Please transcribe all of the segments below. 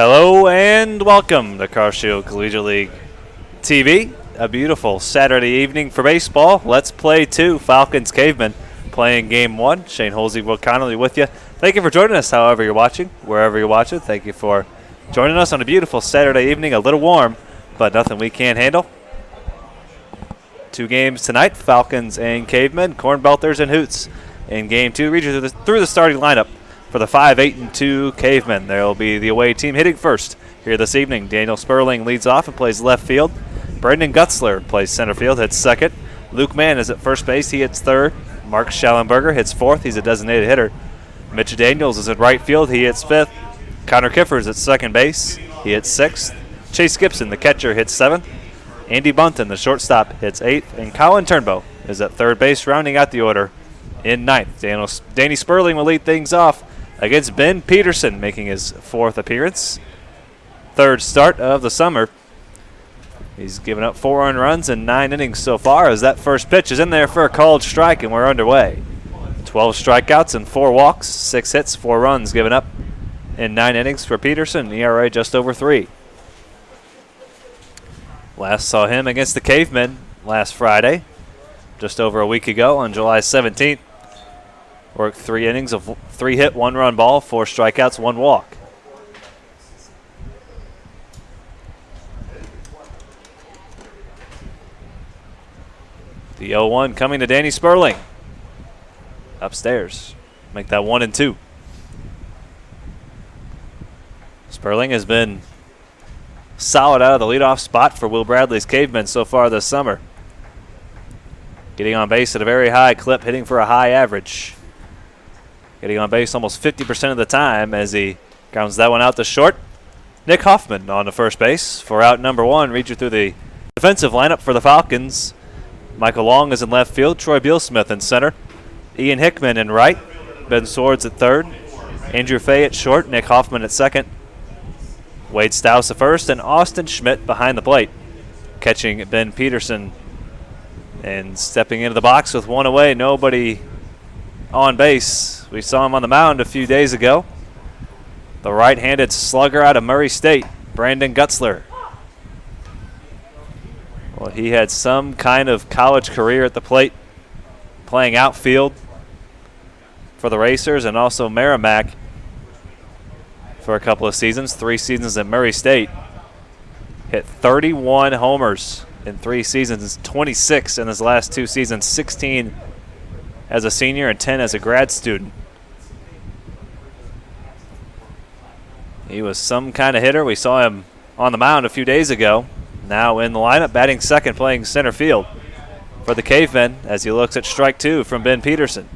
Hello and welcome to Carshield Collegiate League TV. A beautiful Saturday evening for baseball. Let's play two. Falcons Cavemen playing game one. Shane Holsey, Will Connolly with you. Thank you for joining us however you're watching, wherever you're watching. Thank you for joining us on a beautiful Saturday evening. A little warm, but nothing we can't handle. Two games tonight, Falcons and Cavemen, Cornbelters and Hoots. In game two, read you through the starting lineup. For the 5-8-2 Cavemen, there will be the away team hitting first here this evening. Daniel Sperling leads off and plays left field. Brendan Gutzler plays center field, hits second. Luke Mann is at first base, he hits third. Mark Schallenberger hits fourth, he's a designated hitter. Mitch Daniels is at right field, he hits fifth. Connor Kiffers at second base, he hits sixth. Chase Gibson, the catcher, hits seventh. Andy Bunton, the shortstop, hits eighth. And Colin Turnbow is at third base, rounding out the order in ninth. Danny Sperling will lead things off against Ben Peterson, making his fourth appearance. Third start of the summer. He's given up 4 earned runs in 9 innings so far, as that first pitch is in there for a called strike, and we're underway. 12 strikeouts and 4 walks, 6 hits, 4 runs given up in 9 innings for Peterson, ERA just over 3. Last saw him against the Cavemen last Friday, just over a week ago on July 17th. Worked 3 innings of 3 hit, 1 run ball, 4 strikeouts, 1 walk. The 0-1 coming to Danny Sperling. Upstairs. Make that 1-2. Sperling has been solid out of the leadoff spot for Will Bradley's Cavemen so far this summer. Getting on base at a very high clip, hitting for a high average. Getting on base almost 50% of the time as he grounds that one out to short. Nick Hoffman on the first base for out number 1. Read you through the defensive lineup for the Falcons. Michael Long is in left field. Troy Bealsmith in center. Ian Hickman in right. Ben Swords at third. Andrew Fay at short. Nick Hoffman at second. Wade Stouse at first. And Austin Schmidt behind the plate. Catching Ben Peterson. And stepping into the box with 1 away. Nobody on base. We saw him on the mound a few days ago. The right-handed slugger out of Murray State, Brandon Gutzler. Well, he had some kind of college career at the plate, playing outfield for the Racers and also Merrimack for a couple of seasons, 3 seasons at Murray State. Hit 31 homers in 3 seasons, 26 in his last 2 seasons, 16 as a senior and 10 as a grad student. He was some kind of hitter. We saw him on the mound a few days ago. Now in the lineup, batting second, playing center field for the Cavemen as he looks at strike 2 from Ben Peterson.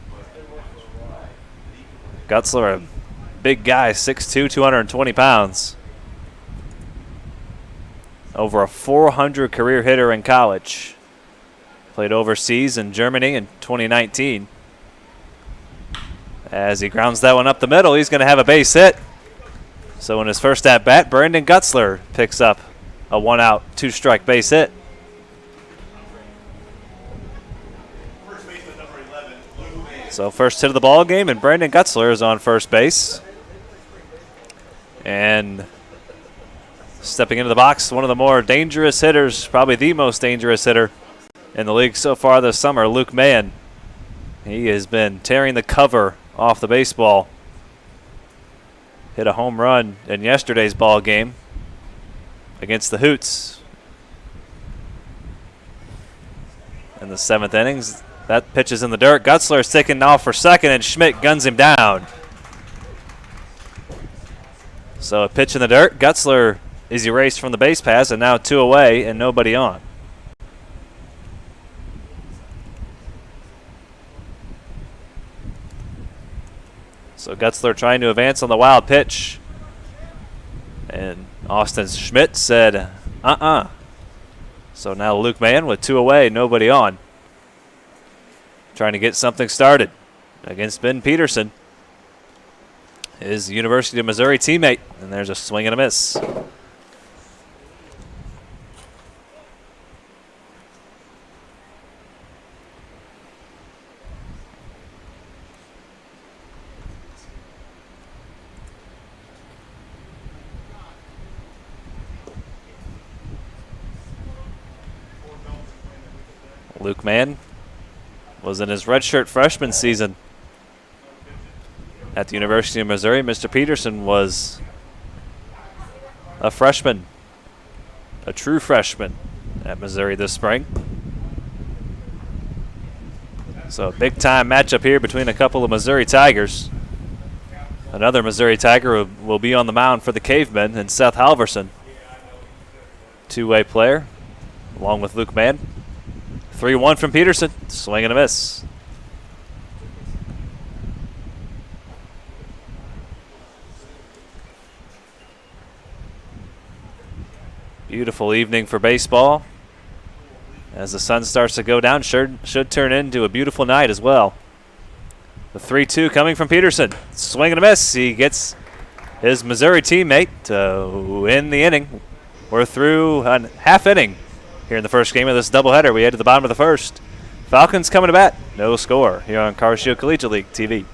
Gutzler, a big guy, 6'2", 220 pounds. Over a .400 career hitter in college. Played overseas in Germany in 2019. As he grounds that one up the middle, he's going to have a base hit. So in his first at-bat, Brandon Gutzler picks up a 1-out, 2-strike base hit. So first hit of the ball game, and Brandon Gutzler is on first base. And stepping into the box, one of the more dangerous hitters, probably the most dangerous hitter in the league so far this summer, Luke Mann. He has been tearing the cover off the baseball. Hit a home run in yesterday's ball game against the Hoots. In the 7th innings, that pitch is in the dirt. Gutzler is taken off for second, and Schmidt guns him down. So a pitch in the dirt. Gutzler is erased from the base pass, and now 2 away and nobody on. So Gutzler trying to advance on the wild pitch. And Austin Schmidt said, So now Luke Mann with 2 away, nobody on. Trying to get something started against Ben Peterson, his University of Missouri teammate. And there's a swing and a miss. Luke Mann was in his redshirt freshman season at the University of Missouri. Mr. Peterson was a freshman, a true freshman at Missouri this spring. So a big-time matchup here between a couple of Missouri Tigers. Another Missouri Tiger will be on the mound for the Cavemen, and Seth Halverson, two-way player, along with Luke Mann. 3-1 from Peterson, swing and a miss. Beautiful evening for baseball. As the sun starts to go down, should turn into a beautiful night as well. The 3-2 coming from Peterson. Swing and a miss. He gets his Missouri teammate to win the inning. We're through a half inning here in the first game of this doubleheader. We head to the bottom of the first. Falcons coming to bat. No score here on Car Shield Collegiate League TV.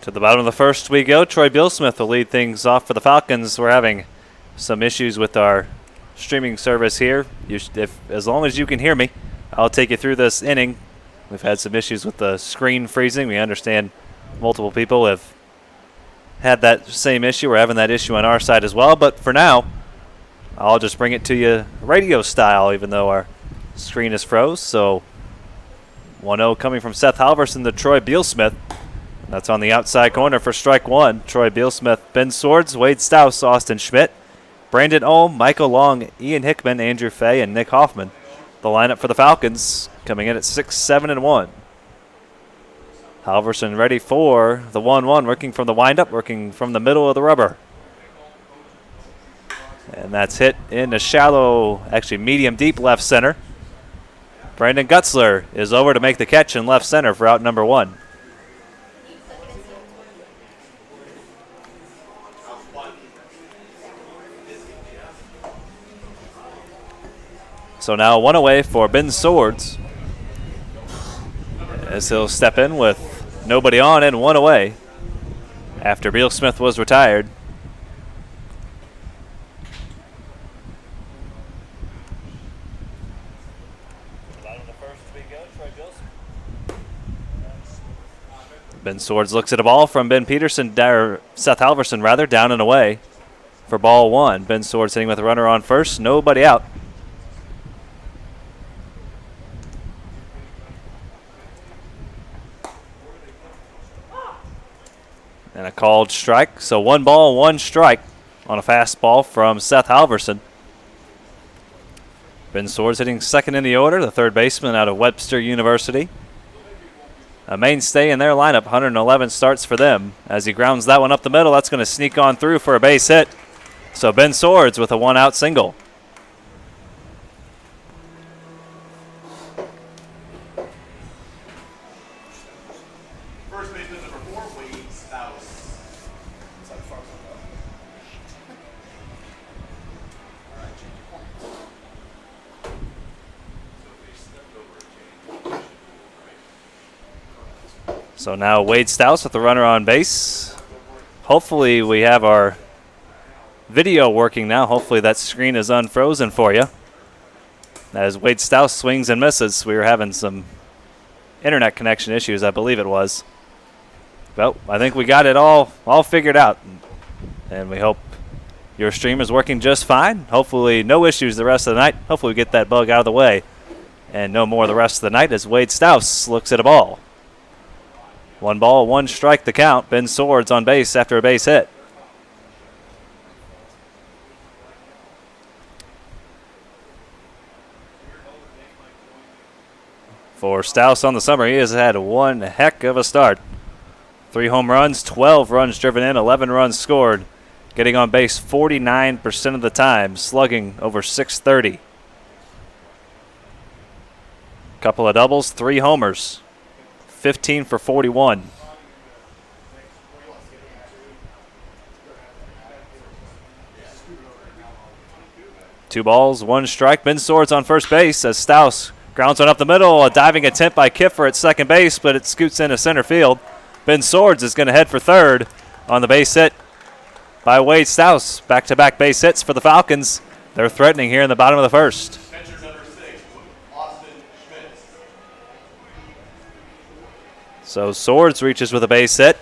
To the bottom of the first we go. Troy Billsmith will lead things off for the Falcons. We're having some issues with our streaming service here. As long as you can hear me, I'll take you through this inning. We've had some issues with the screen freezing. We understand multiple people have had that same issue. We're having that issue on our side as well. But for now, I'll just bring it to you radio style, even though our screen is froze. So 1-0 coming from Seth Halverson to Troy Billsmith. That's on the outside corner for strike one. Troy Billsmith, Ben Swords, Wade Stouse, Austin Schmidt, Brandon Ohm, Michael Long, Ian Hickman, Andrew Fay, and Nick Hoffman. The lineup for the Falcons coming in at 6, 7, and 1. Halverson ready for the 1-1, working from the windup, working from the middle of the rubber. And that's hit in the shallow, actually medium deep left center. Brandon Gutzler is over to make the catch in left center for out number one. So now one away for Ben Swords, as he'll step in with nobody on and one away after Billsmith was retired. Ben Swords looks at a ball from Ben Peterson, or Seth Halverson rather, down and away for ball one. Ben Swords hitting with a runner on first, nobody out. And a called strike, so 1 ball, 1 strike on a fastball from Seth Halverson. Ben Swords hitting second in the order, the third baseman out of Webster University. A mainstay in their lineup, 111 starts for them. As he grounds that one up the middle, that's going to sneak on through for a base hit. So Ben Swords with a 1-out single. First baseman number 4, Wade Stouse. So now Wade Stouse with the runner on base. Hopefully we have our video working now. Hopefully that screen is unfrozen for you. As Wade Stouse swings and misses, we were having some internet connection issues, I believe it was. Well, I think we got it all figured out. And we hope your stream is working just fine. Hopefully no issues the rest of the night. Hopefully we get that bug out of the way. And no more the rest of the night as Wade Stouse looks at a ball. 1 ball, 1 strike the count. Ben Swords on base after a base hit. For Stouse on the summer, he has had one heck of a start. 3 home runs, 12 runs driven in, 11 runs scored. Getting on base 49% of the time, slugging over .630. Couple of doubles, 3 homers. 15 for 41. Two balls, 1 strike. Ben Swords on first base as Stouse grounds one up the middle. A diving attempt by Kiffer at second base, but it scoots into center field. Ben Swords is going to head for third on the base hit by Wade Stouse. Back-to-back base hits for the Falcons. They're threatening here in the bottom of the first. So Swords reaches with a base hit.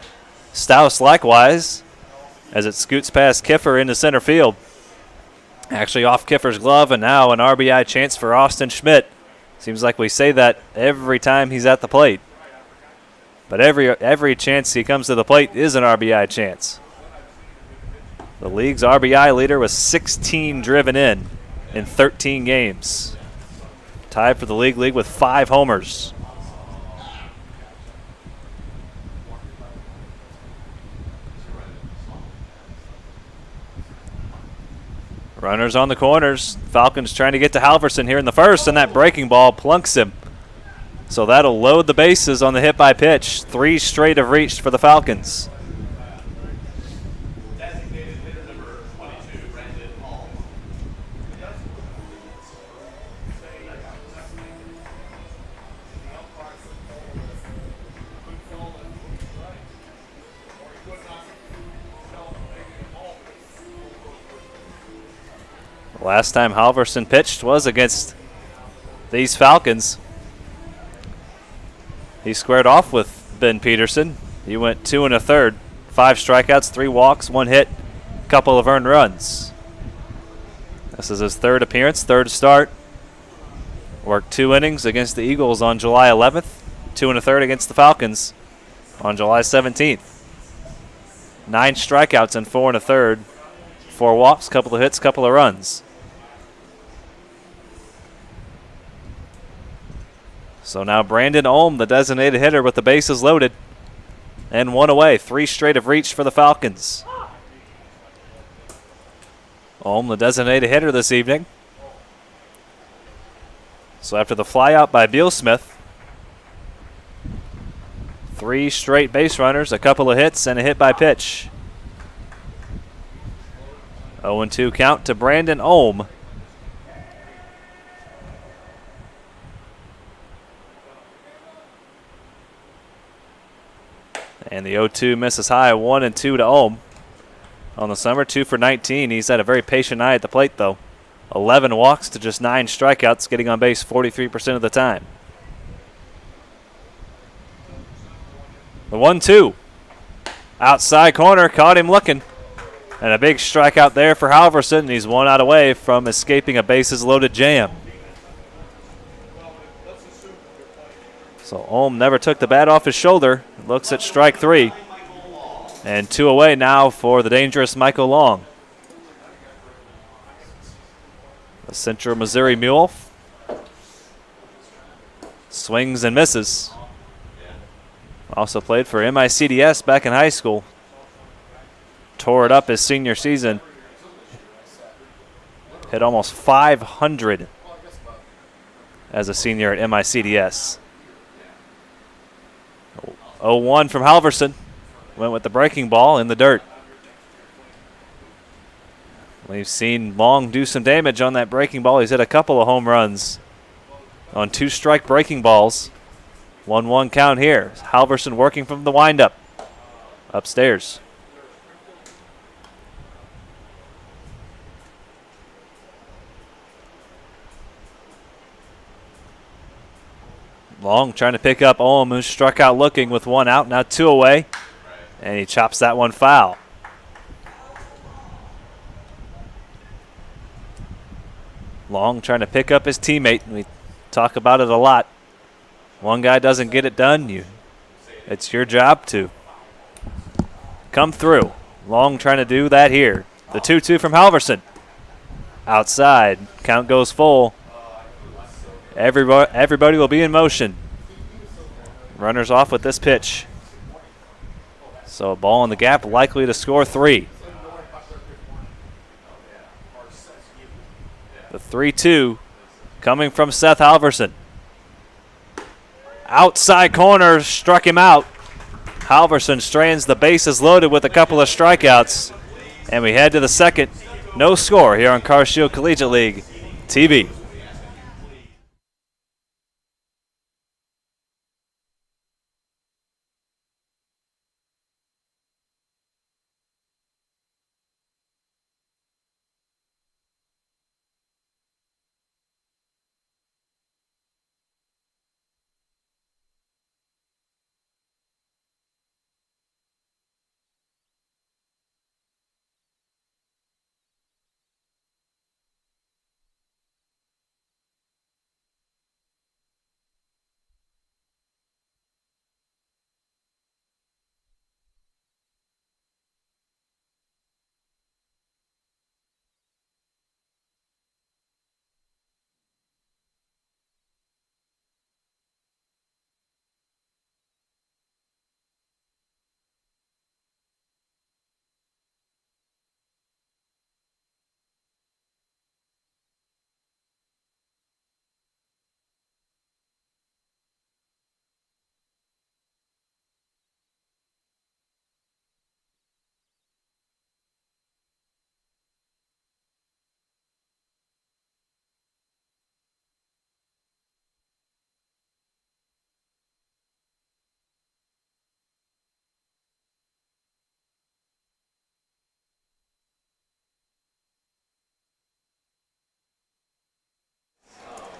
Stouse likewise as it scoots past Kiffer into center field. Actually off Kiffer's glove, and now an RBI chance for Austin Schmidt. Seems like we say that every time he's at the plate. But every chance he comes to the plate is an RBI chance. The league's RBI leader was 16 driven in 13 games. Tied for the league with 5 homers. Runners on the corners. Falcons trying to get to Halverson here in the first, and that breaking ball plunks him. So that'll load the bases on the hit by pitch. 3 straight have reached for the Falcons. Designated hitter number 22, Brandon Hall. Last time Halverson pitched was against these Falcons. He squared off with Ben Peterson. He went 2 1/3, 5 strikeouts, 3 walks, 1 hit, couple of earned runs. This is his 3rd appearance, 3rd start. Worked 2 innings against the Eagles on July 11th, 2 1/3 against the Falcons on July 17th. 9 strikeouts and 4 1/3, 4 walks, couple of hits, couple of runs. So now Brandon Ohm, the designated hitter, with the bases loaded. And 1 away. 3 straight have reached for the Falcons. Ohm, the designated hitter this evening. So after the flyout by Beal Smith, 3 straight base runners, a couple of hits, and a hit by pitch. 0-2 count to Brandon Ohm. And the 0-2 misses high, 1-2 to Ohm. On the summer, 2 for 19. He's had a very patient eye at the plate, though. 11 walks to just 9 strikeouts, getting on base 43% of the time. The 1-2. Outside corner, caught him looking. And a big strikeout there for Halverson. He's 1 out away from escaping a bases-loaded jam. So Ohm never took the bat off his shoulder. Looks at strike 3. And 2 away now for the dangerous Michael Long. The Central Missouri Mule swings and misses. Also played for MICDS back in high school. Tore it up his senior season. Hit almost 500 as a senior at MICDS. 0-1 from Halverson. Went with the breaking ball in the dirt. We've seen Long do some damage on that breaking ball. He's hit a couple of home runs on 2 strike breaking balls. 1-1 count here. Halverson working from the windup. Upstairs. Long trying to pick up Ohm, who struck out looking with 1 out. Now 2 away. And he chops that one foul. Long trying to pick up his teammate. We talk about it a lot. One guy doesn't get it done, it's your job to come through. Long trying to do that here. The 2-2 from Halverson. Outside. Count goes full. Everybody will be in motion. Runners off with this pitch. So a ball in the gap, likely to score 3. The 3-2 coming from Seth Halverson. Outside corner, struck him out. Halverson strands the bases loaded with a couple of strikeouts. And we head to the second. No score here on Car Shield Collegiate League TV.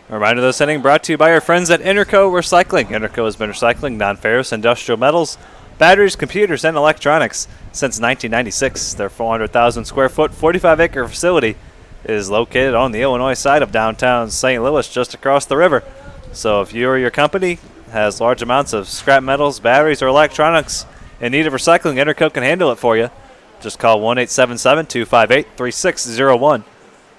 A reminder of this inning brought to you by our friends at Interco Recycling. Interco has been recycling non-ferrous industrial metals, batteries, computers, and electronics since 1996. Their 400,000 square foot, 45-acre facility is located on the Illinois side of downtown St. Louis, just across the river. So if you or your company has large amounts of scrap metals, batteries, or electronics in need of recycling, Interco can handle it for you. Just call 1-877-258-3601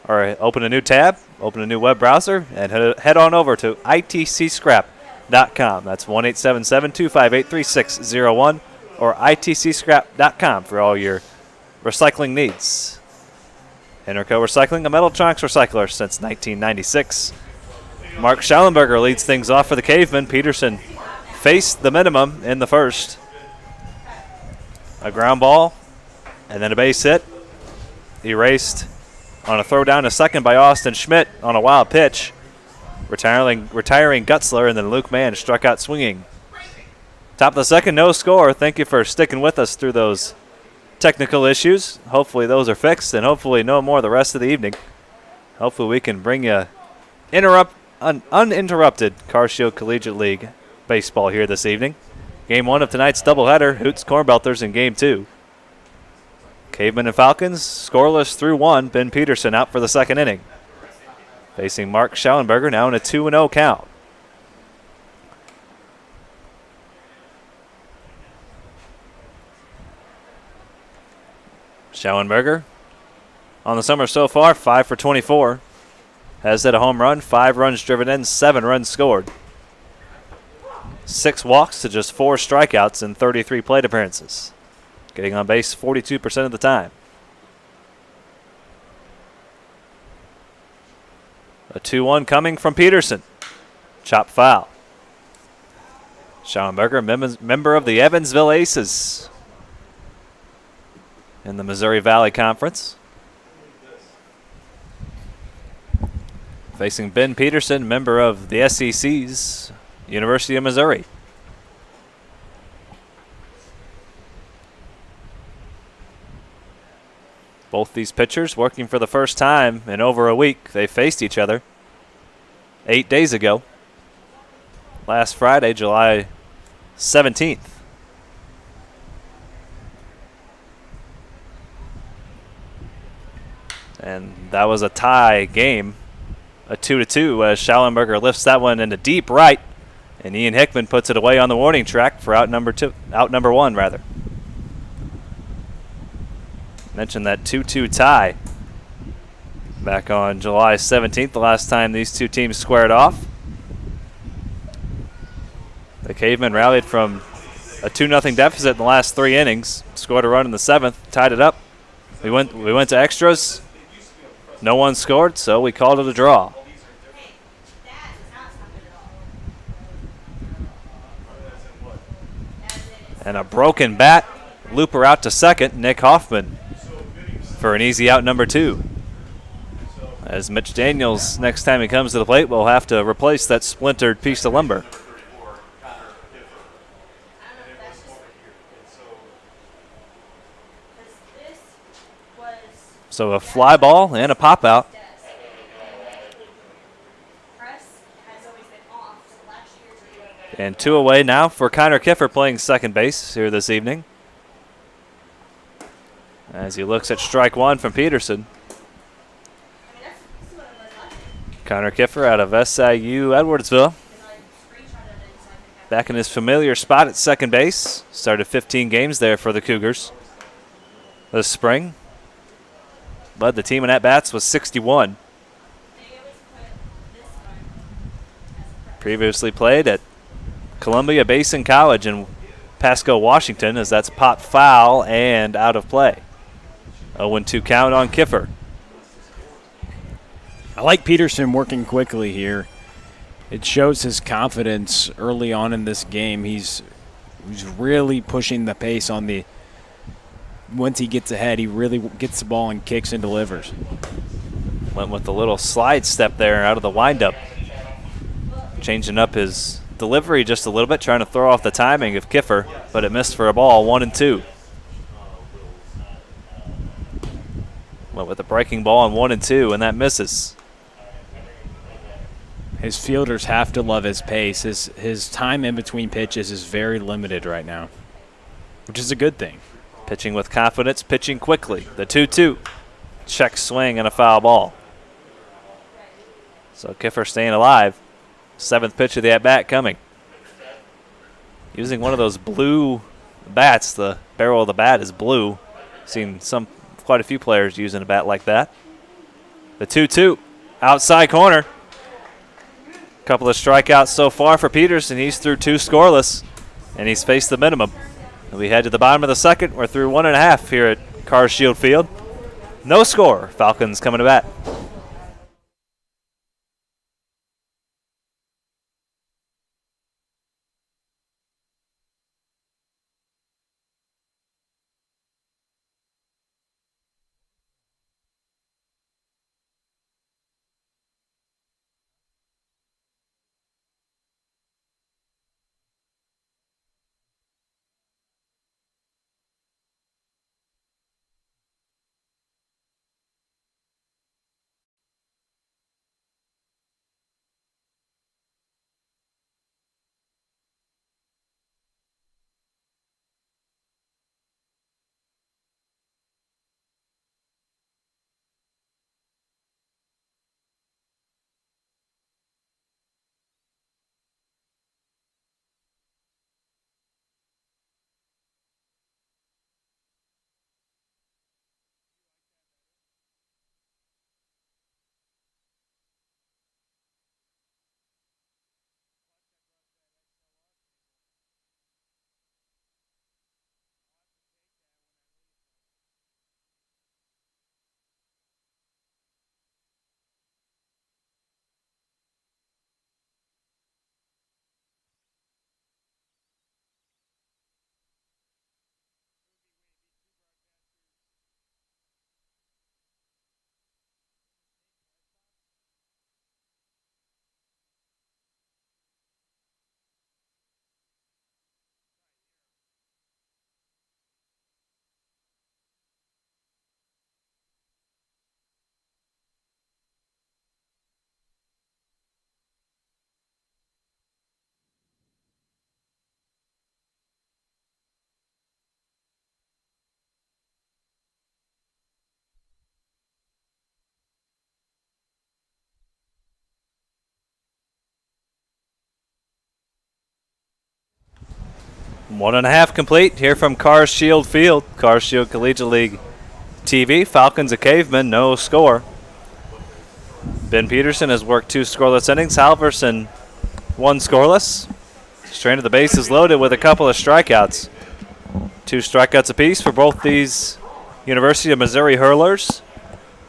or open a new tab, open a new web browser, and head on over to itcscrap.com. That's 1-877-258-3601 or itcscrap.com for all your recycling needs. Interco Recycling, a Metaltronics recycler since 1996. Mark Schallenberger leads things off for the Cavemen. Peterson faced the minimum in the first. A ground ball and then a base hit. Erased on a throw down to second by Austin Schmidt on a wild pitch. Retiring Gutzler, and then Luke Mann struck out swinging. Top of the second, no score. Thank you for sticking with us through those technical issues. Hopefully those are fixed, and hopefully no more the rest of the evening. Hopefully we can bring you uninterrupted Car Shield Collegiate League baseball here this evening. Game 1 of tonight's doubleheader, Hoots Cornbelters in Game 2. Cavemen and Falcons scoreless through 1. Ben Peterson out for the second inning. Facing Mark Schallenberger now in a 2-0 count. Schallenberger on the summer so far, 5 for 24. Has hit a home run, 5 runs driven in, 7 runs scored. 6 walks to just 4 strikeouts in 33 plate appearances. Getting on base 42% of the time. A 2-1 coming from Peterson. Chop foul. Schallenberger, member of the Evansville Aces in the Missouri Valley Conference. Facing Ben Peterson, member of the SEC's University of Missouri. Both these pitchers working for the first time in over a week. They faced each other 8 days ago. Last Friday, July 17th. And that was a tie game, a 2-2, as Schallenberger lifts that one into deep right, and Ian Hickman puts it away on the warning track for out number 1 rather. Mentioned that 2-2 tie back on July 17th, the last time these two teams squared off. The Cavemen rallied from a 2-0 deficit in the last 3 innings, scored a run in the 7th, tied it up. We went to extras. No one scored, so we called it a draw. And a broken bat. Looper out to second. Nick Hoffman for an easy out number 2. As Mitch Daniels, next time he comes to the plate, will have to replace that splintered piece of lumber. So a fly ball and a pop out. And 2 away now for Connor Kiffer playing second base here this evening. As he looks at strike 1 from Peterson. Connor Kiffer out of SIU Edwardsville. Back in his familiar spot at second base. Started 15 games there for the Cougars this spring. Led the team in at-bats with 61. Previously played at Columbia Basin College in Pasco, Washington, as that's popped foul and out of play. 0-2 count on Kiffer. I like Peterson working quickly here. It shows his confidence early on in this game. He's really pushing the pace on the. Once he gets ahead, he really gets the ball and kicks and delivers. Went with a little slide step there out of the windup. Changing up his delivery just a little bit, trying to throw off the timing of Kiffer, but it missed for a ball, 1-2. Went with a breaking ball on 1-2, and that misses. His fielders have to love his pace. His time in between pitches is very limited right now, which is a good thing. Pitching with confidence, pitching quickly. The 2-2. Check swing and a foul ball. So Kiffer staying alive. 7th pitch of the at-bat coming. Using one of those blue bats. The barrel of the bat is blue. Seen quite a few players using a bat like that. The 2-2. Outside corner. Couple of strikeouts so far for Peterson. He's through 2 scoreless, and he's faced the minimum. And we head to the bottom of the 2nd. We're through 1.5 here at Cars Shield Field. No score. Falcons coming to bat. 1.5 complete here from Cars Shield Field. Cars Shield Collegiate League TV. Falcons of Cavemen, no score. Ben Peterson has worked 2 scoreless innings. Halverson 1 scoreless. Strain of the bases loaded with a couple of strikeouts. 2 strikeouts apiece for both these University of Missouri hurlers.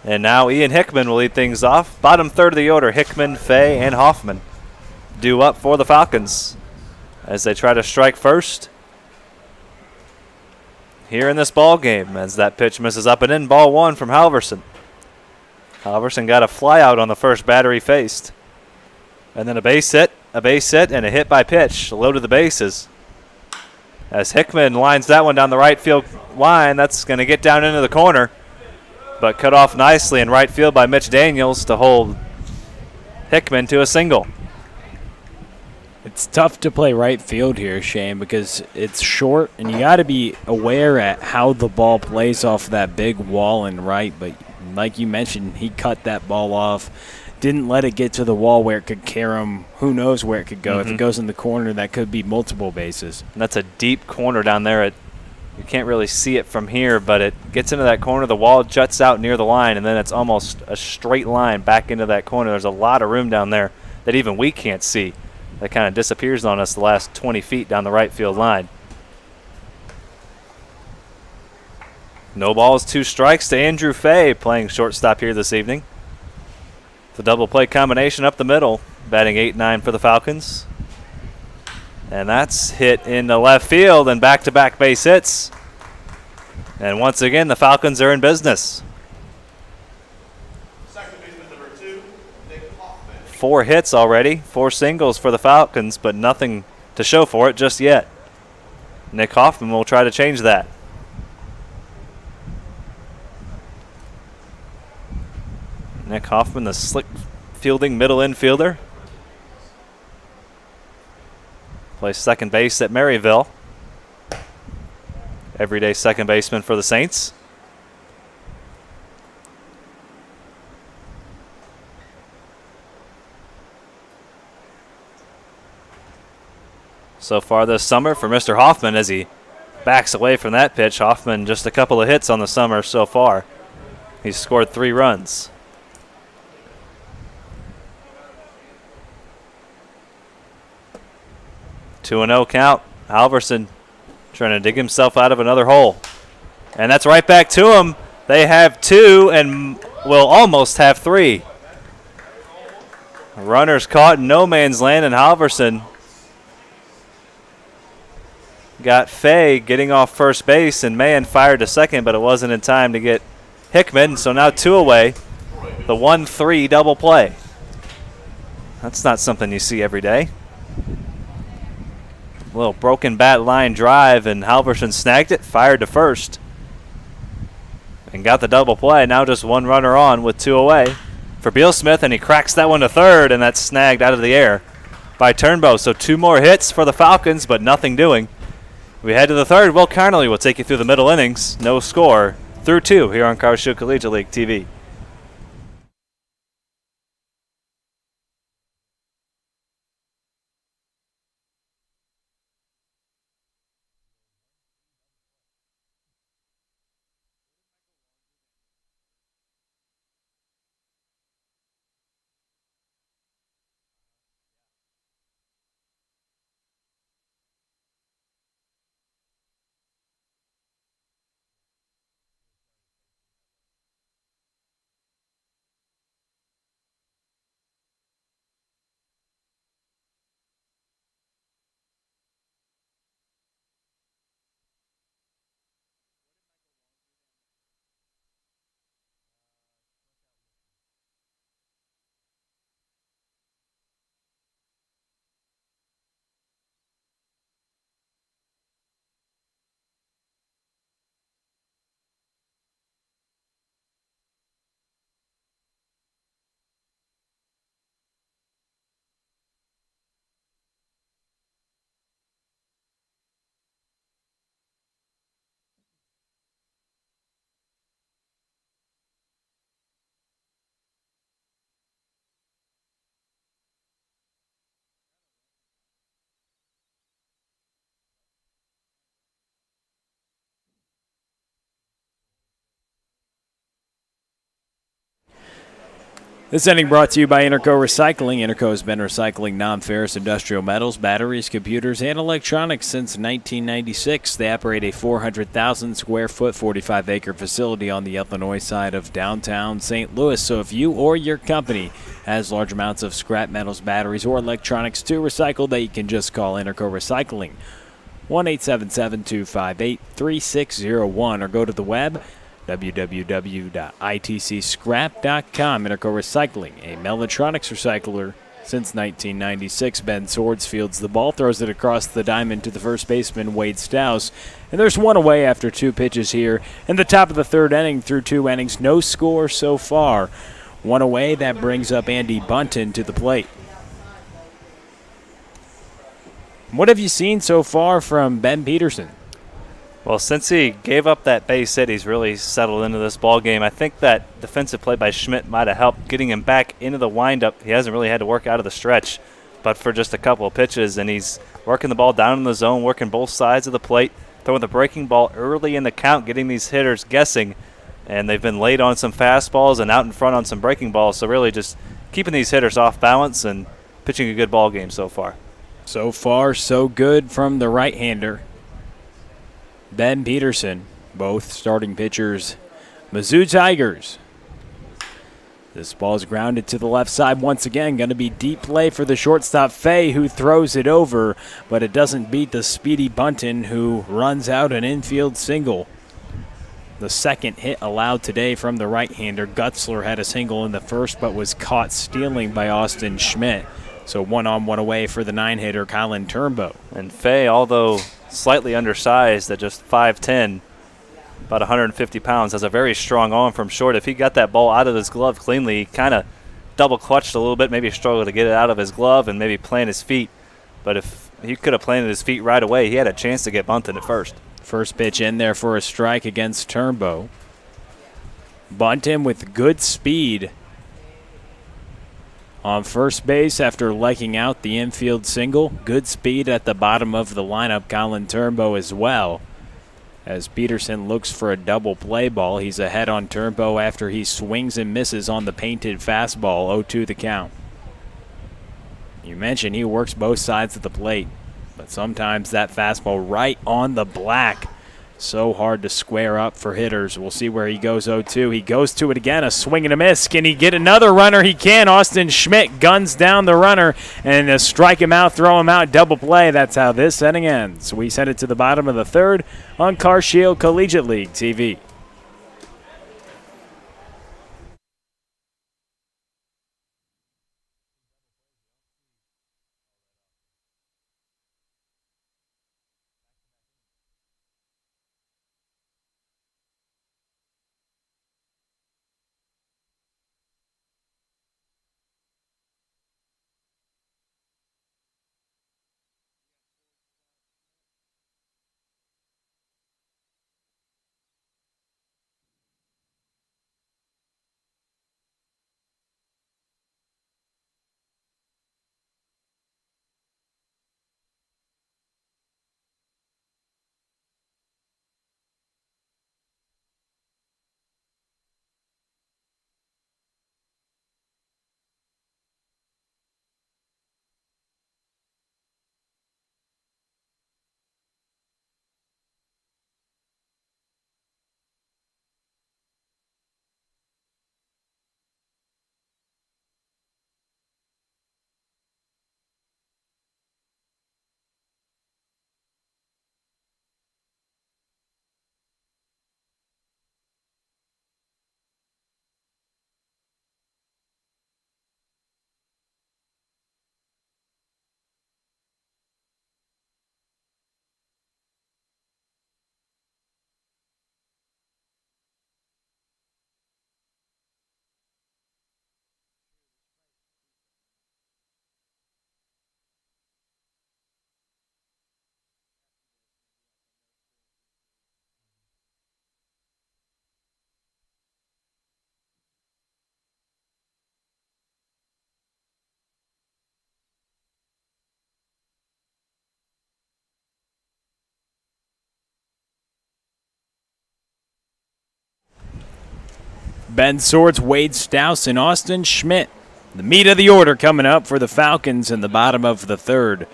And now Ian Hickman will lead things off. Bottom third of the order, Hickman, Fay, and Hoffman due up for the Falcons as they try to strike first here in this ball game, as that pitch misses up and in. Ball 1 from Halverson. Halverson got a fly out on the first batter he faced. And then a base hit, and a hit by pitch. Loaded the bases. As Hickman lines that one down the right field line, that's going to get down into the corner, but cut off nicely in right field by Mitch Daniels to hold Hickman to a single. It's tough to play right field here, Shane, because it's short, and you got to be aware at how the ball plays off that big wall in right. But like you mentioned, he cut that ball off, didn't let it get to the wall where it could carry him. Who knows where it could go? If it goes in the corner, that could be multiple bases. And that's a deep corner down there. You can't really see it from here, but it gets into that corner. The wall juts out near the line, and then it's almost a straight line back into that corner. There's a lot of room down there that even we can't see. That kind of disappears on us the last 20 feet down the right field line. No balls, 2 strikes to Andrew Fay, playing shortstop here this evening. The double play combination up the middle, batting 8-9 for the Falcons. And that's hit into left field and back-to-back base hits. And once again, the Falcons are in business. Second baseman number 2, Nick Hoffman. 4 hits already, 4 singles for the Falcons, but nothing to show for it just yet. Nick Hoffman will try to change that. Nick Hoffman, the slick fielding middle infielder. Plays second base at Maryville. Everyday second baseman for the Saints. So far this summer for Mr. Hoffman, as he backs away from that pitch. Hoffman just a couple of hits on the summer so far. He's scored 3 runs. Two and 0 count. Halverson trying to dig himself out of another hole. And that's right back to him. They have 2 and will almost have 3. Runners caught in no man's land, and Halverson got Fay getting off first base, and Mahan fired to second, but it wasn't in time to get Hickman. So now 2 away. The 1-3 double play. That's not something you see every day. Little broken bat line drive, and Halverson snagged it, fired to first, and got the double play. Now just 1 runner on with 2 away for Beal Smith, and he cracks that one to third, and that's snagged out of the air by Turnbow. So 2 more hits for the Falcons, but nothing doing. We head to the third. Will Carnley will take you through the middle innings. No score through 2 here on Cars Shield Collegiate League TV. This inning brought to you by Interco Recycling. Interco has been recycling non-ferrous industrial metals, batteries, computers, and electronics since 1996. They operate a 400,000 square foot, 45-acre facility on the Illinois side of downtown St. Louis. So if you or your company has large amounts of scrap metals, batteries, or electronics to recycle, that you can just call Interco Recycling. 1-877-258-3601 or go to the web www.itcscrap.com. Interco Recycling, a Mellatronics recycler since 1996. Ben Swords fields the ball, throws it across the diamond to the first baseman, Wade Stouse. And there's one away after 2 pitches here in the top of the 3rd inning through 2 innings. No score so far. One away, that brings up Andy Bunton to the plate. What have you seen so far from Ben Peterson? Well, since he gave up that base hit, he's really settled into this ball game. I think that defensive play by Schmidt might have helped getting him back into the windup. He hasn't really had to work out of the stretch, but for just a couple of pitches, and he's working the ball down in the zone, working both sides of the plate, throwing the breaking ball early in the count, getting these hitters guessing, and they've been late on some fastballs and out in front on some breaking balls, so really just keeping these hitters off balance and pitching a good ball game so far. So far, so good from the right-hander, Ben Peterson, both starting pitchers, Mizzou Tigers. This ball is grounded to the left side once again. Going to be deep play for the shortstop, Fay, who throws it over, but it doesn't beat the speedy Bunton, who runs out an infield single. The second hit allowed today from the right-hander. Gutzler had a single in the first, but was caught stealing by Austin Schmidt. So 1-on-1 away for the 9-hitter, Colin Turnbow. And Fay, although slightly undersized at just 5'10", about 150 pounds, has a very strong arm from short. If he got that ball out of his glove cleanly, he kind of double clutched a little bit, maybe struggled to get it out of his glove and maybe plant his feet. But if he could have planted his feet right away, he had a chance to get Bunton at first. First pitch in there for a strike against Turnbow. Bunton with good speed on first base after liking out the infield single. Good speed at the bottom of the lineup, Colin Turnbow as well. As Peterson looks for a double play ball, he's ahead on Turnbow after he swings and misses on the painted fastball. 0-2 the count. You mentioned he works both sides of the plate, but sometimes that fastball right on the black, so hard to square up for hitters. We'll see where he goes. 0-2. He goes to it again. A swing and a miss. Can he get another runner? He can. Austin Schmidt guns down the runner and strike him out, throw him out, double play. That's how this inning ends. We send it to the bottom of the 3rd on Car Shield Collegiate League TV. Ben Swords, Wade Stouse, and Austin Schmidt. The meat of the order coming up for the Falcons in the bottom of the third.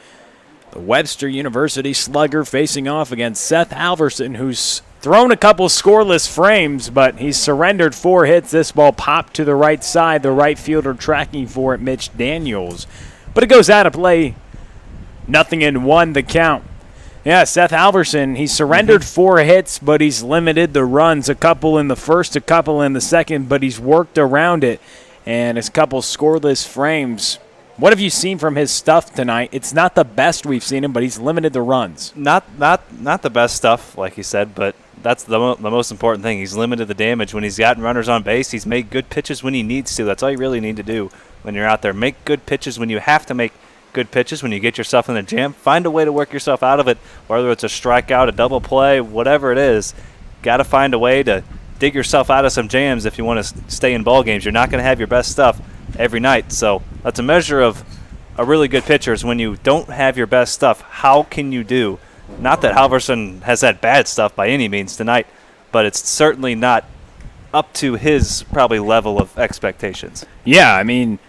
The Webster University slugger facing off against Seth Halverson, who's thrown a couple scoreless frames, but he's surrendered 4 hits. This ball popped to the right side. The right fielder tracking for it, Mitch Daniels. But it goes out of play. 0-1 the count. Yeah, Seth Halverson, he surrendered 4 hits, but he's limited the runs. A couple in the first, a couple in the second, but he's worked around it. And his couple scoreless frames. What have you seen from his stuff tonight? It's not the best we've seen him, but he's limited the runs. Not the best stuff, like you said, but that's the most important thing. He's limited the damage. When he's gotten runners on base, he's made good pitches when he needs to. That's all you really need to do when you're out there. Make good pitches when you have to make good pitches. When you get yourself in a jam, find a way to work yourself out of it, whether it's a strikeout, a double play, whatever it is. Got to find a way to dig yourself out of some jams if you want to stay in ball games. You're not going to have your best stuff every night. So that's a measure of a really good pitcher is when you don't have your best stuff, how can you do? Not that Halverson has had bad stuff by any means tonight, but it's certainly not up to his probably level of expectations. Yeah, I mean,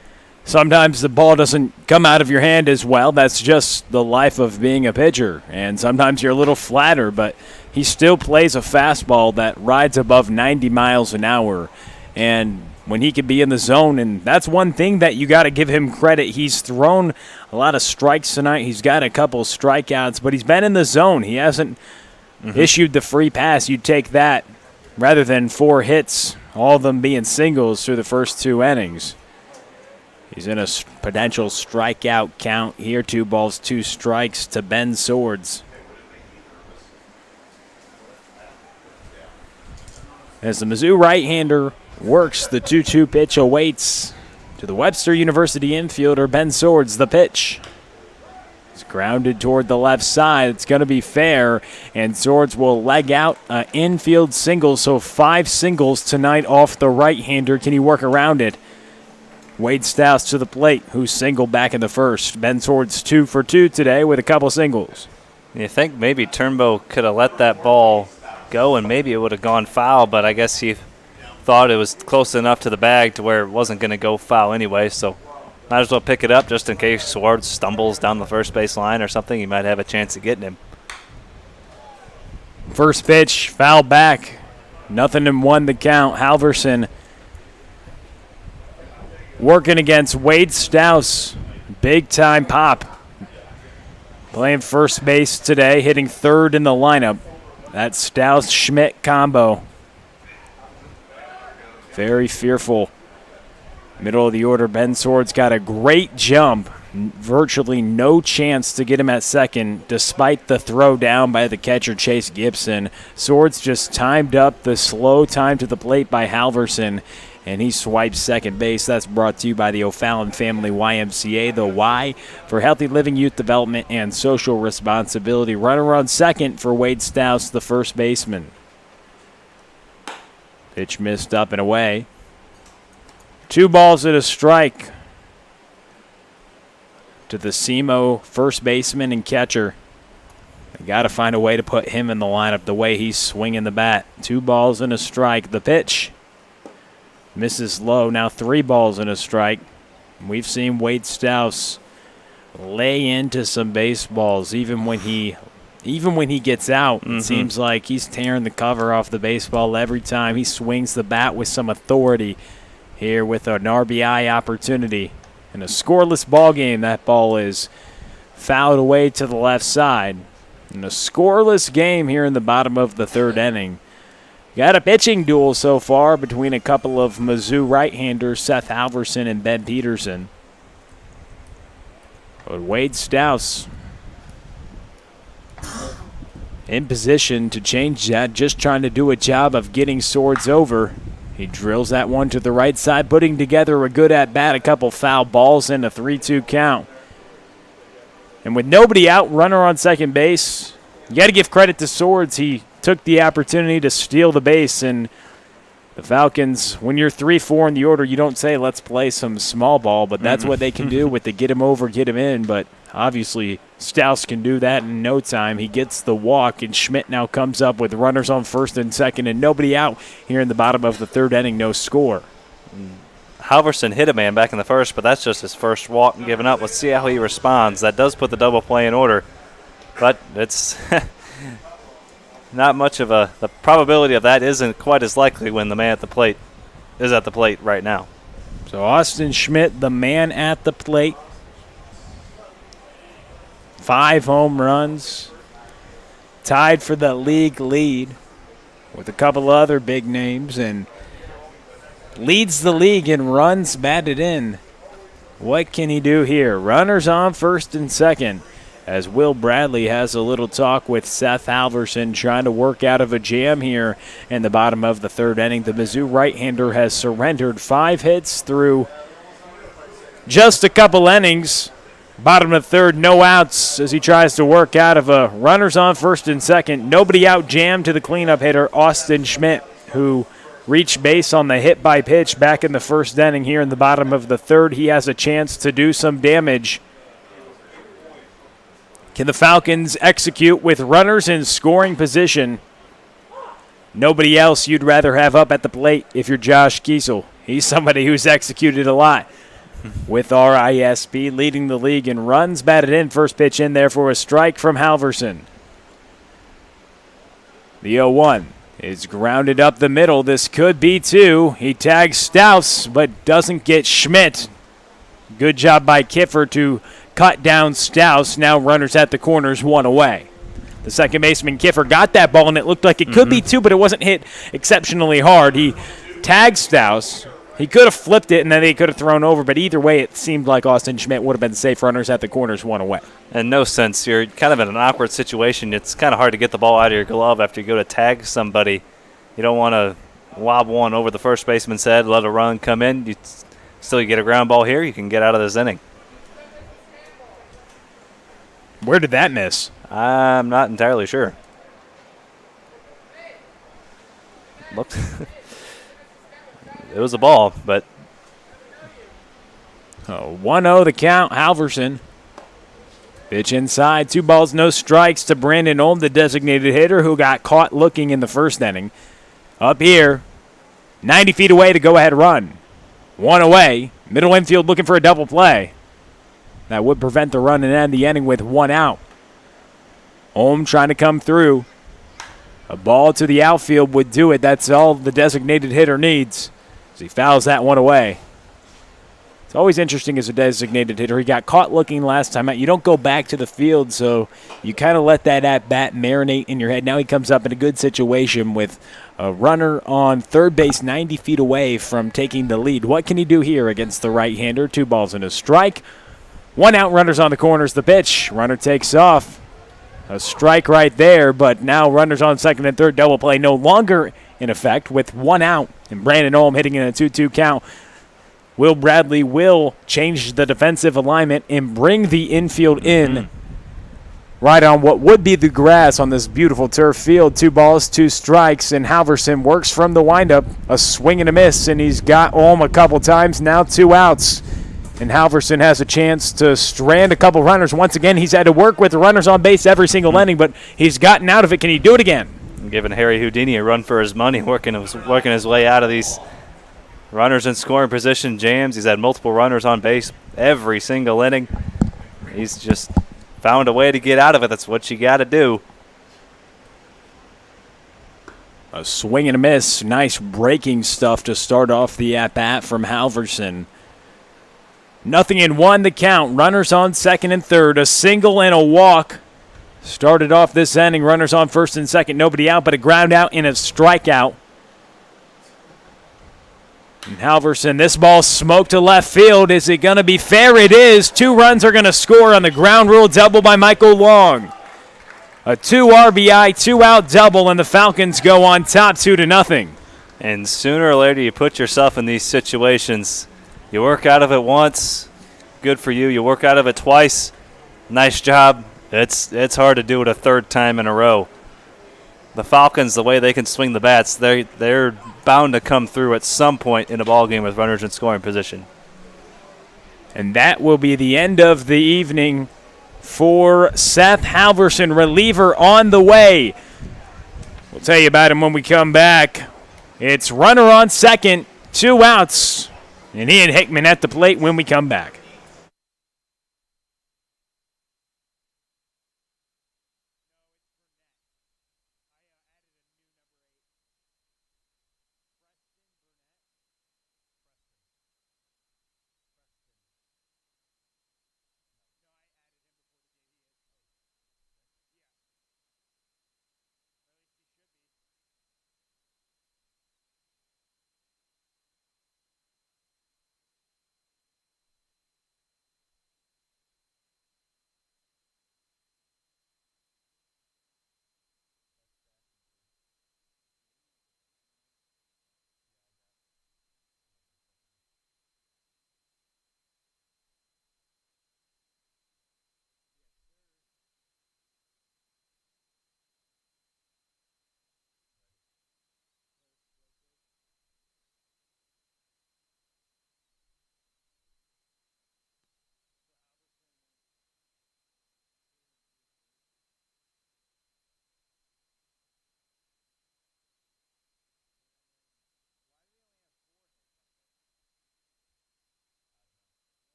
sometimes the ball doesn't come out of your hand as well. That's just the life of being a pitcher. And sometimes you're a little flatter, but he still plays a fastball that rides above 90 miles an hour. And when he could be in the zone, and that's one thing that you got to give him credit. He's thrown a lot of strikes tonight. He's got a couple strikeouts, but he's been in the zone. He hasn't issued the free pass. You'd take that rather than 4 hits, all of them being singles through the first 2 innings. He's in a potential strikeout count here. 2 balls, 2 strikes to Ben Swords. As the Mizzou right-hander works, the 2-2 pitch awaits to the Webster University infielder, Ben Swords, the pitch. It's grounded toward the left side. It's going to be fair, and Swords will leg out an infield single, so 5 singles tonight off the right-hander. Can he work around it? Wade Stouse to the plate, who's single back in the first. Ben Swords 2 for 2 today with a couple singles. You think maybe Turnbow could have let that ball go and maybe it would have gone foul, but I guess he thought it was close enough to the bag to where it wasn't going to go foul anyway, so might as well pick it up just in case Swords stumbles down the first base line or something. He might have a chance of getting him. First pitch, foul back. 0-1 the count. Halverson working against Wade Stouse. Big time pop. Playing first base today, hitting third in the lineup. That Stouse-Schmidt combo. Very fearful. Middle of the order, Ben Swords got a great jump. Virtually no chance to get him at second, despite the throw down by the catcher, Chase Gibson. Swords just timed up the slow time to the plate by Halverson, and he swipes second base. That's brought to you by the O'Fallon Family YMCA, the Y for healthy living, youth development, and social responsibility. Runner on second for Wade Stouse, the first baseman. Pitch missed up and away. 2 balls and a strike to the SEMO first baseman and catcher. They got to find a way to put him in the lineup the way he's swinging the bat. 2 balls and a strike. The pitch misses low. Now 3 balls and a strike. We've seen Wade Stouse lay into some baseballs even when he gets out. It seems like he's tearing the cover off the baseball every time. He swings the bat with some authority here with an RBI opportunity. In a scoreless ball game, that ball is fouled away to the left side. In a scoreless game here in the bottom of the third inning. Got a pitching duel so far between a couple of Mizzou right-handers, Seth Halverson and Ben Peterson. But Wade Stouse in position to change that, just trying to do a job of getting Swords over. He drills that one to the right side, putting together a good at-bat, a couple foul balls, and a 3-2 count. And with nobody out, runner on second base, you got to give credit to Swords. He took the opportunity to steal the base, and the Falcons, when you're 3-4 in the order, you don't say, let's play some small ball, but that's what they can do with the get him over, get him in. But Obviously, Stouse can do that in no time. He gets the walk, and Schmidt now comes up with runners on first and second and nobody out here in the bottom of the third inning, no score. Halverson hit a man back in the first, but that's just his first walk and giving up. Let's see how he responds. That does put the double play in order, but it's not much of the probability of that isn't quite as likely when the man at the plate is at the plate right now. So Austin Schmidt, the man at the plate. 5 home runs. Tied for the league lead with a couple other big names and leads the league in runs batted in. What can he do here? Runners on first and second as Will Bradley has a little talk with Seth Halverson trying to work out of a jam here in the bottom of the third inning. The Mizzou right-hander has surrendered 5 hits through just a couple innings. Bottom of the third, no outs as he tries to work out of a runners on first and second. Nobody out jam to the cleanup hitter, Austin Schmidt, who reached base on the hit by pitch back in the first inning. Here in the bottom of the third, he has a chance to do some damage. Can the Falcons execute with runners in scoring position? Nobody else you'd rather have up at the plate if you're Josh Kiesel. He's somebody who's executed a lot with RISP, leading the league in runs batted in. First pitch in there for a strike from Halverson. The 0-1 is grounded up the middle. This could be 2. He tags Stouse, but doesn't get Schmidt. Good job by Kiffer to cut down Stouse. Now runners at the corners, 1 away. The second baseman, Kiffer, got that ball, and it looked like it could be 2, but it wasn't hit exceptionally hard. He tagged Stouse. He could have flipped it, and then they could have thrown over, but either way, it seemed like Austin Schmidt would have been safe. Runners at the corners, 1 away. In no sense, you're kind of in an awkward situation. It's kind of hard to get the ball out of your glove after you go to tag somebody. You don't want to lob one over the first baseman's head, let a run come in. You get a ground ball here, you can get out of this inning. Where did that miss? I'm not entirely sure. Looked. It was a ball, but 1-0 the count. Halverson. Pitch inside. 2 balls, no strikes to Brandon Olm, the designated hitter, who got caught looking in the first inning. Up here, 90 feet away, the go-ahead run. 1 away. Middle infield looking for a double play. That would prevent the run and end the inning with 1 out. Olm trying to come through. A ball to the outfield would do it. That's all the designated hitter needs. As he fouls that one away. It's always interesting as a designated hitter. He got caught looking last time out. You don't go back to the field, so you kind of let that at-bat marinate in your head. Now he comes up in a good situation with a runner on third base 90 feet away from taking the lead. What can he do here against the right-hander? 2 balls and a strike. 1 out, runners on the corners. The pitch. Runner takes off. A strike right there, but now runners on second and third. Double play no longer in effect with 1 out. And Brandon Olm hitting in a 2-2 count. Will Bradley will change the defensive alignment and bring the infield in right on what would be the grass on this beautiful turf field. 2 balls, 2 strikes, and Halverson works from the windup. A swing and a miss, and he's got Olm a couple times. Now 2 outs. And Halverson has a chance to strand a couple runners. Once again, he's had to work with the runners on base every single inning, but he's gotten out of it. Can he do it again? Giving Harry Houdini a run for his money, working his way out of these runners in scoring position jams. He's had multiple runners on base every single inning. He's just found a way to get out of it. That's what you got to do. A swing and a miss. Nice breaking stuff to start off the at-bat from Halverson. 0-1 the count. Runners on second and third. A single and a walk. Started off this inning. Runners on first and second. Nobody out, but a ground out and a strikeout. And Halverson, this ball smoked to left field. Is it going to be fair? It is. 2 runs are going to score on the ground rule double by Michael Long. A 2 RBI, 2 out double, and the Falcons go on top 2-0. And sooner or later, you put yourself in these situations. You work out of it once, good for you. You work out of it twice, nice job. It's hard to do it a 3rd time in a row. The Falcons, the way they can swing the bats, they're bound to come through at some point in a ball game with runners in scoring position. And that will be the end of the evening for Seth Halverson, reliever on the way. We'll tell you about him when we come back. It's runner on second, 2 outs, and Ian Hickman at the plate when we come back.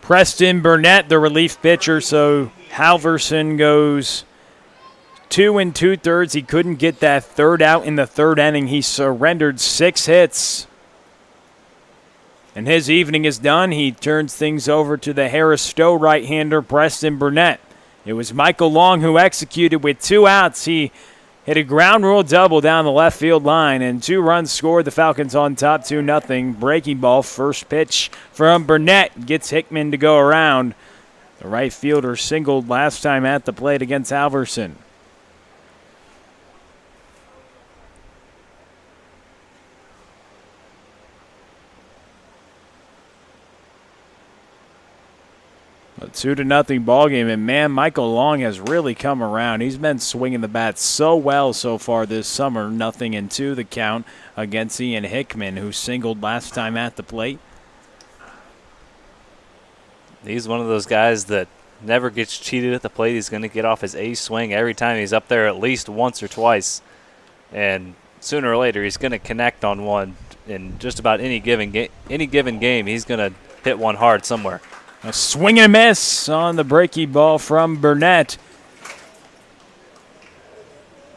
Preston Burnett, the relief pitcher, so Halverson goes 2 2/3. He couldn't get that third out in the third inning. He surrendered 6 hits. And his evening is done. He turns things over to the Harris Stowe right-hander, Preston Burnett. It was Michael Long who executed with 2 outs. He hit a ground rule double down the left field line, and 2 runs scored. The Falcons on top 2-0. Breaking ball, first pitch from Burnett gets Hickman to go around. The right fielder singled last time at the plate against Halverson. A 2-0 ball game, and man, Michael Long has really come around. He's been swinging the bat so well so far this summer. 0-2 the count against Ian Hickman, who singled last time at the plate. He's one of those guys that never gets cheated at the plate. He's going to get off his A swing every time. He's up there at least once or twice, and sooner or later he's going to connect on one in just about any given game. He's going to hit one hard somewhere. A swing and a miss on the breaking ball from Burnett.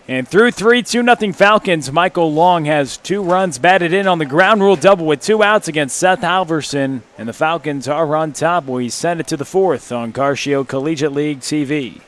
And through 3, 2-0 Falcons, Michael Long has 2 runs batted in on the ground rule double with 2 outs against Seth Halverson. And the Falcons are on top. We send it to the 4th on Carcio Collegiate League TV.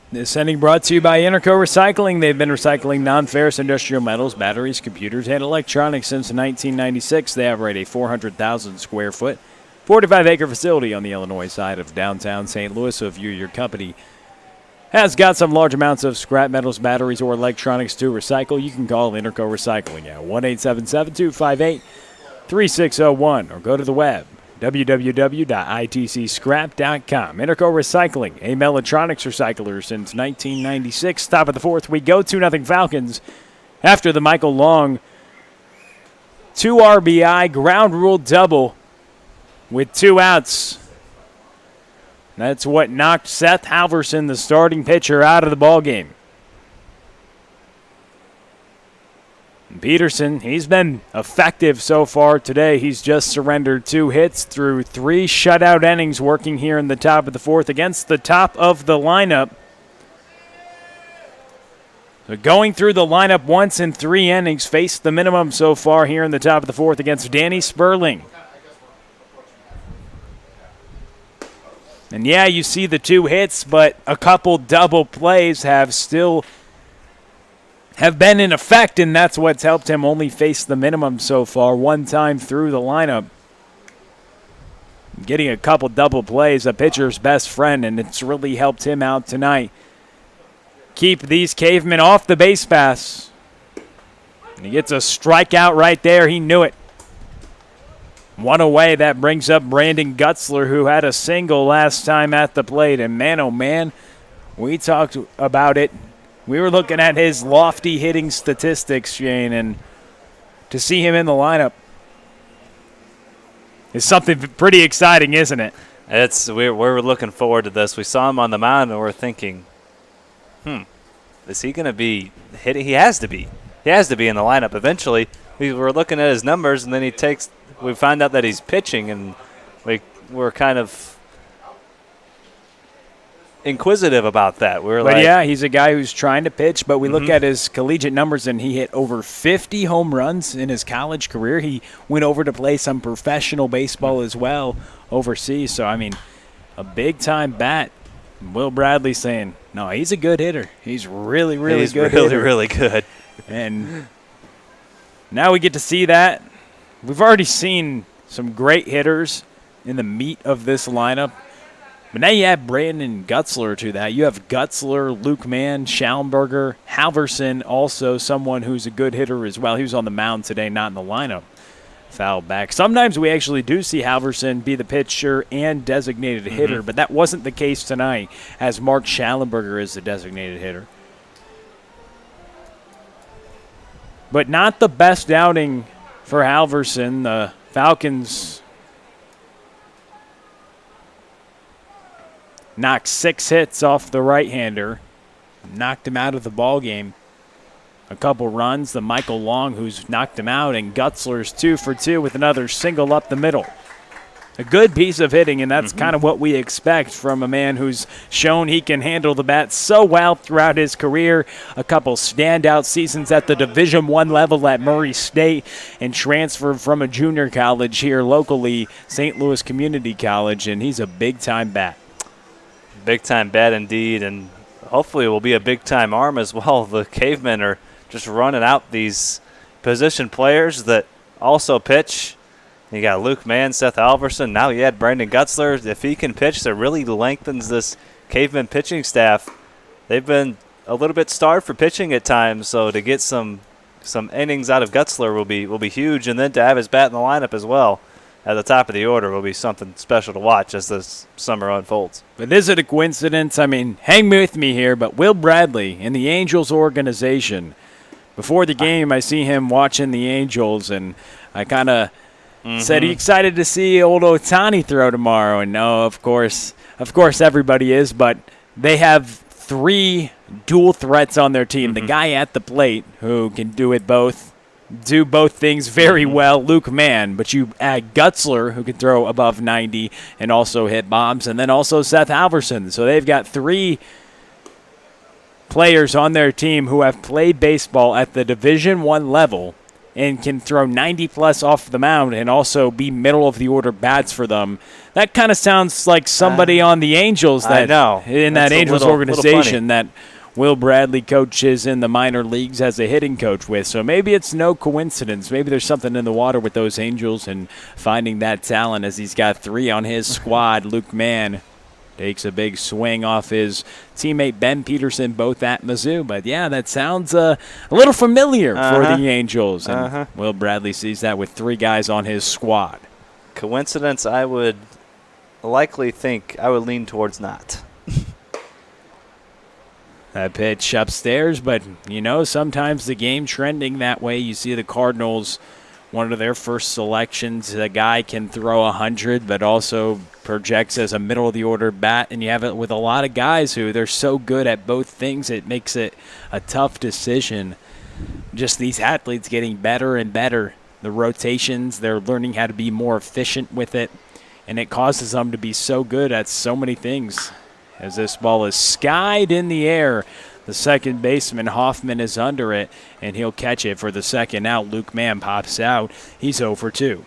This inning brought to you by Interco Recycling. They've been recycling non-ferrous industrial metals, batteries, computers, and electronics since 1996. They operate a 400,000 square foot, 45-acre facility on the Illinois side of downtown St. Louis. So if your company has got some large amounts of scrap metals, batteries, or electronics to recycle, you can call Interco Recycling at 1-877-258-3601 or go to the web, www.itcscrap.com. Interco Recycling, a Mechatronics recycler since 1996. Top of the fourth, we go 2-0 Falcons after the Michael Long 2 RBI ground rule double with 2 outs. That's what knocked Seth Halverson, the starting pitcher, out of the ballgame. Peterson, he's been effective so far today. He's just surrendered 2 hits through 3 shutout innings, working here in the top of the fourth against the top of the lineup. So going through the lineup once in 3 innings, faced the minimum so far here in the top of the fourth against Danny Sperling. And yeah, you see the 2 hits, but a couple double plays have been in effect, and that's what's helped him only face the minimum so far 1 time through the lineup. Getting a couple double plays, a pitcher's best friend, and it's really helped him out tonight. Keep these Cavemen off the base pass. And he gets a strikeout right there. He knew it. 1 away. That brings up Brandon Gutzler, who had a single last time at the plate. And man, oh man, we talked about it. We were looking at his lofty hitting statistics, Shane, and to see him in the lineup is something pretty exciting, isn't it? We're looking forward to this. We saw him on the mound, and we're thinking, is he going to be hitting? He has to be. He has to be in the lineup eventually. We were looking at his numbers, and then we find out that he's pitching, and we're kind of inquisitive about that. Yeah, he's a guy who's trying to pitch, but we look at his collegiate numbers, and he hit over 50 home runs in his college career. He went over to play some professional baseball as well overseas. So, I mean, a big-time bat. Will Bradley saying, no, he's a good hitter. He's really, really good hitter. He's really, really good. And now we get to see that. We've already seen some great hitters in the meat of this lineup. But now you add Brandon Gutzler to that. You have Gutzler, Luke Mann, Schallenberger, Halverson, also someone who's a good hitter as well. He was on the mound today, not in the lineup. Foul back. Sometimes we actually do see Halverson be the pitcher and designated hitter, but that wasn't the case tonight, as Mark Schallenberger is the designated hitter. But not the best outing for Halverson. The Falcons knocked 6 hits off the right-hander, knocked him out of the ball game. A couple runs, the Michael Long who's knocked him out, and Gutzler's 2 for 2 with another single up the middle. A good piece of hitting, and that's kind of what we expect from a man who's shown he can handle the bat so well throughout his career. A couple standout seasons at the Division I level at Murray State, and transferred from a junior college here locally, St. Louis Community College, and he's a big-time bat. Big-time bat indeed, and hopefully it will be a big-time arm as well. The Cavemen are just running out these position players that also pitch. You got Luke Mann, Seth Halverson. Now you add Brandon Gutzler. If he can pitch, that really lengthens this Caveman pitching staff. They've been a little bit starved for pitching at times, so to get some innings out of Gutzler will be huge, and then to have his bat in the lineup as well at the top of the order will be something special to watch as this summer unfolds. But is it a coincidence? I mean, hang with me here, but Will Bradley in the Angels organization, before the game I see him watching the Angels, and I kind of said, are you excited to see old Ohtani throw tomorrow? And no, of course everybody is, but they have 3 dual threats on their team. The guy at the plate who can do both things very well, Luke Mann, but you add Gutzler, who can throw above 90 and also hit bombs, and then also Seth Halverson. So they've got 3 players on their team who have played baseball at the Division I level and can throw 90-plus off the mound and also be middle-of-the-order bats for them. That kind of sounds like somebody on the Angels I know. in That's that a Angels little organization that Will Bradley coaches in the minor leagues as a hitting coach with. So maybe it's no coincidence. Maybe there's something in the water with those Angels and finding that talent as he's got 3 on his squad. Luke Mann takes a big swing off his teammate Ben Peterson, both at Mizzou. But, yeah, that sounds a little familiar for the Angels. And Will Bradley sees that with 3 guys on his squad. Coincidence, I would likely think I would lean towards not. That pitch upstairs, but, sometimes the game trending that way. You see the Cardinals, one of their first selections, a guy can throw 100, but also projects as a middle-of-the-order bat, and you have it with a lot of guys who they're so good at both things, it makes it a tough decision. Just these athletes getting better and better. The rotations, they're learning how to be more efficient with it, and it causes them to be so good at so many things. As this ball is skied in the air, the second baseman, Hoffman, is under it, and he'll catch it for the second out. Luke Mann pops out. He's 0 for 2.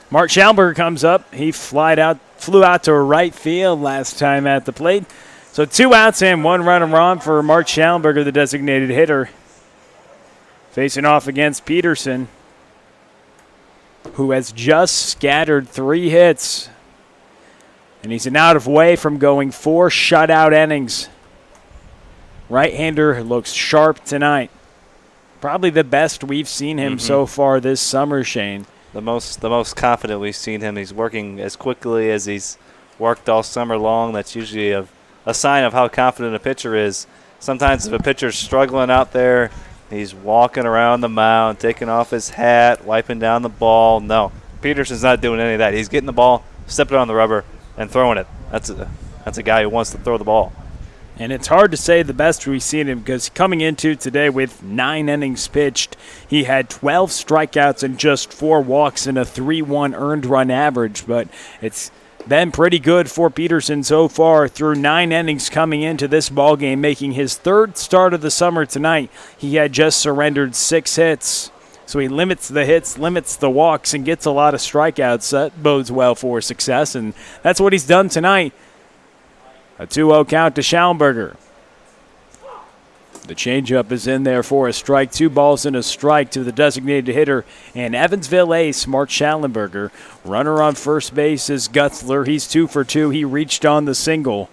Mark Schallenberger comes up. He flew out to right field last time at the plate. So 2 outs and 1 runner on for Mark Schallenberger, the designated hitter. Facing off against Peterson, who has just scattered 3 hits. And he's an out of way from going 4 shutout innings. Right-hander looks sharp tonight. Probably the best we've seen him so far this summer, Shane. The most confident we've seen him. He's working as quickly as he's worked all summer long. That's usually a sign of how confident a pitcher is. Sometimes if a pitcher's struggling out there, he's walking around the mound, taking off his hat, wiping down the ball. No, Peterson's not doing any of that. He's getting the ball, stepping on the rubber, and throwing it. That's a guy who wants to throw the ball. And it's hard to say the best we've seen him because coming into today with 9 innings pitched, he had 12 strikeouts and just 4 walks and a 3.1 earned run average. But it's been pretty good for Peterson so far through 9 innings coming into this ballgame, making his 3rd start of the summer tonight. He had just surrendered 6 hits. So he limits the hits, limits the walks, and gets a lot of strikeouts. That bodes well for success, and that's what he's done tonight. A 2-0 count to Schallenberger. The changeup is in there for a strike. 2 balls and a strike to the designated hitter. And Evansville ace, Mark Schallenberger. Runner on first base is Gutzler. He's 2 for 2. He reached on the single.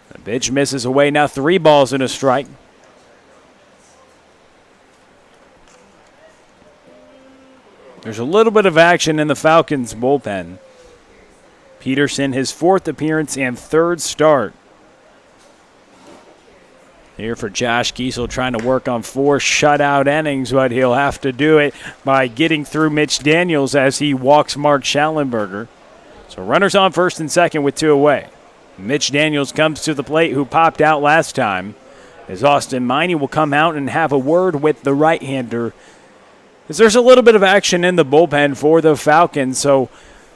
The pitch misses away. Now 3 balls and a strike. There's a little bit of action in the Falcons' bullpen. Peterson, his 4th appearance and 3rd start. Here for Josh Kiesel, trying to work on 4 shutout innings, but he'll have to do it by getting through Mitch Daniels as he walks Mark Schallenberger. So runners on first and second with 2 away. Mitch Daniels comes to the plate, who popped out last time, as Austin Miney will come out and have a word with the right-hander. Because there's a little bit of action in the bullpen for the Falcons, so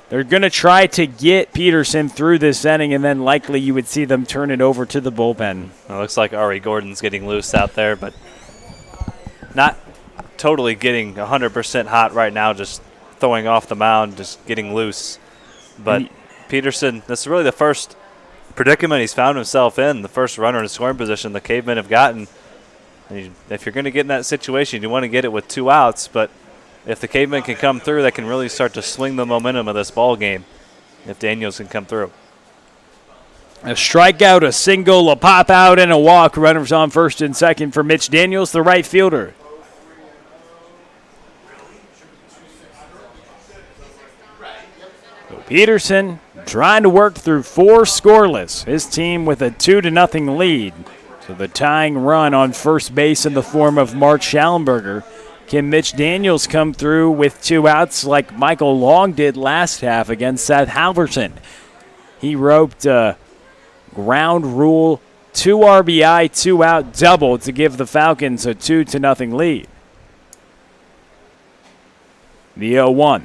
they're going to try to get Peterson through this inning, and then likely you would see them turn it over to the bullpen. It looks like Ari Gordon's getting loose out there, but not totally getting 100% hot right now, just throwing off the mound, just getting loose. But Peterson, this is really the first predicament he's found himself in, the first runner in scoring position the Cavemen have gotten. And if you're going to get in that situation, you want to get it with 2 outs, but if the Cavemen can come through, that can really start to swing the momentum of this ball game if Daniels can come through. A strikeout, a single, a pop out, and a walk. Runners on first and second for Mitch Daniels, the right fielder. So Peterson trying to work through 4 scoreless. His team with a 2-0 lead. So the tying run on first base in the form of Mark Schallenberger. Can Mitch Daniels come through with 2 outs like Michael Long did last half against Seth Halverson? He roped a ground rule 2 RBI, 2 out double to give the Falcons a 2-0 lead. The 0-1.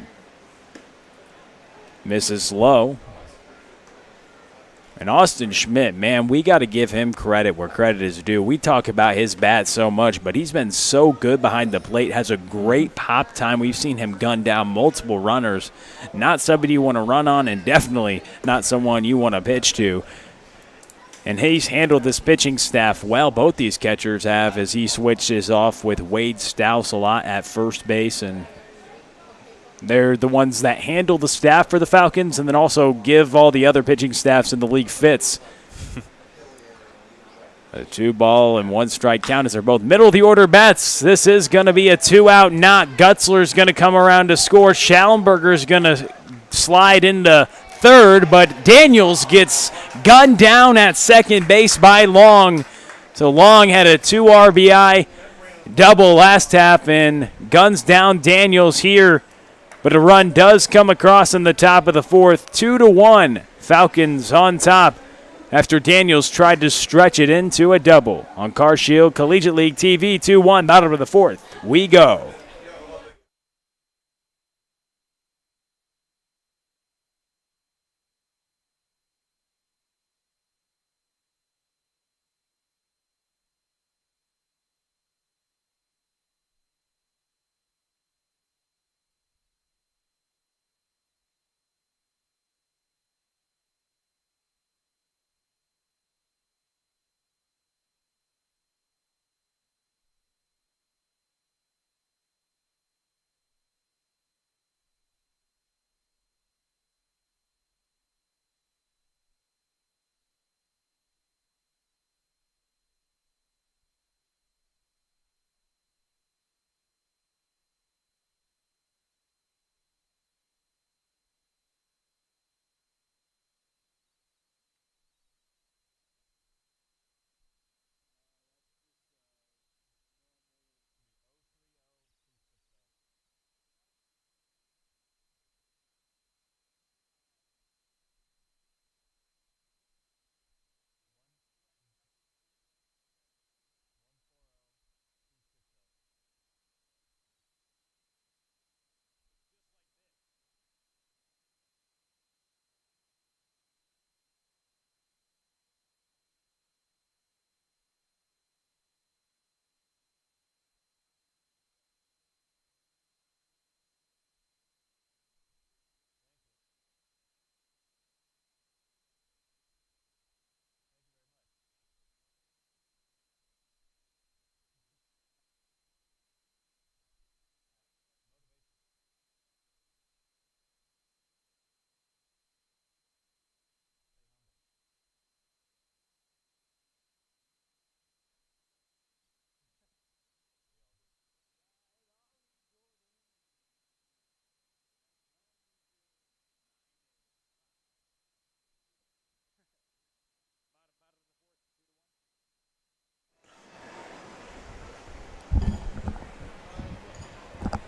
Misses low. And Austin Schmidt, man, we got to give him credit where credit is due. We talk about his bat so much, but he's been so good behind the plate, has a great pop time. We've seen him gun down multiple runners. Not somebody you want to run on, and definitely not someone you want to pitch to. And he's handled this pitching staff well. Both these catchers have, as he switches off with Wade Stouse a lot at first base, and they're the ones that handle the staff for the Falcons and then also give all the other pitching staffs in the league fits. A 2-ball-and-1-strike count as they're both middle-of-the-order bats. This is going to be a 2-out knock. Gutzler's going to come around to score. Schallenberger's going to slide into third, but Daniels gets gunned down at second base by Long. So Long had a 2 RBI double last half and guns down Daniels here. But a run does come across in the top of the fourth. 2-1. Falcons on top after Daniels tried to stretch it into a double. On Car Shield Collegiate League TV, 2-1. Bottom of the fourth. We go.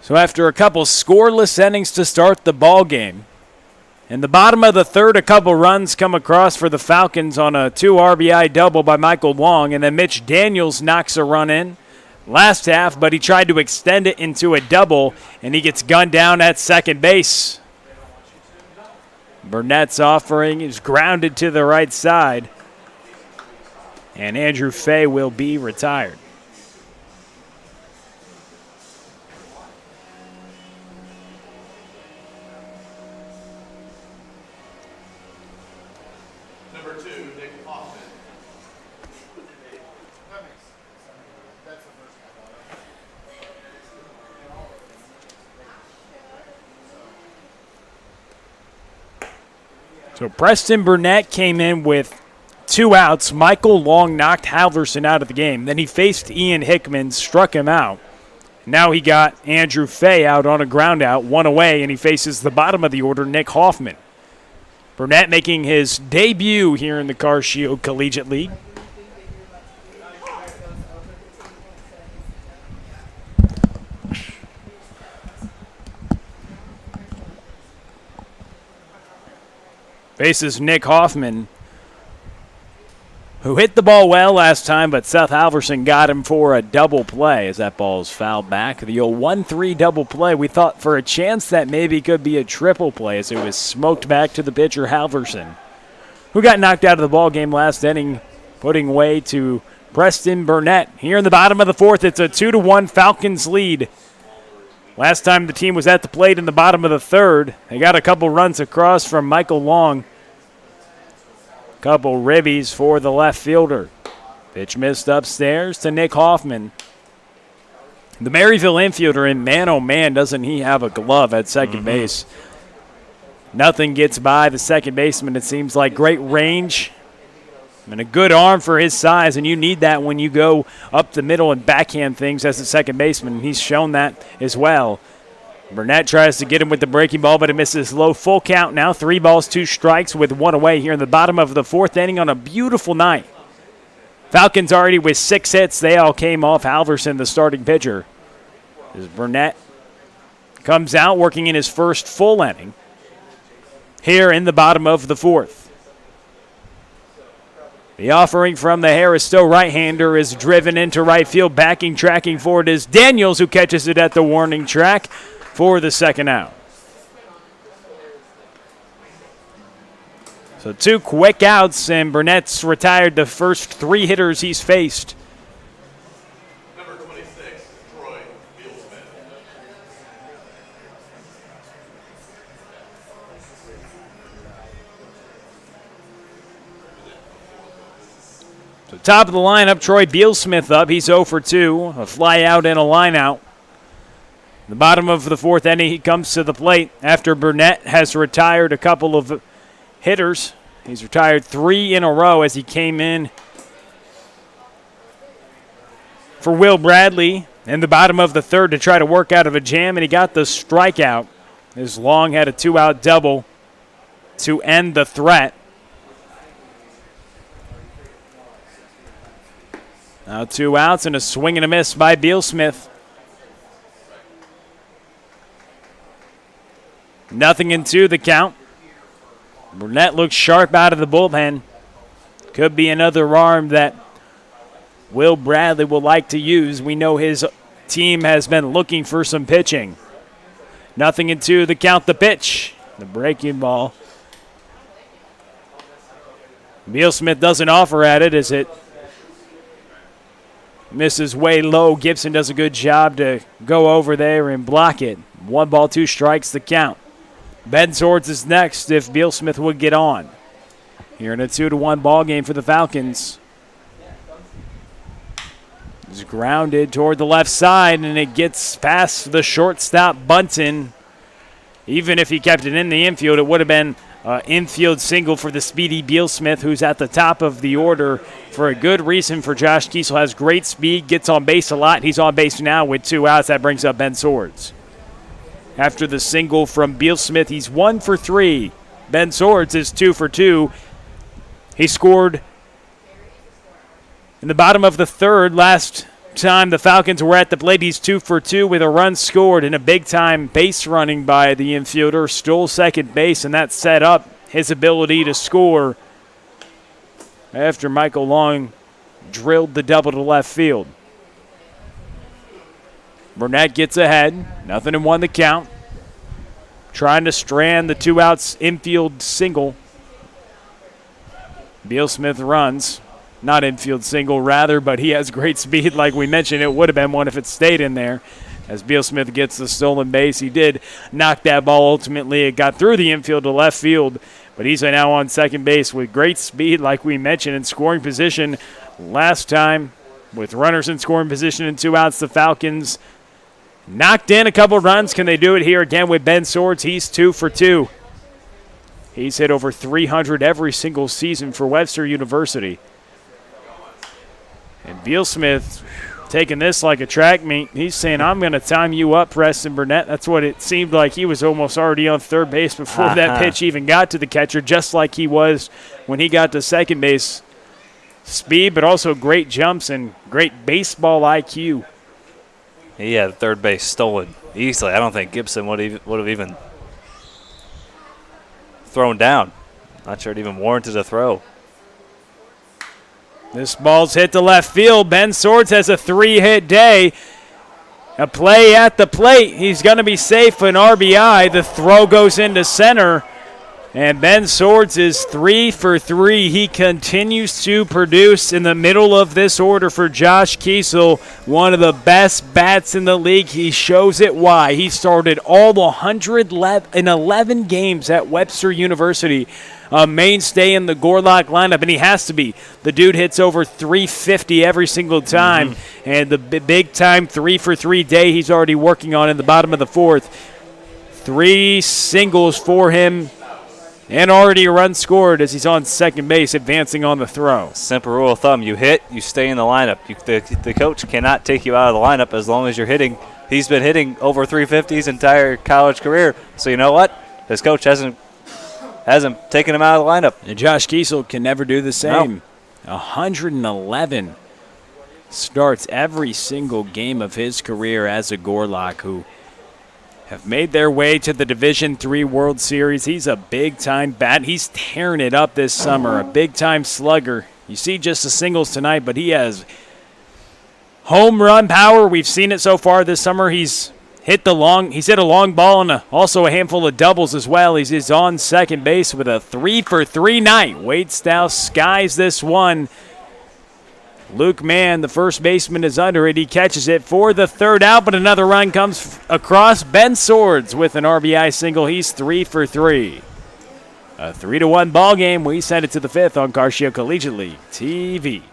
So after a couple scoreless innings to start the ball game, in the bottom of the third, a couple runs come across for the Falcons on a 2 RBI double by Michael Long, and then Mitch Daniels knocks a run in last half, but he tried to extend it into a double, and he gets gunned down at second base. Burnett's offering is grounded to the right side, and Andrew Fay will be retired. So Preston Burnett came in with 2 outs. Michael Long knocked Halverson out of the game. Then he faced Ian Hickman, struck him out. Now he got Andrew Fay out on a ground out, 1 away, and he faces the bottom of the order, Nick Hoffman. Burnett making his debut here in the Car Shield Collegiate League. Faces Nick Hoffman, who hit the ball well last time, but Seth Halverson got him for a double play as that ball is fouled back. The old 1-3 double play. We thought for a chance that maybe could be a triple play as it was smoked back to the pitcher Halverson. who got knocked out of the ball game last inning, putting way to Preston Burnett. Here in the bottom of the fourth, it's a 2-1 Falcons lead. Last time the team was at the plate in the bottom of the third, they got a couple runs across from Michael Long. Couple ribbies for the left fielder. Pitch missed upstairs to Nick Hoffman. The Maryville infielder, and man, oh man, doesn't he have a glove at second base. Nothing gets by the second baseman, it seems like. Great range and a good arm for his size, and you need that when you go up the middle and backhand things as a second baseman. He's shown that as well. Burnett tries to get him with the breaking ball, but it misses low. Full count now, 3 balls, 2 strikes with 1 away here in the bottom of the fourth inning on a beautiful night. Falcons already with 6 hits. They all came off Halverson, the starting pitcher. As Burnett comes out working in his first full inning here in the bottom of the fourth. The offering from the Harris Stowe right-hander is driven into right field. Tracking forward is Daniels, who catches it at the warning track for the second out. So 2 quick outs, and Burnett's retired the first 3 hitters he's faced. Number 26, Troy Bealsmith. So top of the lineup, Troy Bealsmith up. He's 0 for 2, a fly out and a line out. The bottom of the fourth inning, he comes to the plate after Burnett has retired a couple of hitters. He's retired 3 in a row as he came in for Will Bradley in the bottom of the third to try to work out of a jam, and he got the strikeout as Long had a 2-out double to end the threat. Now 2 outs and a swing and a miss by Bealsmith. Nothing in 2 the count. Burnett looks sharp out of the bullpen. Could be another arm that Will Bradley will like to use. We know his team has been looking for some pitching. Nothing in 2 the count, the pitch. The breaking ball. Bealsmith doesn't offer at it as it misses way low. Gibson does a good job to go over there and block it. 1 ball, 2 strikes the count. Ben Swords is next if Bealsmith would get on. Here in a 2-1 ball game for the Falcons. It's grounded toward the left side, and it gets past the shortstop Bunton. Even if he kept it in the infield, it would have been an infield single for the speedy Bealsmith, who's at the top of the order for a good reason for Josh Kiesel. Has great speed, gets on base a lot. He's on base now with 2 outs. That brings up Ben Swords. After the single from Bealsmith, he's 1 for 3. Ben Swords is 2 for 2. He scored in the bottom of the third. Last time the Falcons were at the plate, he's 2 for 2 with a run scored and a big-time base running by the infielder. Stole second base, and that set up his ability to score after Michael Long drilled the double to left field. Burnett gets ahead. 0-1 the count. Trying to strand the 2 outs infield single. Bealsmith runs. Not infield single, rather, but he has great speed. Like we mentioned, it would have been one if it stayed in there. As Bealsmith gets the stolen base, he did knock that ball ultimately. It got through the infield to left field, but he's now on second base with great speed, like we mentioned, in scoring position. Last time, with runners in scoring position and 2 outs, the Falcons knocked in a couple runs. Can they do it here again with Ben Swords? He's 2 for 2. He's hit over 300 every single season for Webster University. And Bealsmith taking this like a track meet. He's saying, I'm going to time you up, Preston Burnett. That's what it seemed like. He was almost already on third base before that pitch even got to the catcher, just like he was when he got to second base. Speed, but also great jumps and great baseball IQ. He had third base stolen easily. I don't think Gibson would have even thrown down. Not sure it even warranted a throw. This ball's hit to left field. Ben Swords has a 3-hit day. A play at the plate. He's going to be safe for an RBI. The throw goes into center. And Ben Swords is 3 for 3. He continues to produce in the middle of this order for Josh Kiesel, one of the best bats in the league. He shows it why. He started all 111 games at Webster University, a mainstay in the Gorlock lineup, and he has to be. The dude hits over 350 every single time, and the big-time 3 for 3 day he's already working on in the bottom of the fourth. 3 singles for him. And already a run scored as he's on second base, advancing on the throw. Simple rule of thumb, you hit, you stay in the lineup. The coach cannot take you out of the lineup as long as you're hitting. He's been hitting over 350 his entire college career. So you know what? His coach hasn't taken him out of the lineup. And Josh Kiesel can never do the same. No. 111 starts every single game of his career as a Gorlock, who have made their way to the Division III World Series. He's a big-time bat. He's tearing it up this summer, a big-time slugger. You see just the singles tonight, but he has home run power. We've seen it so far this summer. He's hit a long ball and also a handful of doubles as well. He's on second base with a 3 for 3 night. Wade Stow skies this one. Luke Mann, the first baseman, is under it. He catches it for the third out, but another run comes across. Ben Swords with an RBI single. He's 3 for 3. A 3-1 ball game. We send it to the fifth on Carcio Collegiate League TV.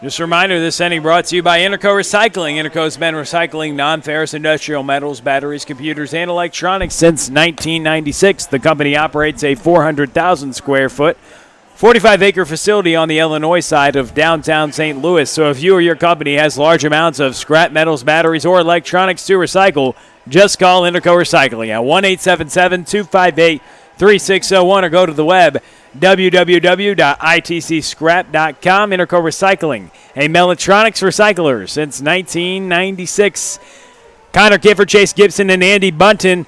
Just a reminder, this inning brought to you by Interco Recycling. Interco's been recycling non-ferrous industrial metals, batteries, computers, and electronics since 1996. The company operates a 400,000 square foot, 45-acre facility on the Illinois side of downtown St. Louis. So if you or your company has large amounts of scrap metals, batteries, or electronics to recycle, just call Interco Recycling at 1-877-258-3601 or go to the web www.itcscrap.com. Interco Recycling, a Mellatronics recycler since 1996. Connor Gifford, Chase Gibson, and Andy Bunton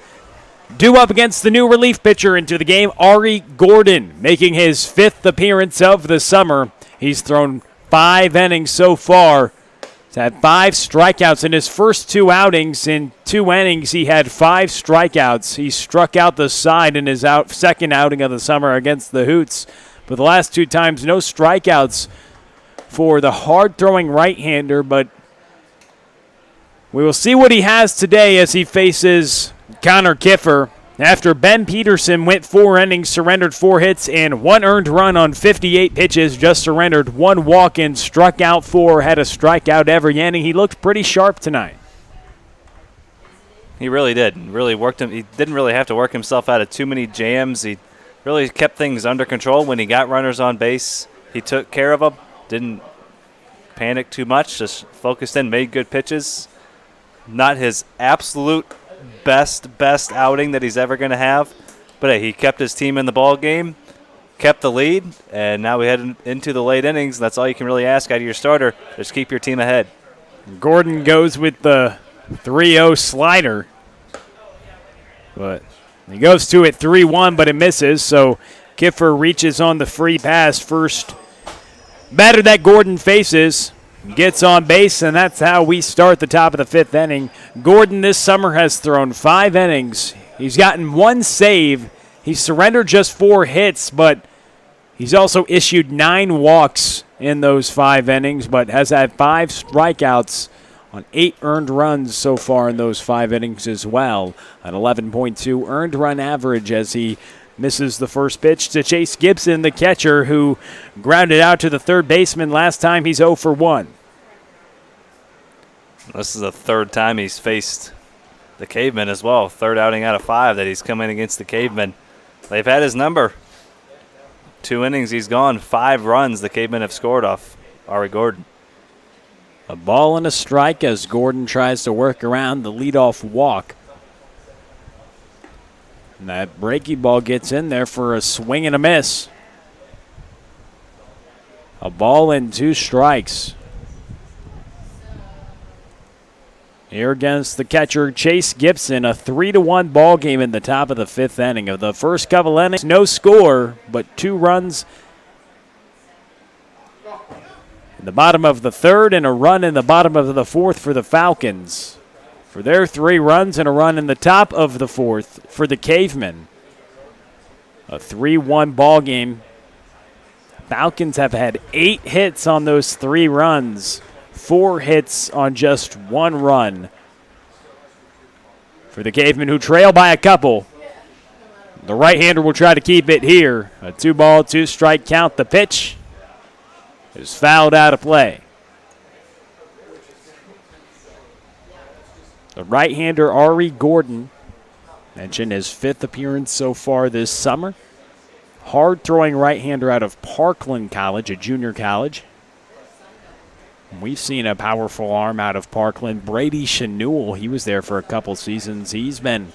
due up against the new relief pitcher into the game, Ari Gordon, making his 5th appearance of the summer. He's thrown 5 innings so far. He's had 5 strikeouts in his first 2 outings. In 2 innings, he had 5 strikeouts. He struck out the side in his second outing of the summer against the Hoots. But the last 2 times, no strikeouts for the hard-throwing right-hander. But we will see what he has today as he faces Connor Kiffer. After Ben Peterson went 4 innings, surrendered 4 hits, and 1 earned run on 58 pitches, just surrendered 1 walk-in, struck out 4, had a strikeout every inning. He looked pretty sharp tonight. He really did. Really worked him. He didn't really have to work himself out of too many jams. He really kept things under control when he got runners on base. He took care of them, didn't panic too much, just focused in, made good pitches. Not his absolute best outing that he's ever going to have, but hey, he kept his team in the ball game. kept the lead, and now we head into the late innings. That's all you can really ask out of your starter. Just keep your team ahead. Gordon goes with the 3-0 slider. But he goes to it 3-1, but it misses. So Kiffer reaches on the free pass. First batter that Gordon faces gets on base, and that's how we start the top of the 5th inning. Gordon this summer has thrown 5 innings. He's gotten 1 save. He's surrendered just 4 hits, but he's also issued 9 walks in those 5 innings, but has had 5 strikeouts on 8 earned runs so far in those 5 innings as well. An 11.2 earned run average as he misses the first pitch to Chase Gibson, the catcher, who grounded out to the third baseman last time. He's 0 for 1. This is the 3rd time he's faced the Cavemen as well. 3rd outing out of 5 that he's come in against the Cavemen. They've had his number. 2 innings he's gone. 5 runs the Cavemen have scored off Ari Gordon. A ball and a strike as Gordon tries to work around the leadoff walk. And that breaking ball gets in there for a swing and a miss. A ball and 2 strikes. Here against the catcher, Chase Gibson, a 3-1 ball game in the top of the 5th inning. Of the first couple innings, no score, but 2 runs in the bottom of the 3rd and a run in the bottom of the 4th for the Falcons. For their 3 runs and a run in the top of the 4th for the Cavemen. A 3-1 ball game. Falcons have had 8 hits on those 3 runs. 4 hits on just 1 run. For the Cavemen, who trail by a couple. The right-hander will try to keep it here. A 2-ball, 2-strike count. The pitch is fouled out of play. The right-hander, Ari Gordon, mentioned his 5th appearance so far this summer. Hard-throwing right-hander out of Parkland College, a junior college. We've seen a powerful arm out of Parkland. Brady Chanul, he was there for a couple seasons. He's been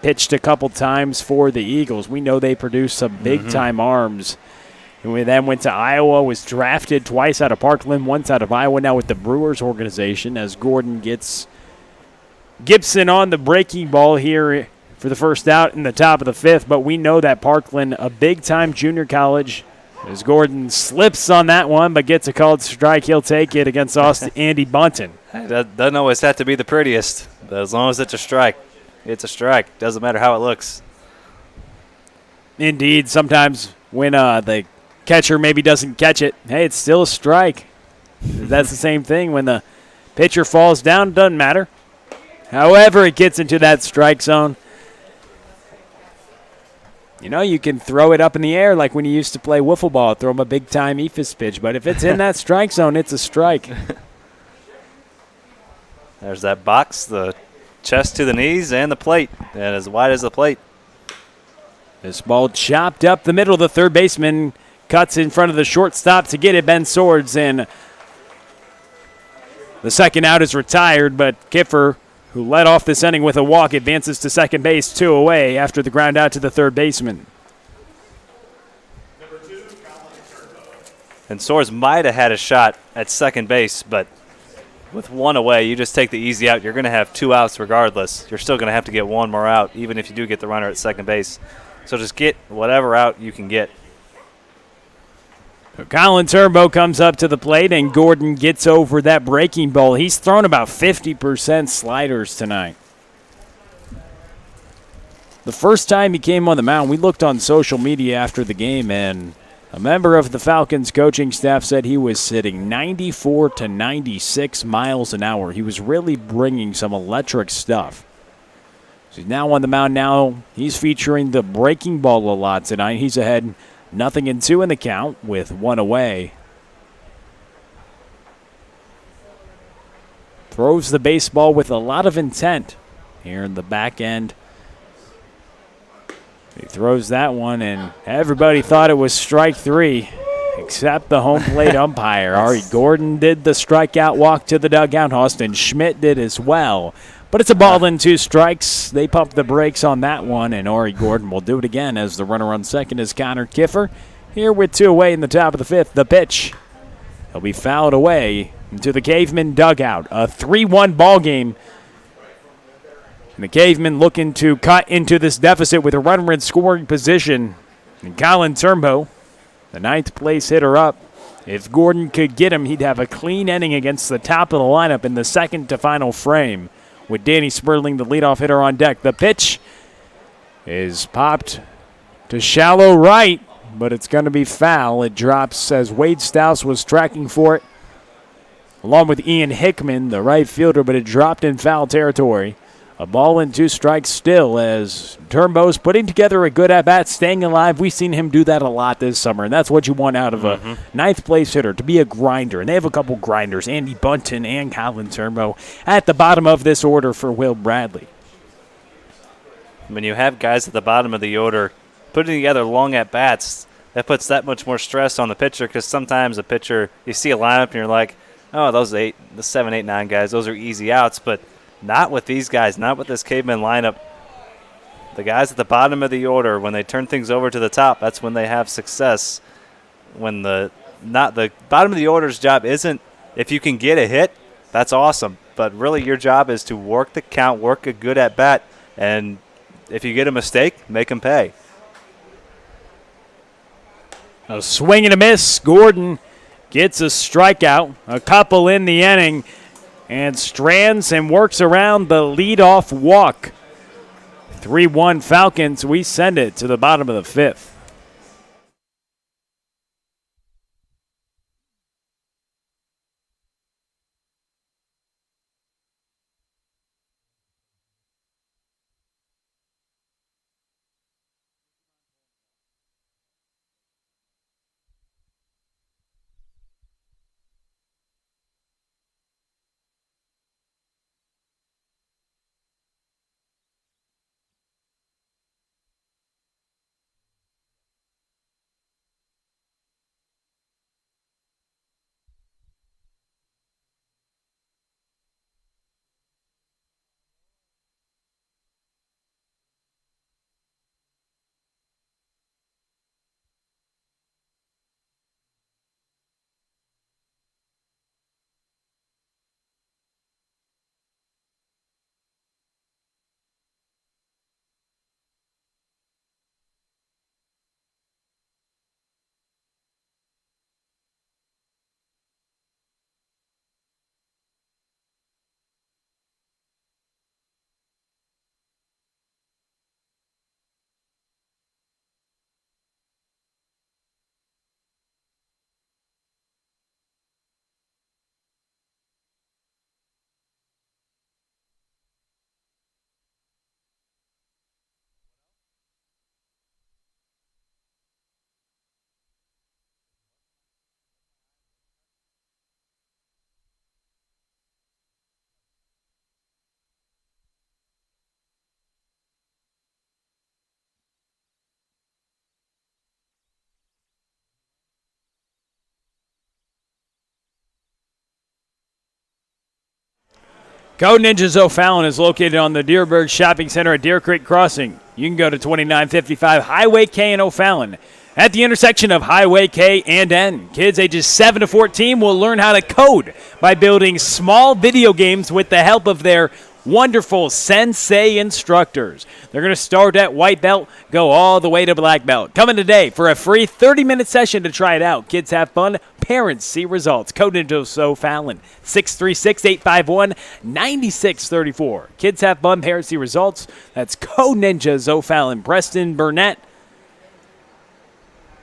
pitched a couple times for the Eagles. We know they produce some big-time arms. And we then went to Iowa, was drafted twice out of Parkland, once out of Iowa, now with the Brewers organization as Gordon gets Gibson on the breaking ball here for the first out in the top of the 5th. But we know that Parkland, a big-time junior college, as Gordon slips on that one but gets a called strike, he'll take it against Andy Bunton. That doesn't always have to be the prettiest, but as long as it's a strike, it's a strike. Doesn't matter how it looks. Indeed, sometimes when the catcher maybe doesn't catch it, hey, it's still a strike. That's the same thing when the pitcher falls down, doesn't matter. However it gets into that strike zone, you know, you can throw it up in the air like when you used to play wiffle ball, throw him a big-time eephus pitch. But if it's in that strike zone, it's a strike. There's that box, the chest to the knees, and the plate, and as wide as the plate. This ball chopped up the middle. The third baseman cuts in front of the shortstop to get it, Ben Swords, and the second out is retired, but Kiffer, who led off this inning with a walk, advances to second base, 2 away after the ground out to the third baseman. And Swords might have had a shot at second base, but with 1 away, you just take the easy out. You're going to have 2 outs regardless. You're still going to have to get 1 more out, even if you do get the runner at second base. So just get whatever out you can get. Colin Turnbow comes up to the plate, and Gordon gets over that breaking ball. He's thrown about 50% sliders tonight. The first time he came on the mound, we looked on social media after the game, and a member of the Falcons coaching staff said he was sitting 94 to 96 miles an hour. He was really bringing some electric stuff. So he's now on the mound now. He's featuring the breaking ball a lot tonight. He's ahead 0-2 in the count with 1 away. Throws the baseball with a lot of intent here in the back end. He throws that one, and everybody thought it was strike 3, except the home plate umpire. Ari Gordon did the strikeout walk to the dugout. Austin Schmidt did as well. But it's a ball and 2 strikes. They pump the brakes on that one, and Ari Gordon will do it again as the runner on second is Connor Kiffer. here with 2 away in the top of the 5th. The pitch. He'll be fouled away into the Cavemen dugout. A 3-1 ball game. And the Cavemen looking to cut into this deficit with a runner in scoring position. And Colin Turnbow, the 9th place hitter up. If Gordon could get him, he'd have a clean inning against the top of the lineup in the second to final frame. With Danny Sperling, the leadoff hitter, on deck. The pitch is popped to shallow right, but it's going to be foul. It drops as Wade Stouse was tracking for it, along with Ian Hickman, the right fielder, but it dropped in foul territory. A ball and 2 strikes still as Turnbow's putting together a good at-bat, staying alive. We've seen him do that a lot this summer, and that's what you want out of a 9th place hitter, to be a grinder. And they have a couple grinders, Andy Bunton and Colin Turnbow, at the bottom of this order for Will Bradley. When you have guys at the bottom of the order putting together long at-bats, that puts that much more stress on the pitcher, because sometimes a pitcher, you see a lineup and you're like, oh, those 7, 8, 9 guys, those are easy outs, but not with these guys, not with this Caveman lineup. The guys at the bottom of the order, when they turn things over to the top, that's when they have success. When the bottom of the order's job isn't, if you can get a hit, that's awesome. But really your job is to work the count, work a good at-bat, and if you get a mistake, make them pay. A swing and a miss. Gordon gets a strikeout, a couple in the inning, and strands and works around the leadoff walk. 3-1 Falcons. We send it to the bottom of the 5th. Code Ninjas O'Fallon is located on the Deerberg Shopping Center at Deer Creek Crossing. You can go to 2955 Highway K in O'Fallon. At the intersection of Highway K and N, kids ages 7 to 14 will learn how to code by building small video games with the help of their wonderful sensei instructors. They're going to start at white belt, go all the way to black belt. Come in today for a free 30-minute session to try it out. Kids have fun, parents see results. Code Ninjas O'Fallon, 636-851-9634. Kids have fun, parents see results. That's Code Ninjas O'Fallon. Preston Burnett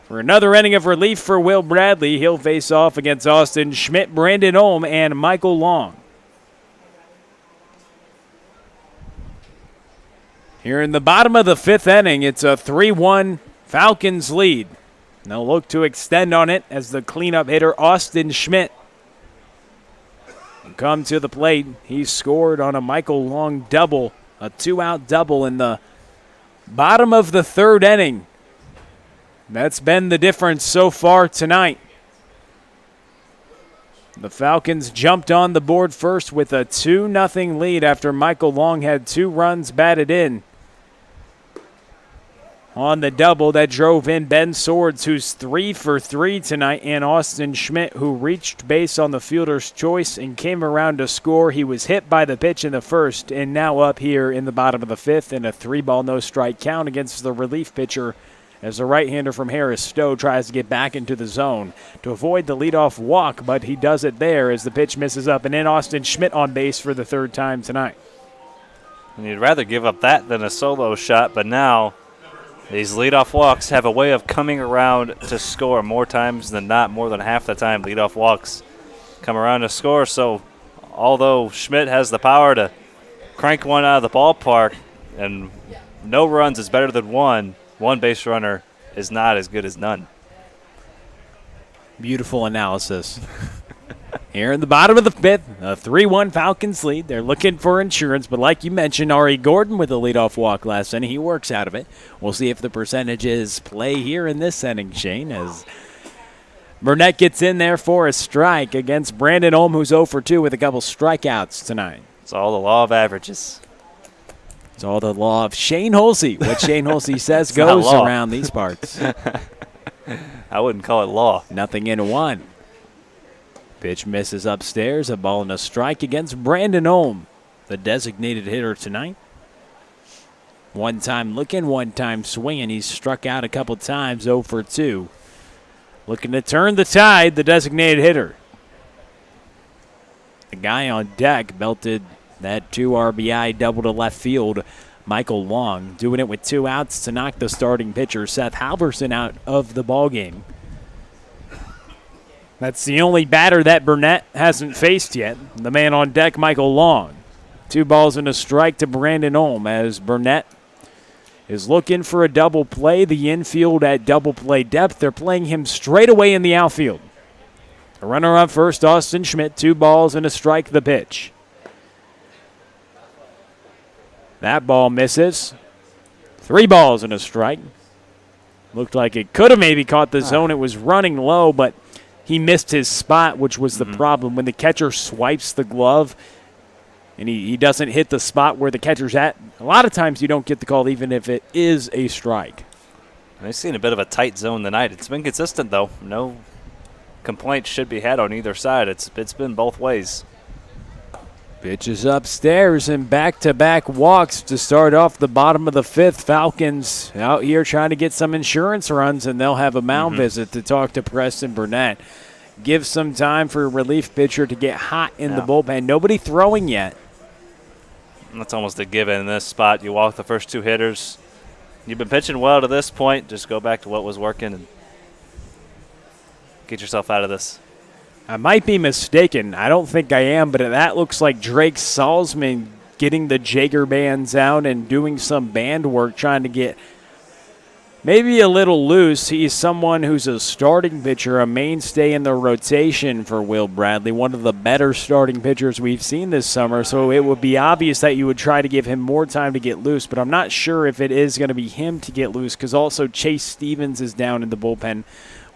for another inning of relief for Will Bradley. He'll face off against Austin Schmidt, Brandon Ohm, and Michael Long. Here in the bottom of the 5th inning, it's a 3-1 Falcons lead. They'll look to extend on it as the cleanup hitter, Austin Schmidt, will come to the plate. He scored on a Michael Long double, a 2-out double in the bottom of the 3rd inning. That's been the difference so far tonight. The Falcons jumped on the board first with a 2-0 lead after Michael Long had 2 runs batted in. on the double that drove in Ben Swords, who's 3 for 3 tonight, and Austin Schmidt, who reached base on the fielder's choice and came around to score. He was hit by the pitch in the first and now up here in the bottom of the fifth in a 3-ball no-strike count against the relief pitcher as the right-hander from Harris Stowe tries to get back into the zone to avoid the leadoff walk, but he does it there as the pitch misses up, and then Austin Schmidt on base for the 3rd time tonight. And you'd rather give up that than a solo shot, but now these leadoff walks have a way of coming around to score more times than not. More than half the time, leadoff walks come around to score. So although Schmidt has the power to crank one out of the ballpark, and no runs is better than one base runner is not as good as none. Beautiful analysis. Here in the bottom of the fifth, a 3-1 Falcons lead. They're looking for insurance, but like you mentioned, Ari Gordon with a leadoff walk last inning. He works out of it. We'll see if the percentages play here in this inning, Shane, as Burnett gets in there for a strike against Brandon Olm, who's 0 for 2 with a couple strikeouts tonight. It's all the law of averages. It's all the law of Shane Holsey. What Shane Holsey says goes around these parts. I wouldn't call it law. Nothing in 1. Pitch misses upstairs, a ball and a strike against Brandon Olm, the designated hitter tonight. One time looking, one time swinging. He's struck out a couple times, 0 for 2. Looking to turn the tide, the designated hitter. The guy on deck belted that 2 RBI double to left field. Michael Long doing it with 2 outs to knock the starting pitcher, Seth Halverson, out of the ballgame. That's the only batter that Burnett hasn't faced yet. The man on deck, Michael Long. 2 balls and a strike to Brandon Olm as Burnett is looking for a double play. The infield at double play depth. They're playing him straight away in the outfield. A runner on first, Austin Schmidt. 2 balls and a strike, the pitch. That ball misses. 3 balls and a strike. Looked like it could have maybe caught the zone. It was running low, but he missed his spot, which was the problem. When the catcher swipes the glove and he doesn't hit the spot where the catcher's at, a lot of times you don't get the call even if it is a strike. I've seen a bit of a tight zone tonight. It's been consistent, though. No complaints should be had on either side. It's been both ways. Pitch is upstairs and back-to-back walks to start off the bottom of the fifth. Falcons out here trying to get some insurance runs, and they'll have a mound visit to talk to Preston Burnett. Give some time for a relief pitcher to get hot in the bullpen. Nobody throwing yet. That's almost a given in this spot. You walk the first 2 hitters. You've been pitching well to this point. Just go back to what was working and get yourself out of this. I might be mistaken. I don't think I am, but that looks like Drake Salzman getting the Jaeger bands out and doing some band work, trying to get maybe a little loose. He's someone who's a starting pitcher, a mainstay in the rotation for Will Bradley, one of the better starting pitchers we've seen this summer, so it would be obvious that you would try to give him more time to get loose, but I'm not sure if it is going to be him to get loose because also Chase Stevens is down in the bullpen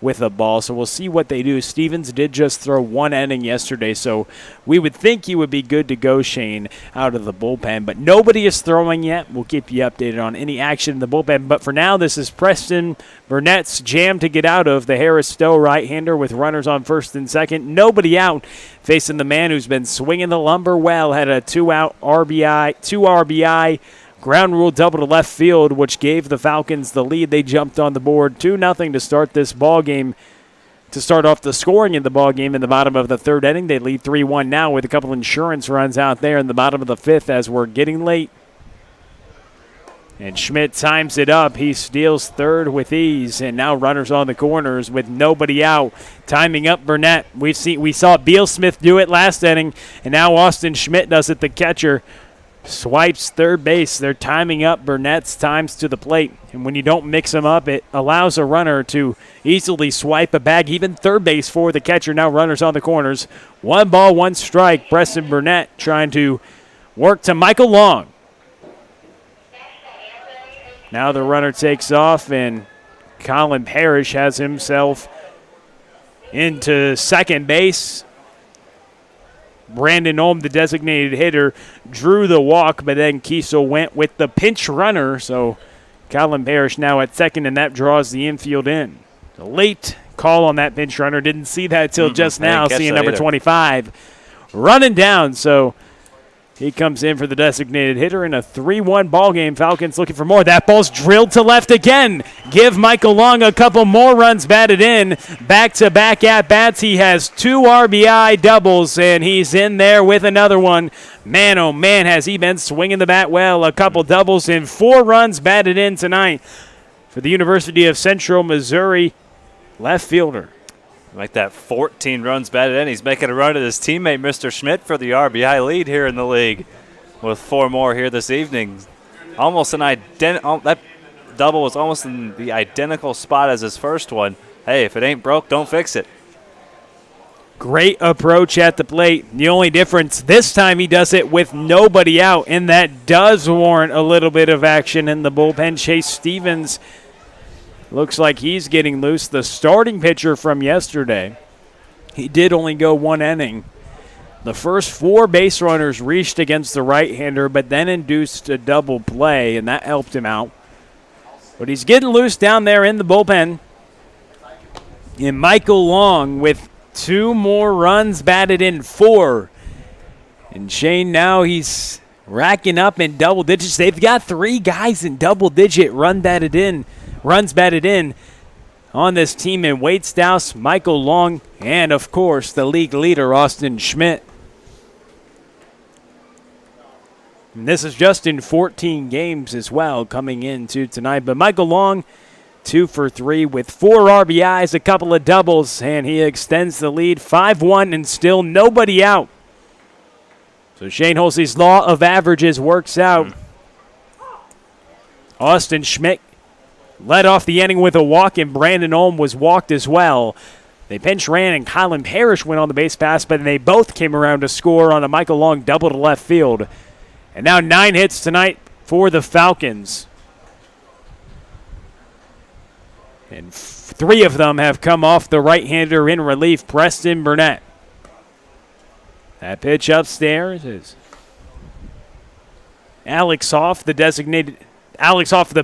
with a ball, so we'll see what they do. Stevens did just throw 1 inning yesterday, so we would think he would be good to go, Shane, out of the bullpen, but nobody is throwing yet. We'll keep you updated on any action in the bullpen, but for now, this is Preston Burnett's jam to get out of. The Harris Stowe right-hander with runners on first and second. Nobody out, facing the man who's been swinging the lumber well, had a 2 RBI ground rule double to left field, which gave the Falcons the lead. They jumped on the board 2-0 to start this ball game, to start off the scoring in the ball game in the bottom of the 3rd inning. They lead 3-1 now with a couple insurance runs out there in the bottom of the 5th as we're getting late. And Schmidt times it up. He steals 3rd with ease, and now runners on the corners with nobody out. Timing up Burnett. We saw Beal Smith do it last inning, and now Austin Schmidt does it, the catcher. Swipes 3rd base. They're timing up Burnett's times to the plate. And when you don't mix them up, it allows a runner to easily swipe a bag, even 3rd base for the catcher. Now runners on the corners. 1 ball, 1 strike. Preston Burnett trying to work to Michael Long. Now the runner takes off, and Colin Parrish has himself into second base. Brandon Olm, the designated hitter, drew the walk, but then Kiesel went with the pinch runner. So Colin Parrish now at second, and that draws the infield in. A late call on that pinch runner. Didn't see that till just now, seeing number 25 running down. So he comes in for the designated hitter in a 3-1 ball game. Falcons looking for more. That ball's drilled to left again. Give Michael Long a couple more runs batted in. Back-to-back at-bats. He has 2 RBI doubles, and he's in there with another one. Man, oh man, has he been swinging the bat well. A couple doubles and 4 runs batted in tonight for the University of Central Missouri left fielder. Like that 14 runs batted in. He's making a run at his teammate, Mr. Schmidt, for the RBI lead here in the league with 4 more here this evening. Almost an that double was almost in the identical spot as his first one. Hey, if it ain't broke, don't fix it. Great approach at the plate. The only difference this time he does it with nobody out, and that does warrant a little bit of action in the bullpen. Chase Stevens looks like he's getting loose. The starting pitcher from yesterday, he did only go 1 inning. The first 4 base runners reached against the right-hander, but then induced a double play, and that helped him out. But he's getting loose down there in the bullpen. And Michael Long with 2 more runs batted in, 4. And Shane now he's racking up in double digits. They've got 3 guys in double-digit runs batted in on this team in Wade Stouse, Michael Long, and, of course, the league leader, Austin Schmidt. And this is just in 14 games as well coming into tonight. But Michael Long, 2 for 3 with 4 RBIs, a couple of doubles, and he extends the lead 5-1 and still nobody out. So Shane Holsey's law of averages works out. Austin Schmidt led off the inning with a walk, and Brandon Olm was walked as well. They pinch ran, and Colin Parrish went on the base pass, but they both came around to score on a Michael Long double to left field. And now 9 hits tonight for the Falcons. And 3 of them have come off the right-hander in relief, Preston Burnett. That pitch upstairs is Alex Hoff, the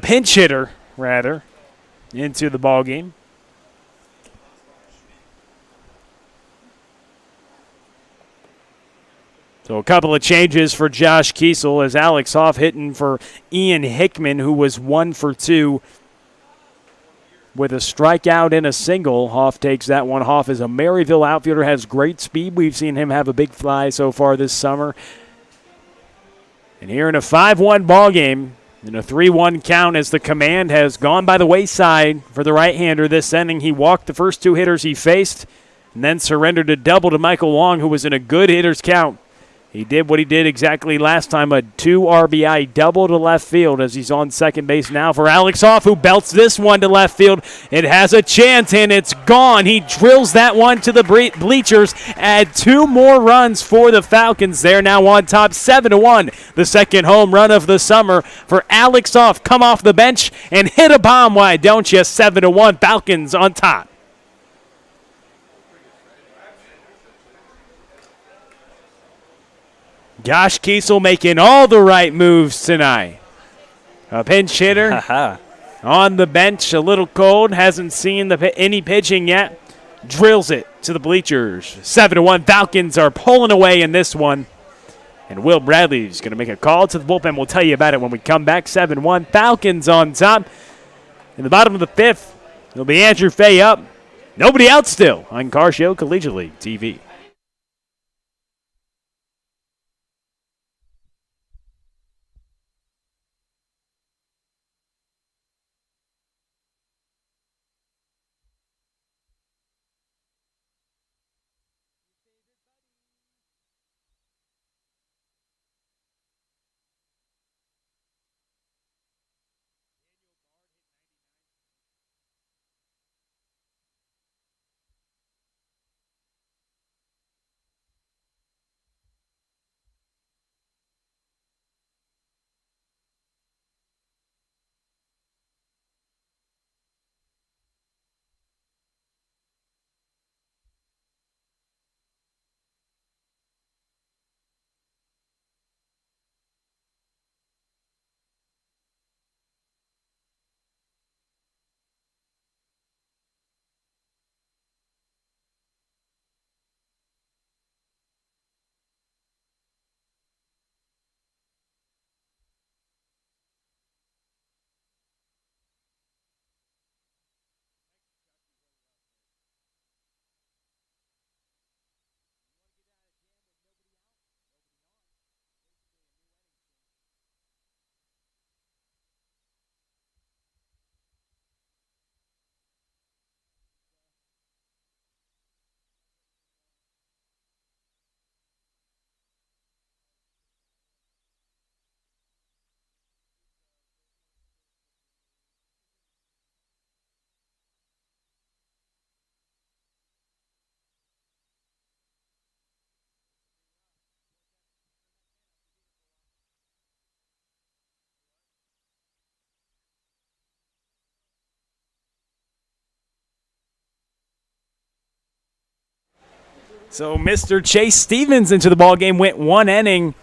pinch hitter, into the ball game. So a couple of changes for Josh Kiesel as Alex Hoff hitting for Ian Hickman, who was 1 for 2 with a strikeout and a single. Hoff takes that one. Hoff is a Maryville outfielder, has great speed. We've seen him have a big fly so far this summer. And here in a 5-1 ball game, in a 3-1 count as the command has gone by the wayside for the right-hander this inning. He walked the first 2 hitters he faced and then surrendered a double to Michael Long, who was in a good hitter's count. He did what he did exactly last time, a 2 RBI double to left field as he's on second base now for Alex Hoff, who belts this one to left field. It has a chance, and it's gone. He drills that one to the bleachers. Add 2 more runs for the Falcons. They're now on top 7-1. The second home run of the summer for Alex Hoff. Come off the bench and hit a bomb. Why don't you? 7-1. Falcons on top. Josh Kiesel making all the right moves tonight. A pinch hitter on the bench, a little cold, hasn't seen any pitching yet. Drills it to the bleachers. 7-1. Falcons are pulling away in this one. And Will Bradley's going to make a call to the bullpen. We'll tell you about it when we come back. 7-1. Falcons on top. In the bottom of the 5th, it'll be Andrew Fay up. Nobody out still on Car Show Collegiate League TV. So Mr. Chase Stevens into the ballgame, went 1 inning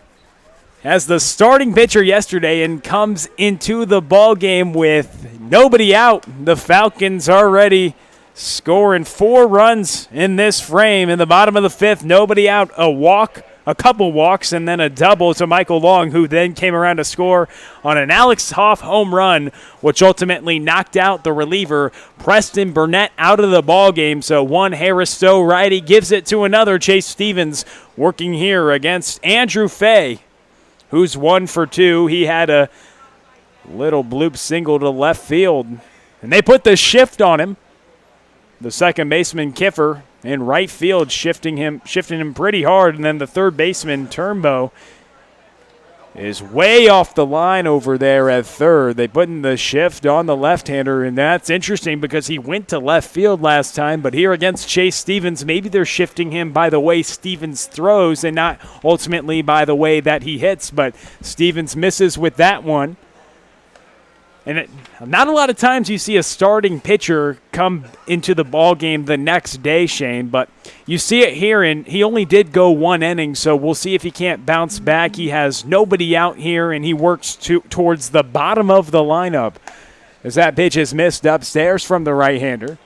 as the starting pitcher yesterday and comes into the ballgame with nobody out. The Falcons already scoring 4 runs in this frame. In the bottom of the 5th, nobody out, a walk, a couple walks, and then a double to Michael Long, who then came around to score on an Alex Hoff home run, which ultimately knocked out the reliever Preston Burnett out of the ballgame. So one Harris Stowe righty gives it to another. Chase Stevens working here against Andrew Fay, who's 1 for 2. He had a little bloop single to left field, and they put the shift on him. The second baseman Kiffer in right field shifting him pretty hard, and then the third baseman Turnbow is way off the line over there at third. They put in the shift on the left-hander, and that's interesting because he went to left field last time, but here against Chase Stevens, maybe they're shifting him by the way Stevens throws and not ultimately by the way that he hits, but Stevens misses with that one. And not a lot of times you see a starting pitcher come into the ball game the next day, Shane, but you see it here, and he only did go 1 inning, so we'll see if he can't bounce back. He has nobody out here, and he works towards the bottom of the lineup as that pitch is missed upstairs from the right-hander.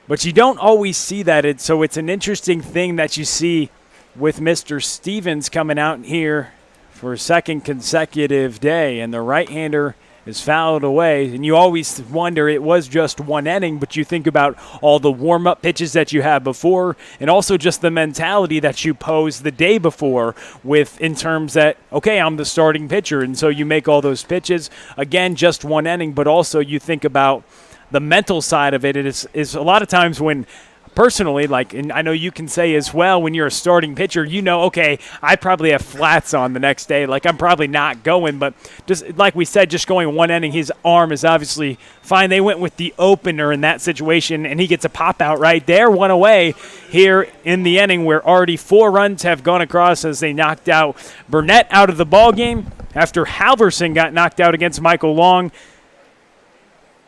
But you don't always see that, so it's an interesting thing that you see with Mr. Stevens coming out here for a second consecutive day, and the right-hander is fouled away. And you always wonder, it was just 1 inning, but you think about all the warm-up pitches that you had before, and also just the mentality that you posed the day before with, in terms that, okay, I'm the starting pitcher, and so you make all those pitches. Again, just 1 inning, but also you think about the mental side of it. It is a lot of times when, personally, and I know you can say as well, when you're a starting pitcher, you know, okay, I probably have flats on the next day. I'm probably not going, but just like we said, just going 1 inning, his arm is obviously fine. They went with the opener in that situation, and he gets a pop out right there, 1 away here in the inning where already 4 runs have gone across as they knocked out Burnett out of the ballgame after Halverson got knocked out against Michael Long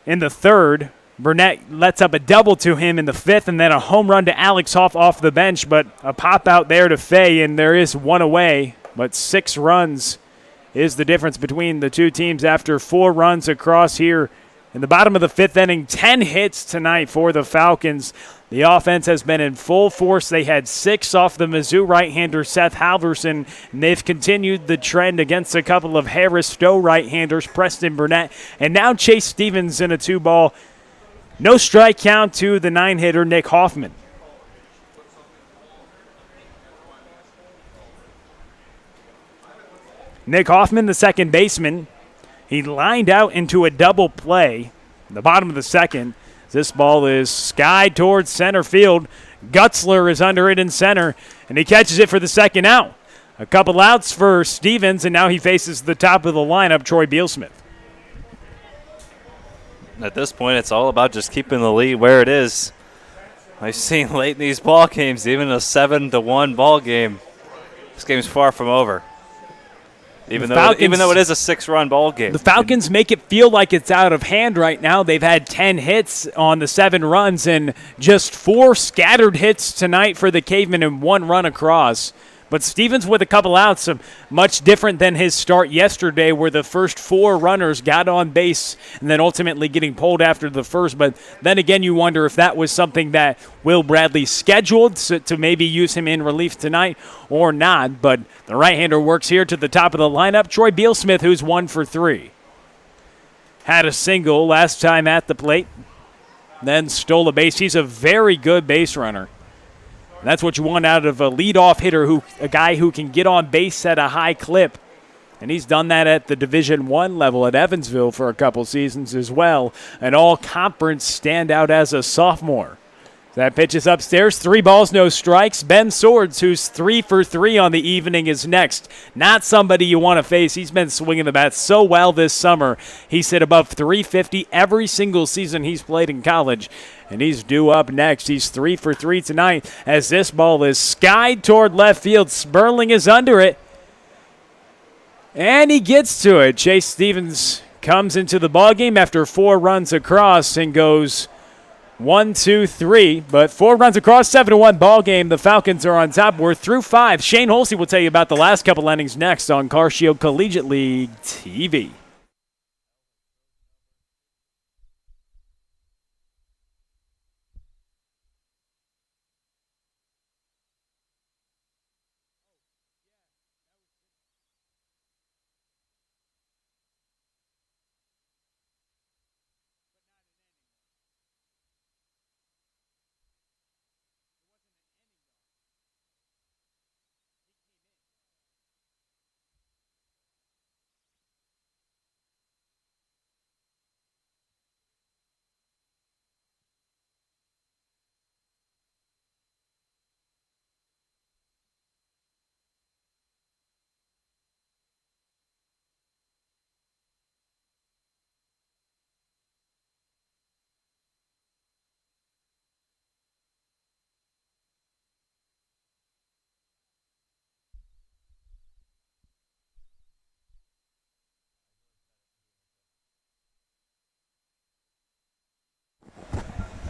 in the 3rd. Burnett lets up a double to him in the 5th, and then a home run to Alex Hoff off the bench, but a pop out there to Fay, and there is 1 away. But 6 runs is the difference between the two teams after 4 runs across here in the bottom of the 5th inning. 10 hits tonight for the Falcons. The offense has been in full force. They had 6 off the Mizzou right-hander Seth Halverson, and they've continued the trend against a couple of Harris Stowe right-handers, Preston Burnett, and now Chase Stevens in a 2-ball. No strike count to the 9-hitter, Nick Hoffman. Nick Hoffman, the second baseman, he lined out into a double play in the bottom of the 2nd. This ball is skied towards center field. Gutzler is under it in center, and he catches it for the 2nd out. A couple outs for Stevens, and now he faces the top of the lineup, Troy Bealsmith. At this point, it's all about just keeping the lead where it is. I've seen late in these ball games, even a 7-1 ball game, this game's far from over. Even though it is a 6-run ball game. The Falcons make it feel like it's out of hand right now. They've had 10 hits on the 7 runs and just 4 scattered hits tonight for the Cavemen and 1 run across. But Stevens with a couple outs, much different than his start yesterday where the first 4 runners got on base and then ultimately getting pulled after the first. But then again, you wonder if that was something that Will Bradley scheduled to maybe use him in relief tonight or not. But the right-hander works here to the top of the lineup. Troy Bealsmith, who's 1 for 3. Had a single last time at the plate, then stole a base. He's a very good base runner. That's what you want out of a leadoff hitter, a guy who can get on base at a high clip. And he's done that at the Division I level at Evansville for a couple seasons as well. An all-conference standout as a sophomore. That pitch is upstairs. 3 balls, no strikes. Ben Swords, who's 3 for 3 on the evening, is next. Not somebody you want to face. He's been swinging the bat so well this summer. He's hit above 350 every single season he's played in college. And he's due up next. He's 3 for 3 tonight as this ball is skied toward left field. Sperling is under it. And he gets to it. Chase Stevens comes into the ballgame after 4 runs across and goes 1, 2, 3, but 4 runs across, 7-1 ball game. The Falcons are on top. We're through 5. Shane Holsey will tell you about the last couple innings next on Car Shield Collegiate League TV.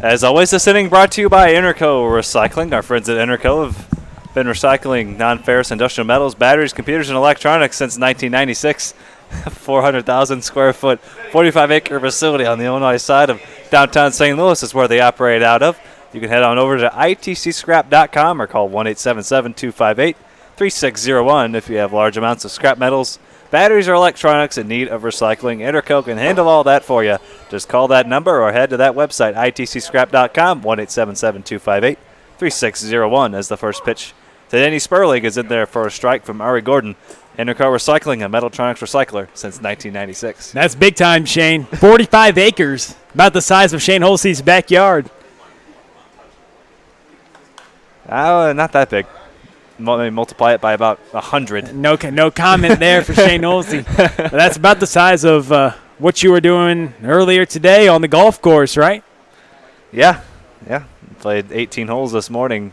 As always, this inning brought to you by Interco Recycling. Our friends at Interco have been recycling non-ferrous industrial metals, batteries, computers, and electronics since 1996. 400,000 square foot, 45-acre facility on the Illinois side of downtown St. Louis is where they operate out of. You can head on over to itcscrap.com or call 1-877-258-3601 if you have large amounts of scrap metals, batteries, or electronics in need of recycling. Interco can handle all that for you. Just call that number or head to that website, itcscrap.com, 1-877-258-3601 as the first pitch to Danny Sperling is in there for a strike from Ari Gordon. Interco Recycling, a Metaltronics recycler since 1996. That's big time, Shane. 45 acres, about the size of Shane Holsey's backyard. Not that big. Maybe multiply it by about 100. No comment there for Shane Holsey. That's about the size of what you were doing earlier today on the golf course, right? Yeah. Played 18 holes this morning.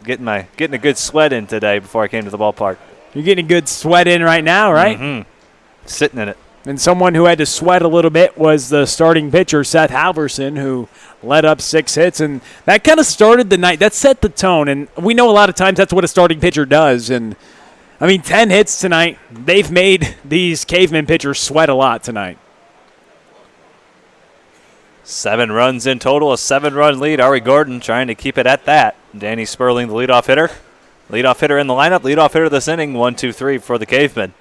Getting a good sweat in today before I came to the ballpark. You're getting a good sweat in right now, right? Mm-hmm. Sitting in it. And someone who had to sweat a little bit was the starting pitcher, Seth Halverson, who led up 6 hits. And that kind of started the night. That set the tone. And we know a lot of times that's what a starting pitcher does. And, 10 hits tonight. They've made these Cavemen pitchers sweat a lot tonight. 7 runs in total, a 7-run lead. Ari Gordon trying to keep it at that. Danny Sperling, the leadoff hitter. Leadoff hitter in the lineup. Leadoff hitter this inning, 1-2-3 for the Cavemen.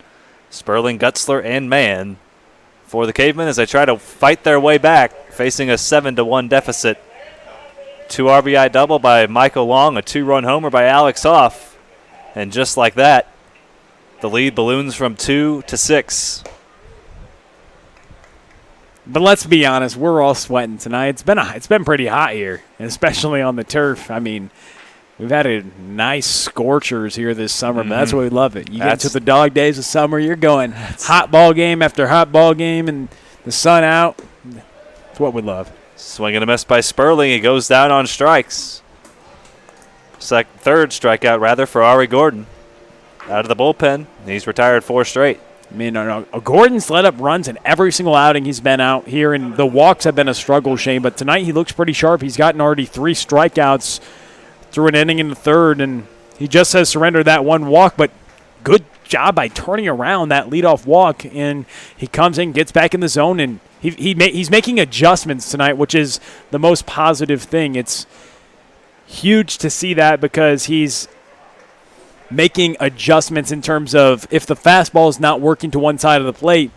Sperling, Gutzler, and Mann for the Cavemen as they try to fight their way back, facing a 7-1 deficit. 2 RBI double by Michael Long, a 2-run homer by Alex Hoff. And just like that, the lead balloons from 2 to 6. But let's be honest, we're all sweating tonight. It's been pretty hot here, and especially on the turf. We've had a nice scorchers here this summer, but that's why we love it. You get to the dog days of summer, you're going hot ball game after hot ball game, and the sun out. It's what we love. Swing and a miss by Sperling. He goes down on strikes. Third strikeout, rather, for Ari Gordon. Out of the bullpen. He's retired 4 straight. Gordon's let up runs in every single outing he's been out here, and the walks have been a struggle, Shane. But tonight he looks pretty sharp. He's gotten already 3 strikeouts through an inning in the third, and he just has surrendered that 1 walk. But good job by turning around that leadoff walk, and he comes in, gets back in the zone, and he's making adjustments tonight, which is the most positive thing. It's huge to see that because he's making adjustments in terms of if the fastball is not working to one side of the plate,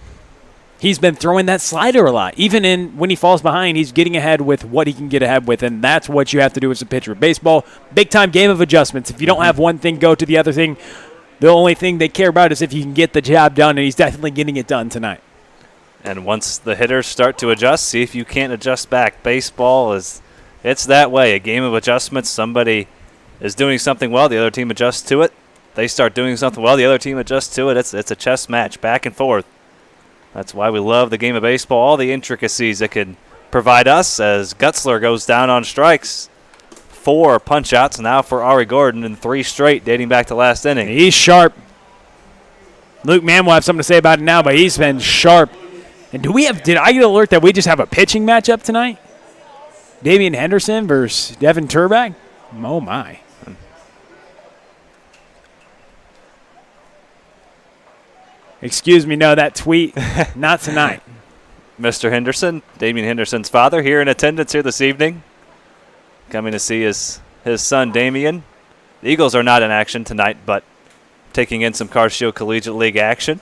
he's been throwing that slider a lot. Even when he falls behind, he's getting ahead with what he can get ahead with, and that's what you have to do as a pitcher. Baseball, big-time game of adjustments. If you don't have one thing go to the other thing, the only thing they care about is if you can get the job done, and he's definitely getting it done tonight. And once the hitters start to adjust, see if you can't adjust back. Baseball it's that way, a game of adjustments. Somebody is doing something well, the other team adjusts to it. They start doing something well, the other team adjusts to it. It's a chess match, back and forth. That's why we love the game of baseball, all the intricacies it can provide us as Gutzler goes down on strikes. 4 punch-outs now for Ari Gordon and 3 straight dating back to last inning. He's sharp. Luke Mann will have something to say about it now, but he's been sharp. And did I get an alert that we just have a pitching matchup tonight? Damian Henderson versus Devin Turback. Oh, my. Excuse me, no, that tweet, not tonight. Mr. Henderson, Damian Henderson's father, here in attendance here this evening, coming to see his son Damian. The Eagles are not in action tonight, but taking in some Car Shield Collegiate League action.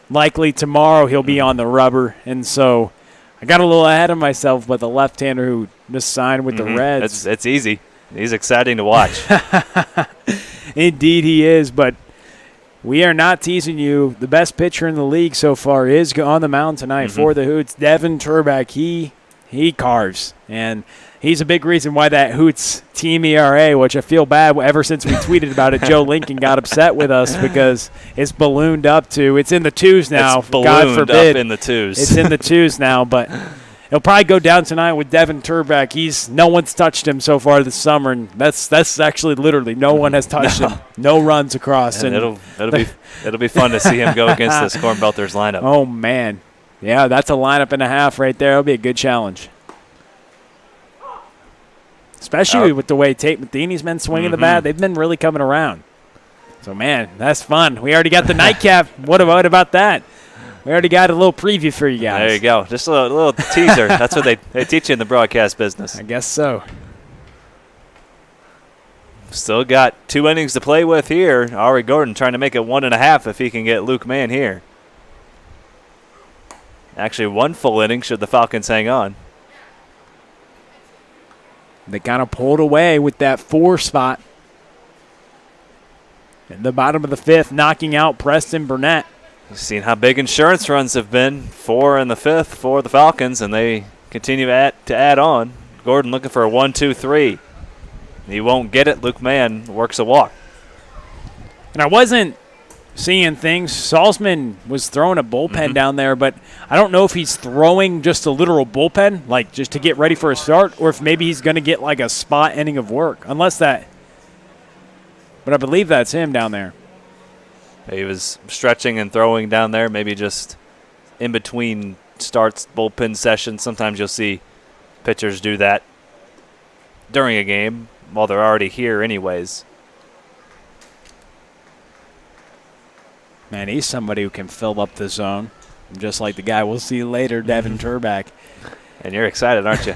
Likely tomorrow he'll be on the rubber, and so I got a little ahead of myself, but the left-hander who just signed with the Reds. It's easy. He's exciting to watch. Indeed he is, but we are not teasing you. The best pitcher in the league so far is on the mound tonight for the Hoots. Devin Turback, he carves, and he's a big reason why that Hoots team ERA, which I feel bad ever since we tweeted about it, Joe Lincoln got upset with us because it's ballooned up to, it's in the twos now. It's ballooned God forbid. up in the twos. It's in the twos now, but he'll probably go down tonight with Devin Turback. No one's touched him so far this summer, and that's actually literally no one has touched him. No runs across. And it'll be fun to see him go against this Cornbelters lineup. Oh man, yeah, that's a lineup and a half right there. It'll be a good challenge, especially with the way Tate Matheny's been swinging the bat. They've been really coming around. So man, that's fun. We already got the nightcap. What about that? We already got a little preview for you guys. There you go. Just a little teaser. That's what they teach you in the broadcast business. I guess so. Still got 2 innings to play with here. Ari Gordon trying to make it 1.5 if he can get Luke Mann here. Actually, 1 full inning should the Falcons hang on. They kind of pulled away with that 4 spot. In the bottom of the 5th, knocking out Preston Burnett. You've seen how big insurance runs have been. 4 in the 5th for the Falcons, and they continue to add on. Gordon looking for a 1-2-3. He won't get it. Luke Mann works a walk. And I wasn't seeing things. Salzman was throwing a bullpen down there, but I don't know if he's throwing just a literal bullpen, like just to get ready for a start, or if maybe he's going to get like a spot inning of work. But I believe that's him down there. He was stretching and throwing down there, maybe just in between starts, bullpen sessions. Sometimes you'll see pitchers do that during a game while they're already here anyways. Man, he's somebody who can fill up the zone, just like the guy we'll see later, Devin Turback. And you're excited, aren't you?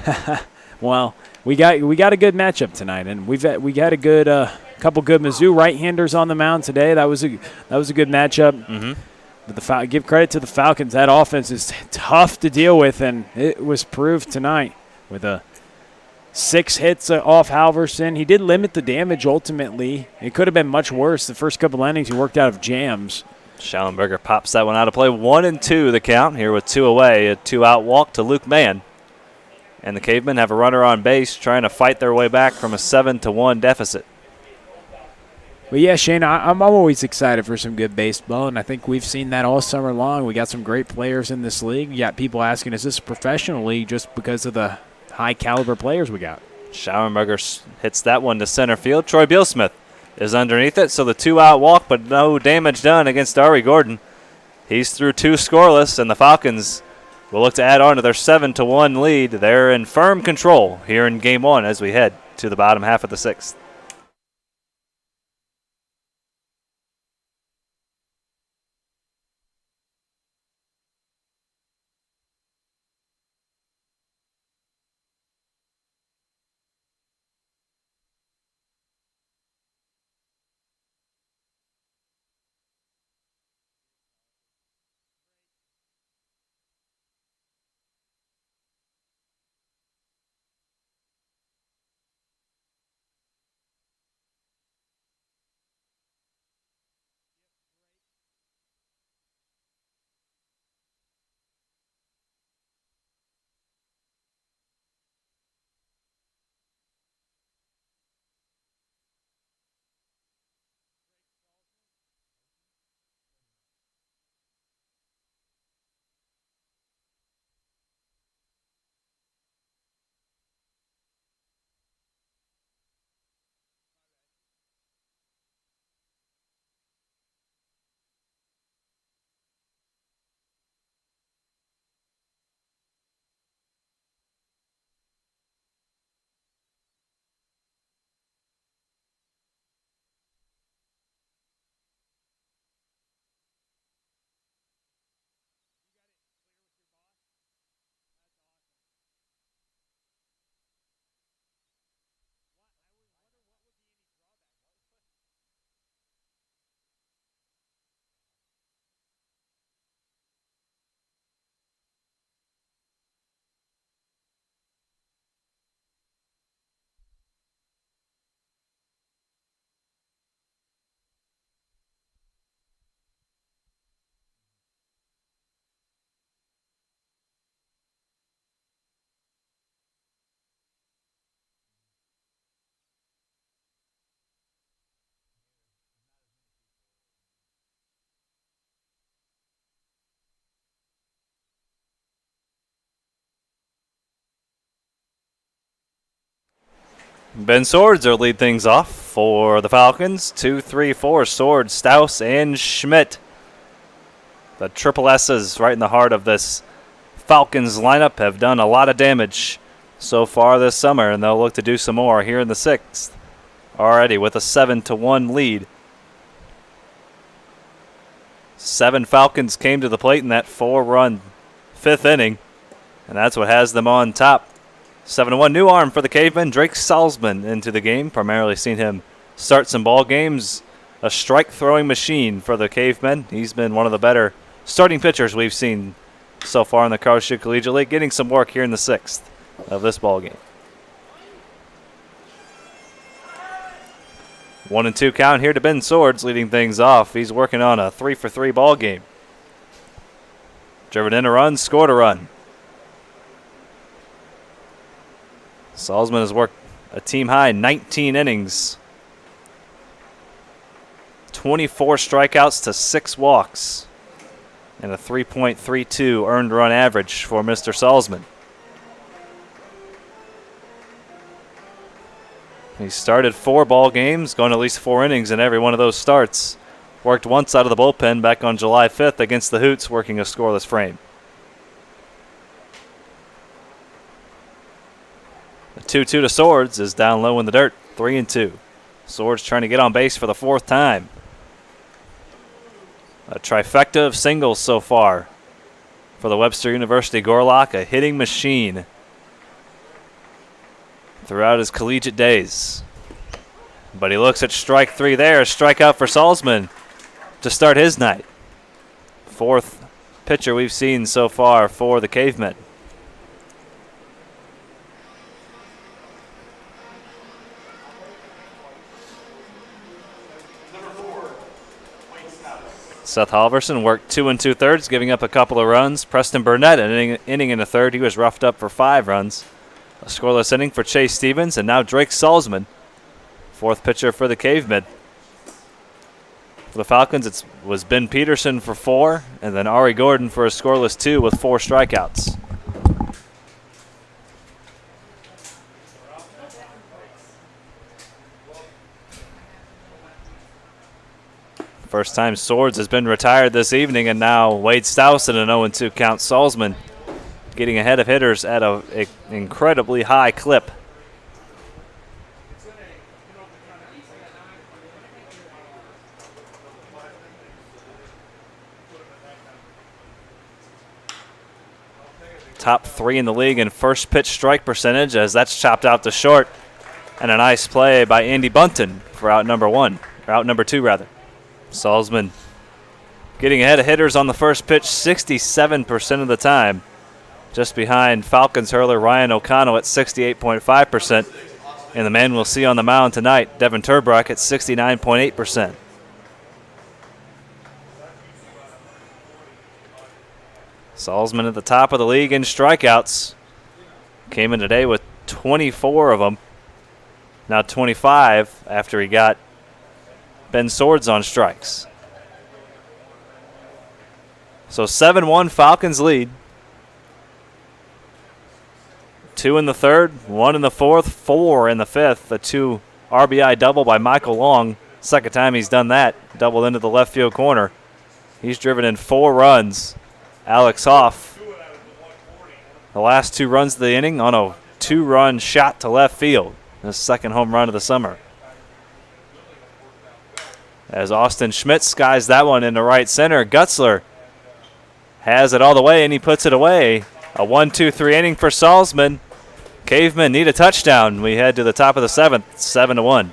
Well, we got a good matchup tonight, and we got a good couple good Mizzou right-handers on the mound today. That was a good matchup. But give credit to the Falcons. That offense is tough to deal with, and it was proved tonight with 6 hits off Halverson. He did limit the damage ultimately. It could have been much worse. The first couple innings he worked out of jams. Schallenberger pops that one out of play. 1-2 the count here with 2 away. A 2-out walk to Luke Mann. And the Cavemen have a runner on base trying to fight their way back from a 7-1 deficit. But yeah, Shane, I'm always excited for some good baseball, and I think we've seen that all summer long. We got some great players in this league. You got people asking, is this a professional league just because of the high-caliber players we got? Schallenberger hits that one to center field. Troy Bealsmith is underneath it, so the 2-out walk, but no damage done against Ari Gordon. He's through 2 scoreless, and the Falcons will look to add on to their 7-1 lead. They're in firm control here in Game 1 as we head to the bottom half of the 6th. Ben Swords will lead things off for the Falcons. 2, 3, 4. Swords, Staus, and Schmidt. The triple S's right in the heart of this Falcons lineup have done a lot of damage so far this summer, and they'll look to do some more here in the 6th. Already with a 7-1 lead. 7 Falcons came to the plate in that 4-run 5th inning, and that's what has them on top. 7-1. New arm for the Cavemen, Drake Salzman into the game. Primarily seen him start some ball games. A strike-throwing machine for the Cavemen. He's been one of the better starting pitchers we've seen so far in the Carshill Collegiate League, getting some work here in the 6th of this ball game. 1-2 count here to Ben Swords, leading things off. He's working on a 3-for-3 ball game. Driven in a run, scored a run. Salzman has worked a team-high 19 innings. 24 strikeouts to 6 walks. And a 3.32 earned run average for Mr. Salzman. He started 4 ball games, going at least 4 innings in every one of those starts. Worked once out of the bullpen back on July 5th against the Hoots, working a scoreless frame. The 2-2 to Swords is down low in the dirt, 3-2. Swords trying to get on base for the 4th time. A trifecta of singles so far for the Webster University Gorlock, a hitting machine throughout his collegiate days. But he looks at strike 3 there, a strikeout for Salzman to start his night. 4th pitcher we've seen so far for the Cavemen. Seth Halverson worked 2 2/3, giving up a couple of runs. Preston Burnett, an inning and a third. He was roughed up for 5 runs. A scoreless inning for Chase Stevens, and now Drake Salzman, 4th pitcher for the Cavemen. For the Falcons, it was Ben Peterson for 4, and then Ari Gordon for a scoreless 2 with 4 strikeouts. First time Swords has been retired this evening, and now Wade Staus in an 0-2 count. Salzman getting ahead of hitters at an incredibly high clip. Top 3 in the league in first pitch strike percentage, as that's chopped out to short. And a nice play by Andy Bunton for out number 2 rather. Salzman getting ahead of hitters on the first pitch 67% of the time. Just behind Falcons hurler Ryan O'Connell at 68.5%. And the man we'll see on the mound tonight, Devin Turbrock, at 69.8%. Salzman at the top of the league in strikeouts. Came in today with 24 of them. Now 25 after he got Ben Swords on strikes. So 7-1 Falcons lead. 2 in the 3rd, 1 in the 4th, 4 in the 5th. A 2 RBI double by Michael Long. Second time he's done that. Doubled into the left field corner. He's driven in 4 runs. Alex Hoff, the last 2 runs of the inning on a 2-run shot to left field. His 2nd home run of the summer. As Austin Schmidt skies that one into right center. Gutzler has it all the way, and he puts it away. A 1-2-3 inning for Salzman. Cavemen need a touchdown. We head to the top of the 7th, 7-1.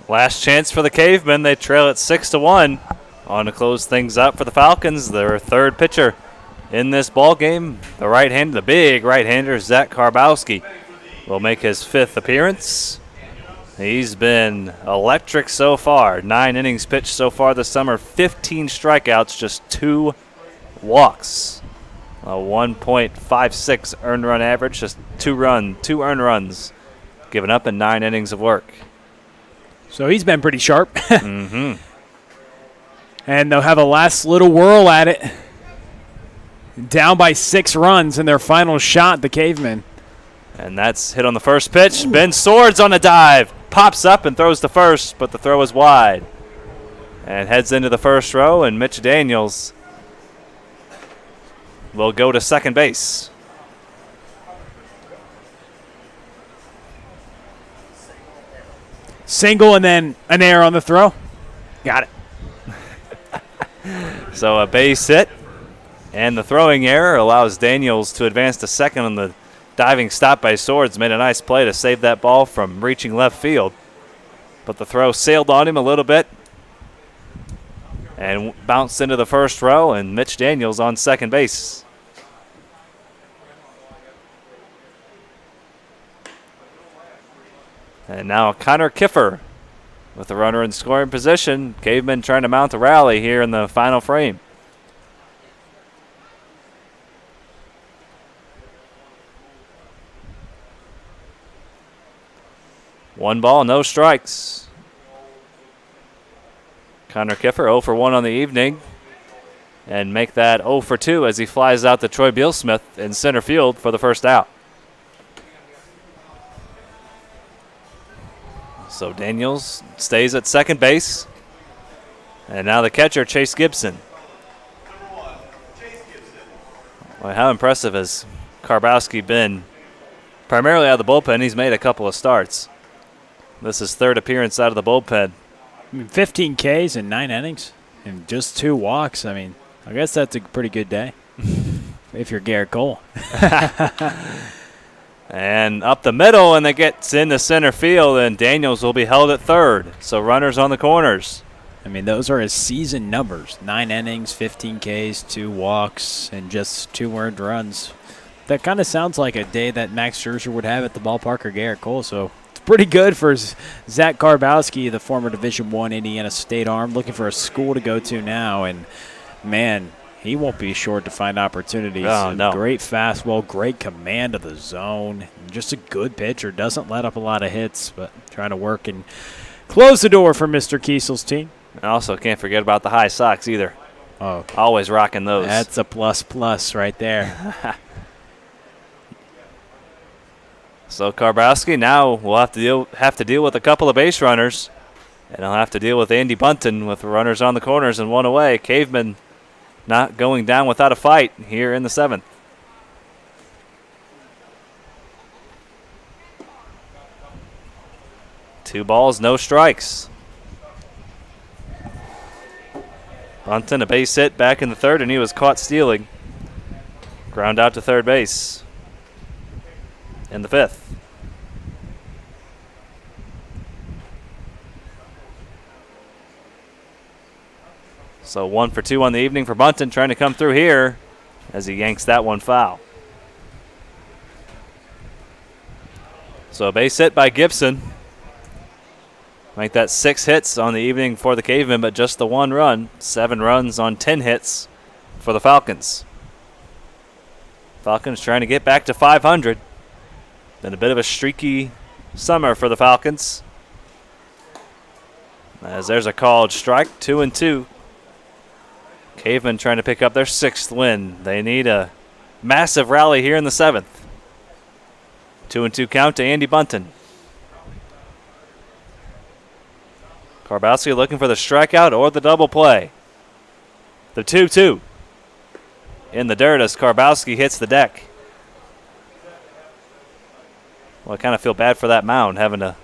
Last chance for the Cavemen. They trail it 6-1. On to close things up for the Falcons. Their third pitcher in this ball game, the big right-hander, Zach Karbowski, will make his fifth appearance. He's been electric so far. 9 innings pitched so far this summer, 15 strikeouts, just 2 walks. A 1.56 earned run average, just 2 earned runs given up in 9 innings of work. So he's been pretty sharp. Mm-hmm. And they'll have a last little whirl at it. Down by 6 runs in their final shot, the Cavemen. And that's hit on the first pitch. Ben Swords on a dive. Pops up and throws to first, but the throw is wide. And heads into the first row, and Mitch Daniels will go to second base. Single and then an error on the throw. Got it. So a base hit, and the throwing error allows Daniels to advance to second on the diving stop by Swords. Made a nice play to save that ball from reaching left field. But the throw sailed on him a little bit and bounced into the first row, and Mitch Daniels on second base. And now Connor Kiffer with the runner in scoring position. Cavemen trying to mount a rally here in the final frame. One ball, no strikes. Connor Kiffer 0 for 1 on the evening. And make that 0 for 2 as he flies out to Troy Bealsmith in center field for the first out. So Daniels stays at second base. And now the catcher, Chase Gibson. Well, how impressive has Karbowski been? Primarily out of the bullpen, he's made a couple of starts. This is third appearance out of the bullpen. 15 Ks in 9 innings and just 2 walks. I mean, I guess that's a pretty good day if you're Garrett Cole. And up the middle, and it gets into center field, and Daniels will be held at third. So runners on the corners. I mean, those are his season numbers. 9 innings, 15 Ks, 2 walks, and just 2 earned runs. That kind of sounds like a day that Max Scherzer would have at the ballpark or Garrett Cole. So it's pretty good for Zach Karbowski, the former Division I Indiana State arm, looking for a school to go to now. And, man, he won't be short to find opportunities. Oh, no. Great fastball, great command of the zone. Just a good pitcher. Doesn't let up a lot of hits, but trying to work and close the door for Mr. Kiesel's team. And also can't forget about the high socks either. Oh, Always rocking those. that's a plus right there. So Karbowski now will have to deal with a couple of base runners. And he'll have to deal with Andy Bunton with runners on the corners and 1 away. Cavemen not going down without a fight here in the 7th. Two balls, no strikes. Bunton, a base hit back in the third, and he was caught stealing. Ground out to third base in the 5th. So 1 for 2 on the evening for Bunton, trying to come through here as he yanks that one foul. So a base hit by Gibson. Make that 6 hits on the evening for the Cavemen, but just the 1 run. 7 runs on 10 hits for the Falcons. Falcons trying to get back to 500. Been a bit of a streaky summer for the Falcons. As there's a called strike, 2-2. Cavemen trying to pick up their 6th win. They need a massive rally here in the 7th. 2-2 count to Andy Bunton. Karbowski looking for the strikeout or the double play. The 2-2. In the dirt as Karbowski hits the deck. Well, I kind of feel bad for that mound having to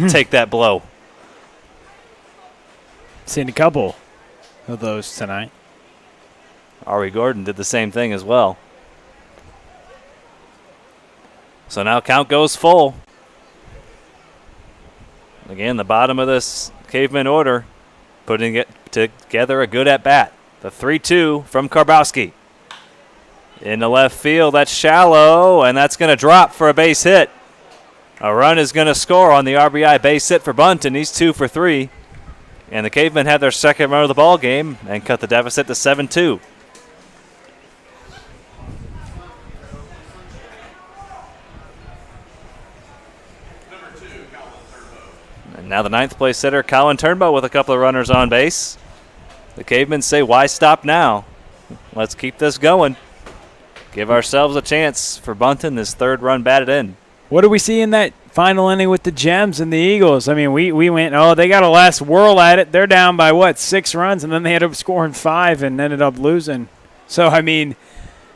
take that blow. Seen a couple of those tonight. Ari Gordon did the same thing as well. So now count goes full. Again, the bottom of this Cavemen order, putting it together a good at-bat. The 3-2 from Karbowski. In the left field, that's shallow, and that's going to drop for a base hit. A run is going to score on the RBI base hit for Bunton. He's 2 for 3. And the Cavemen have their second run of the ball game and cut the deficit to 7-2. And now the ninth place hitter, Colin Turnbow, with a couple of runners on base. The Cavemen say, why stop now? Let's keep this going. Give ourselves a chance for Bunton, this third run batted in. What do we see in that final inning with the Gems and the Eagles? I mean, we went, they got a last whirl at it. They're down by, 6 runs, and then they ended up scoring 5 and ended up losing. So, I mean,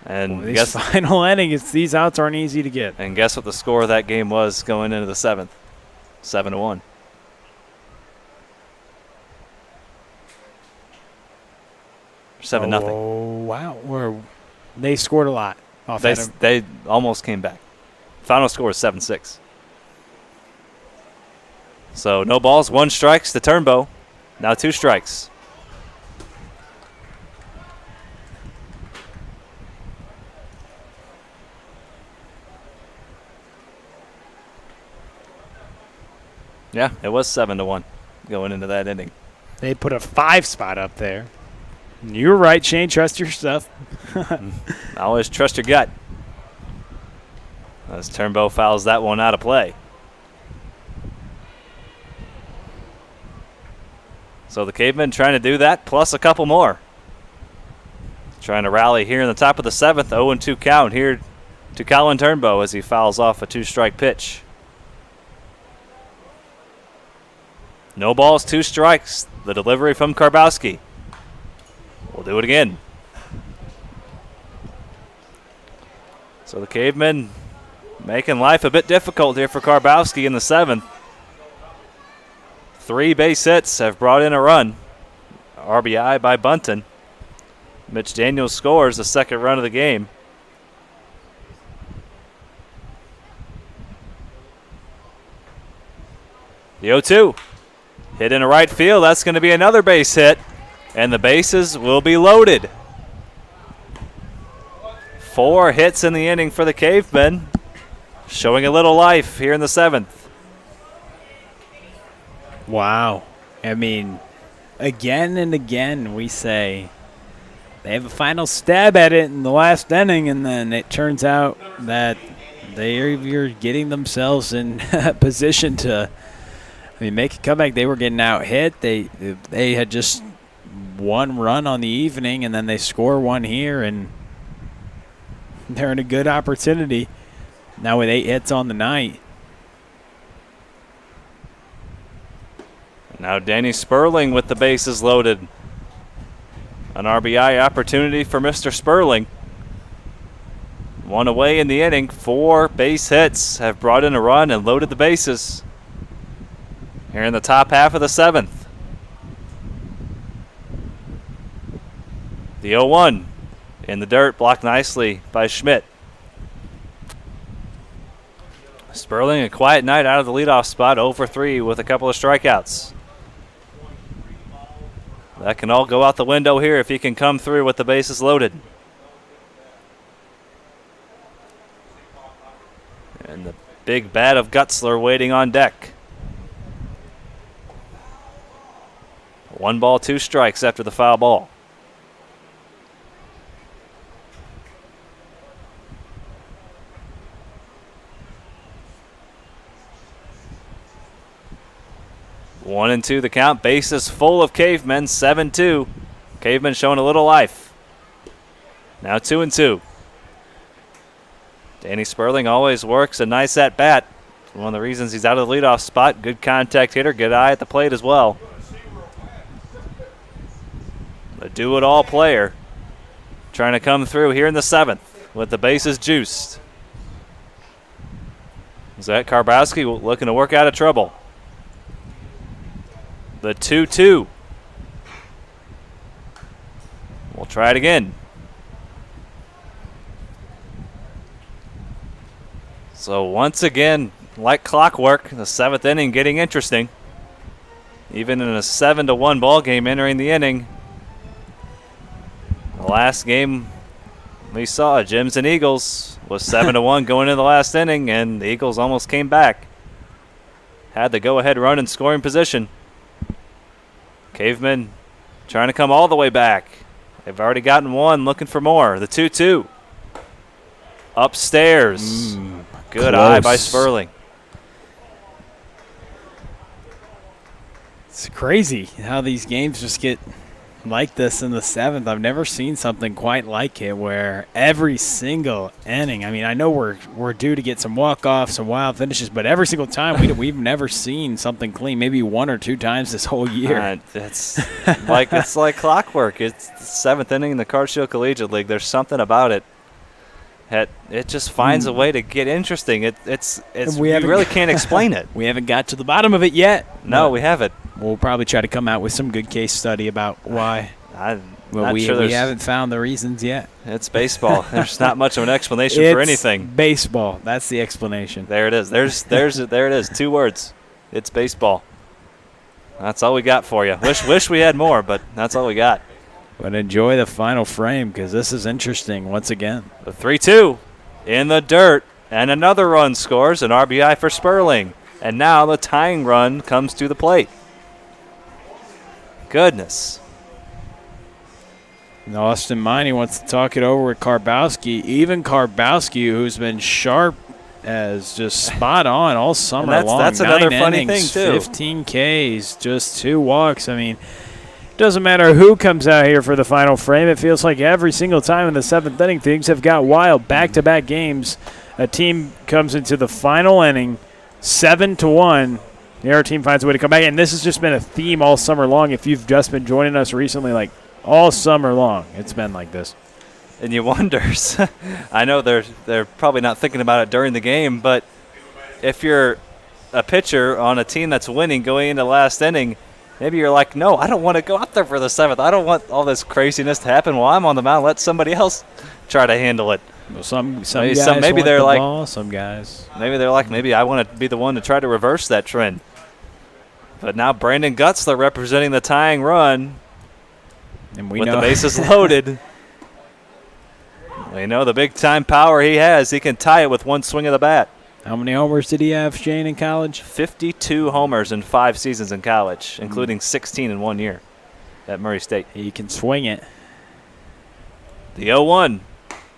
and these final innings, these outs aren't easy to get. And guess what the score of that game was going into the 7th? 7-1. Seven nothing. Oh, wow. They scored a lot. They almost came back. Final score is 7-6. So no balls, 1 strikes to Turnbow. Now 2 strikes. Yeah, it was 7-1 going into that inning. They put a 5 spot up there. You're right, Shane. Trust your stuff. Always trust your gut. As Turnbow fouls that one out of play. So the Cavemen trying to do that, plus a couple more. Trying to rally here in the top of the 7th. 0-2 count here to Colin Turnbow as he fouls off a 2-strike pitch. No balls, 2 strikes. The delivery from Karbowski. We'll do it again. So the Cavemen making life a bit difficult here for Karbowski in the 7th. 3 base hits have brought in a run. RBI by Bunton. Mitch Daniels scores the second run of the game. The 0-2. Hit in the right field. That's going to be another base hit. And the bases will be loaded. 4 hits in the inning for the Cavemen. Showing a little life here in the 7th. Wow. I mean, again and again we say they have a final stab at it in the last inning, and then it turns out that they're getting themselves in position to make a comeback. They were getting out hit. They had just 1 run on the evening, and then they score 1 here, and they're in a good opportunity now with 8 hits on the night. Now Danny Sperling with the bases loaded. An RBI opportunity for Mr. Sperling. 1 away in the inning. 4 base hits have brought in a run and loaded the bases. Here in the top half of the 7th. The 0-1 in the dirt, blocked nicely by Schmidt. Sperling, a quiet night out of the leadoff spot, 0 for 3 with a couple of strikeouts. That can all go out the window here if he can come through with the bases loaded. And the big bat of Gutzler waiting on deck. 1 ball, 2 strikes after the foul ball. One and 2 the count. Bases full of Cavemen. 7-2. Cavemen showing a little life. Now 2-2. Danny Sperling always works a nice at bat. One of the reasons he's out of the leadoff spot. Good contact hitter. Good eye at the plate as well. A do-it-all player. Trying to come through here in the 7th with the bases juiced. Zach Karbowski looking to work out of trouble. The 2-2. We'll try it again. So once again, like clockwork, the 7th inning getting interesting. even in a 7-1 ball game entering the inning. The last game we saw, Gems and Eagles, was 7-1 going into the last inning, and the Eagles almost came back. Had the go-ahead run in scoring position. Cavemen trying to come all the way back. They've already gotten one, looking for more. The 2-2. Upstairs. Good close. eye by Sperling. It's crazy how these games just get like this in the 7th. I've never seen something quite like it where every single inning, I mean, I know we're due to get some walk-offs, some wild finishes, but every single time we've never seen something clean, maybe 1 or 2 times this whole year. It's like clockwork. It's the 7th inning in the Card Shield Collegiate League. There's something about it. It just finds a way to get interesting. We really can't explain it. We haven't got to the bottom of it yet. No, we haven't. We'll probably try to come out with some good case study about why. We haven't found the reasons yet. It's baseball. There's not much of an explanation for anything. Baseball. That's the explanation. There it is. There it is. 2 words. It's baseball. That's all we got for you. Wish we had more, but that's all we got. But enjoy the final frame because this is interesting once again. The 3-2 in the dirt, and another run scores, an RBI for Sperling. And now the tying run comes to the plate. Goodness. And Austin Miney wants to talk it over with Karbowski. Even Karbowski, who's been sharp as just spot on all summer long. That's another 9 funny innings, thing, too. 15 Ks, just 2 walks. I mean, doesn't matter who comes out here for the final frame. It feels like every single time in the 7th inning, things have got wild. Back-to-back games, a team comes into the final inning, 7-1. The other team finds a way to come back. And this has just been a theme all summer long. If you've just been joining us recently, like all summer long, it's been like this. And you wonder, I know they're probably not thinking about it during the game, but if you're a pitcher on a team that's winning going into the last inning, maybe you're like, no, I don't want to go out there for the 7th. I don't want all this craziness to happen while I'm on the mound. Let somebody else try to handle it. Well, some guys maybe want they're the like, ball, some guys. Maybe they're like, maybe I want to be the one to try to reverse that trend. But now Brandon Gutzler representing the tying run, and with the bases loaded. We know the big-time power he has. He can tie it with one swing of the bat. How many homers did he have, Shane, in college? 52 homers in 5 seasons in college, including 16 in 1 year at Murray State. He can swing it. The 0-1,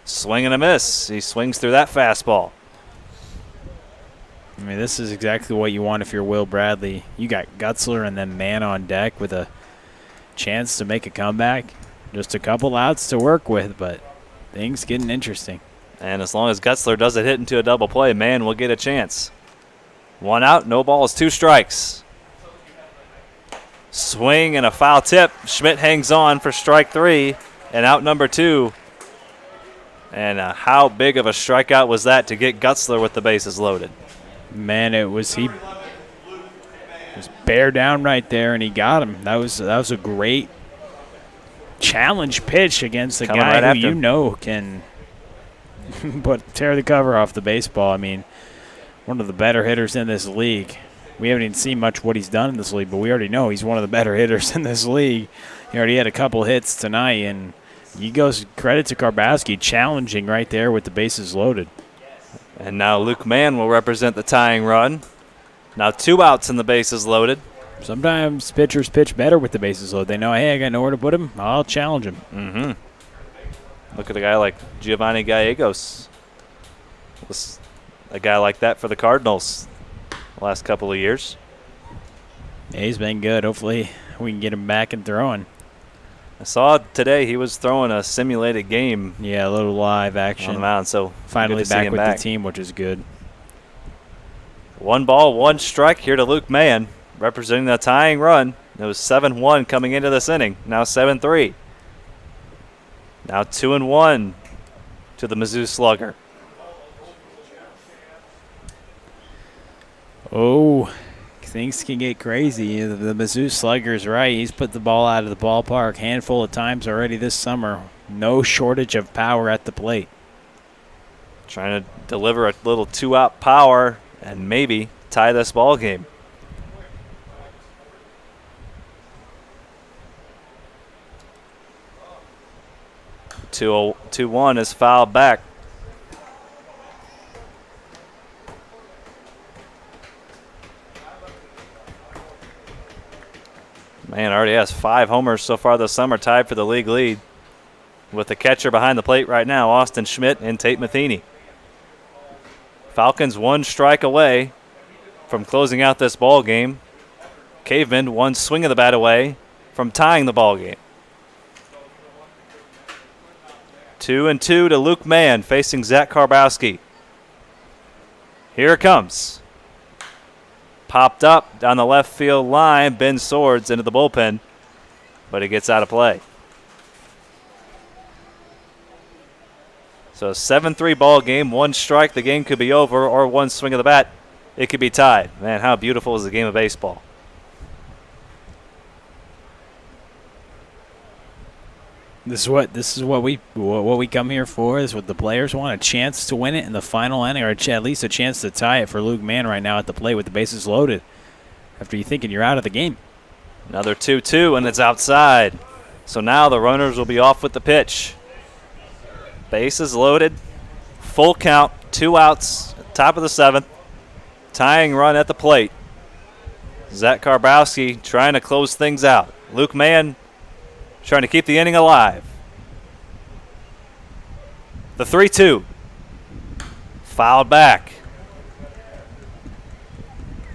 swing and a miss. He swings through that fastball. I mean, this is exactly what you want if you're Will Bradley. You got Gutzler and then man on deck with a chance to make a comeback. Just a couple outs to work with, but things getting interesting. And as long as Gutzler doesn't hit into a double play, man will get a chance. 1 out, no balls, 2 strikes. Swing and a foul tip. Schmidt hangs on for strike 3 and out number 2. And how big of a strikeout was that to get Gutzler with the bases loaded? Man, he was bear down right there, and he got him. That was a great challenge pitch against a guy who you know can tear the cover off the baseball. I mean, one of the better hitters in this league. We haven't even seen much what he's done in this league, but we already know he's one of the better hitters in this league. He already had a couple hits tonight, and he goes credit to Karbowski challenging right there with the bases loaded. And now Luke Mann will represent the tying run. Now 2 outs and the bases loaded. Sometimes pitchers pitch better with the bases loaded. They know, hey, I got nowhere to put him. I'll challenge him. Mm-hmm. Look at a guy like Giovanni Gallegos. Was a guy like that for the Cardinals the last couple of years. Yeah, he's been good. Hopefully we can get him back and throwing. I saw today he was throwing a simulated game. Yeah, a little live action. On the mound, so finally back with the team, which is good. 1 ball, 1 strike here to Luke Mann, representing the tying run. It was 7-1 coming into this inning. Now 7-3. Now 2-1 to the Mizzou Slugger. Oh, things can get crazy. The Mizzou Slugger's right. He's put the ball out of the ballpark handful of times already this summer. No shortage of power at the plate. Trying to deliver a little 2-out power and maybe tie this ball game. 2-1 is fouled back. Man, already has 5 homers so far this summer, tied for the league lead. With the catcher behind the plate right now, Austin Schmidt and Tate Matheny. Falcons 1 strike away from closing out this ball game. Cavemen 1 swing of the bat away from tying the ball game. 2-2 to Luke Mann facing Zach Karbowski. Here it comes. Popped up down the left field line. Ben Swords into the bullpen, but he gets out of play. So a 7-3 ball game. 1 strike, the game could be over, or 1 swing of the bat, it could be tied. Man, how beautiful is the game of baseball. This is what we come here for. Is what the players want, a chance to win it in the final inning, or at least a chance to tie it for Luke Mann right now at the plate with the bases loaded. After you thinking you're out of the game. Another 2-2 and it's outside. So now the runners will be off with the pitch. Bases loaded, full count, 2 outs, top of the 7th. Tying run at the plate. Zach Karbowski trying to close things out. Luke Mann trying to keep the inning alive. The 3-2. Fouled back.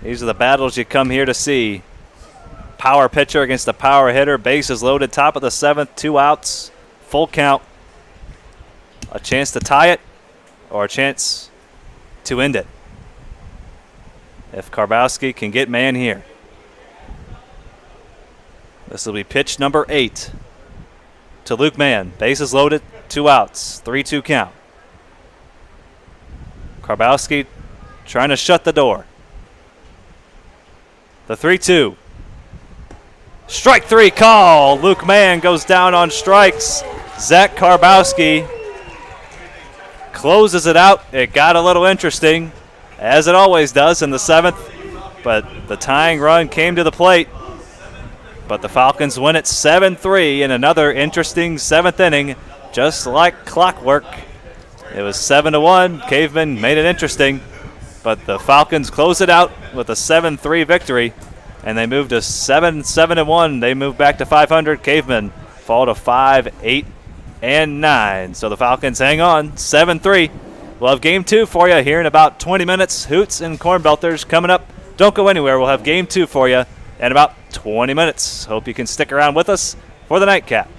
These are the battles you come here to see. Power pitcher against a power hitter. Bases loaded, top of the 7th, 2 outs, full count. A chance to tie it or a chance to end it. If Karbowski can get Mann here. This will be pitch number 8 to Luke Mann. Bases loaded, 2 outs, 3-2 count. Karbowski trying to shut the door. The 3-2. Strike 3 call. Luke Mann goes down on strikes. Zach Karbowski closes it out. It got a little interesting, as it always does in the 7th, but the tying run came to the plate. But the Falcons win it 7-3 in another interesting 7th inning, just like clockwork. It was 7-1. Cavemen made it interesting, but the Falcons close it out with a 7-3 victory, and they moved to 7-1. They moved back to 500. Cavemen fall to 5-8-9. So the Falcons hang on, 7-3. We'll have Game 2 for you here in about 20 minutes. Hoots and Cornbelters coming up. Don't go anywhere. We'll have Game 2 for you in about 20 minutes. Hope you can stick around with us for the nightcap.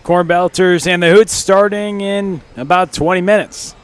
Cornbelters and the Hoots starting in about 20 minutes.